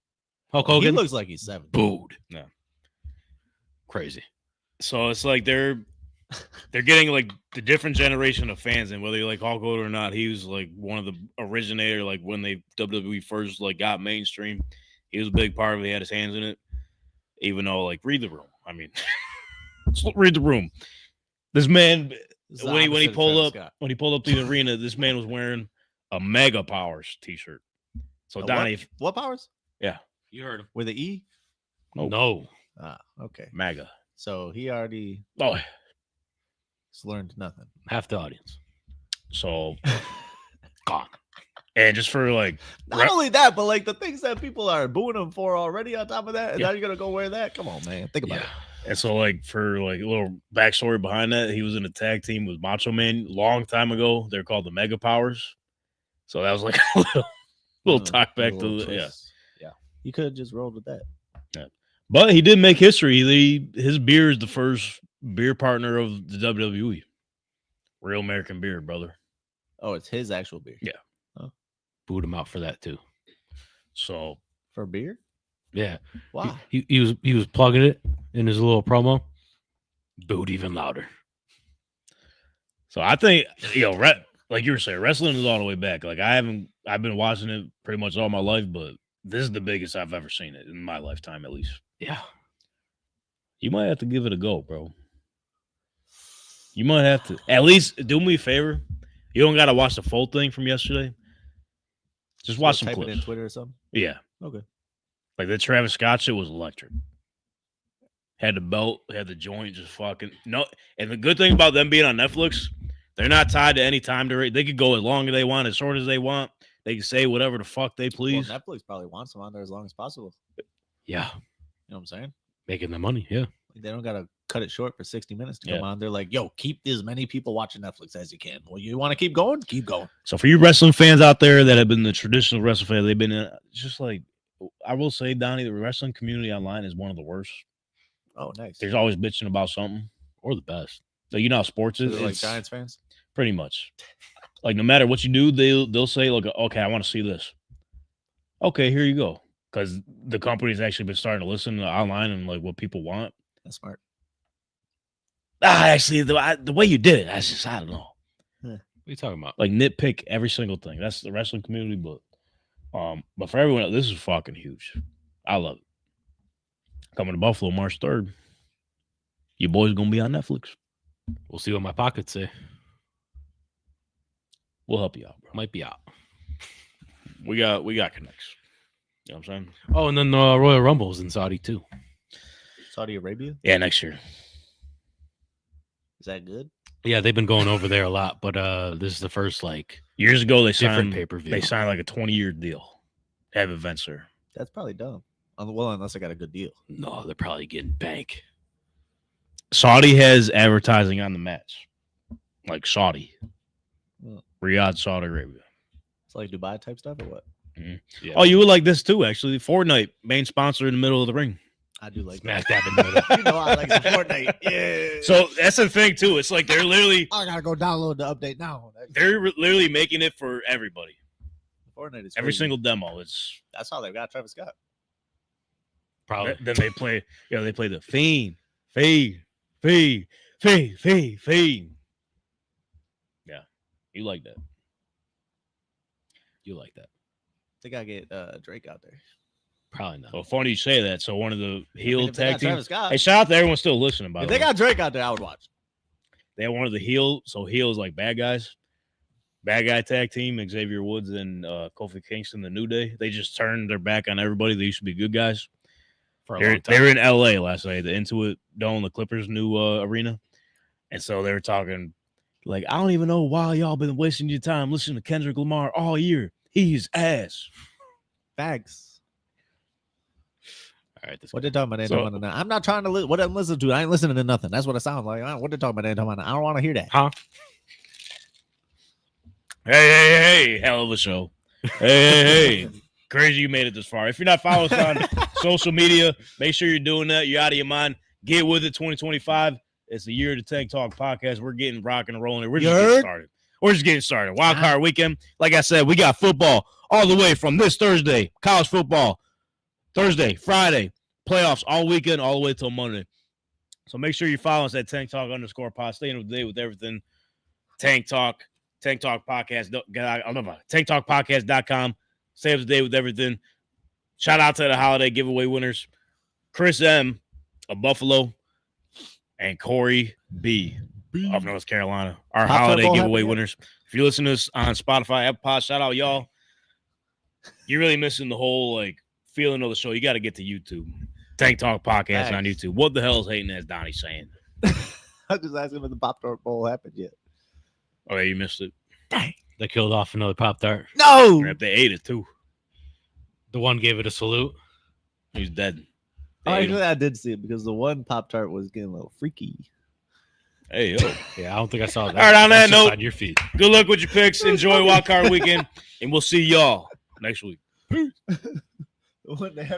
Hulk Hogan. He looks like he's 70. Booed. Yeah. Crazy. So it's like they're getting like the different generation of fans, and whether you like Hulk Hogan or not, he was like one of the originator. Like when WWE first like got mainstream, he was a big part of it. He had his hands in it. Even though like read the room. I mean. Read the room. This man, when he pulled up to the arena, this man was wearing a Mega Powers t-shirt. So Donnie, what Powers? Yeah, you heard him with the E. No. Ah, okay. Mega. So he already has learned nothing. Half the audience. So gone. And just for like not only that, but like the things that people are booing him for already. On top of that, and Yeah. now you're gonna go wear that? Come on, man. Think about it. And so, like, for like a little backstory behind that, he was in a tag team with Macho Man long time ago. They're called the Mega Powers. So that was like a little tie back to the, yeah. You could have just rolled with that. Yeah. But he did make history. His beer is the first beer partner of the WWE. Real American beer, brother. Oh, it's his actual beer. Yeah. Oh. Booed him out for that too. So for beer? Yeah. Wow. He was plugging it in his little promo. Booed even louder. So I think, like you were saying, wrestling is all the way back. Like I've been watching it pretty much all my life, but this is the biggest I've ever seen it in my lifetime, at least. Yeah. You might have to give it a go, bro. You might have to. At least do me a favor. You don't got to watch the full thing from yesterday. Just watch some type clips. it in Twitter or something? Yeah. Okay. Like the Travis Scott shit was electric. Had the belt, had the joint, just fucking no. And the good thing about them being on Netflix, they're not tied to any time duration. They could go as long as they want, as short as they want. They can say whatever the fuck they please. Well, Netflix probably wants them on there as long as possible. Yeah. You know what I'm saying? Making the money, yeah. They don't gotta cut it short for 60 minutes to come on. They're like, yo, keep as many people watching Netflix as you can. Well, you want to keep going? Keep going. So for you wrestling fans out there that have been the traditional wrestling fans, they've been just like, I will say, Donnie, the wrestling community online is one of the worst. Oh, nice. There's always bitching about something. Or the best. So you know how sports is? So like Giants fans? Pretty much. Like no matter what you do, they'll say, like, okay, I want to see this. Okay, here you go. Because the company's actually been starting to listen online and like what people want. That's smart. Actually, the way you did it, that's just, I don't know. What are you talking about? Like nitpick every single thing. That's the wrestling community, but for everyone else, this is fucking huge. I love it. Coming to Buffalo March 3rd. Your boy's gonna be on Netflix. We'll see what my pockets say. We'll help you out, bro. Might be out. We got connects. You know what I'm saying? Oh, and then Royal Rumble's in Saudi too. Saudi Arabia? Yeah, next year. Is that good? Yeah, they've been going over there a lot, but this is the first like years ago they different signed pay-per-view. They signed like a 20-year deal. Have events there. That's probably dumb. Well, unless I got a good deal. No, they're probably getting bank. Saudi has advertising on the match. Like Saudi. Well, Riyadh, Saudi Arabia. It's like Dubai type stuff or what? Yeah. Oh, you would like this too, actually. Fortnite, main sponsor in the middle of the ring. I do like Smack that. dab in the middle. You know I like some Fortnite. Yeah. So that's the thing too. It's like they're literally I gotta go download the update now. literally making it for everybody. Fortnite is Every crazy. single demo. It's That's how they got Travis Scott. Probably. then they play. They play the Fiend. Yeah, you like that. You like that. They gotta get Drake out there. Probably not. Well, funny you say that. So one of the heel if they tag got Travis teams. Scott, Hey, shout out to everyone still listening. By if the they way, got Drake out there, I would watch. they had one of the heel. So heels like bad guys. Bad guy tag team, Xavier Woods and Kofi Kingston, the New Day. They just turned their back on everybody. They used to be good guys. For a They long were time. in LA last night, the Intuit Dome, the Clippers' new arena. And so they were talking like, I don't even know why y'all been wasting your time listening to Kendrick Lamar all year. He's ass. Facts. All right. This What they talking about? They So- talking about now. I'm not trying to listen. What I'm listening to, I ain't listening to nothing. That's what it sounds like. What they talking about? They talking about. I don't want to hear that. Huh? Hey, hell of a show. Hey. Crazy you made it this far. If you're not following us on social media, make sure you're doing that. You're out of your mind. Get with it 2025. It's the year of the Tank Talk podcast. We're getting rocking and rolling. We're just getting started. We're just getting started. Wild card weekend. Like I said, we got football all the way from this Thursday, college football, Thursday, Friday, playoffs all weekend, all the way till Monday. So make sure you follow us at Tank Talk _pod. Staying up to date with everything. Tank Talk Podcast. TankTalkPodcast.com. Stay up to date with everything. Shout out to the holiday giveaway winners, Chris M. of Buffalo and Corey B. of North Carolina. Our Pop holiday Purple giveaway happy winners. If you listen to us on Spotify, Apple Pod, shout out y'all. You're really missing the whole like feeling of the show. You got to get to YouTube. Tank Talk Podcast on Thanks. YouTube. What the hell is hating as Donnie's saying? I just asked him if the Pop Tart Bowl happened yet. Oh, yeah, you missed it. They killed off another Pop-Tart. No. If they ate it too. The one gave it a salute. He's dead. They Oh, ate actually, him. I did see it because the one Pop Tart was getting a little freaky. Hey, yo. Yeah, I don't think I saw that. All right, on That's that just note- on your feet. Good luck with your picks. Enjoy Wild Card Weekend, and we'll see y'all next week. When they have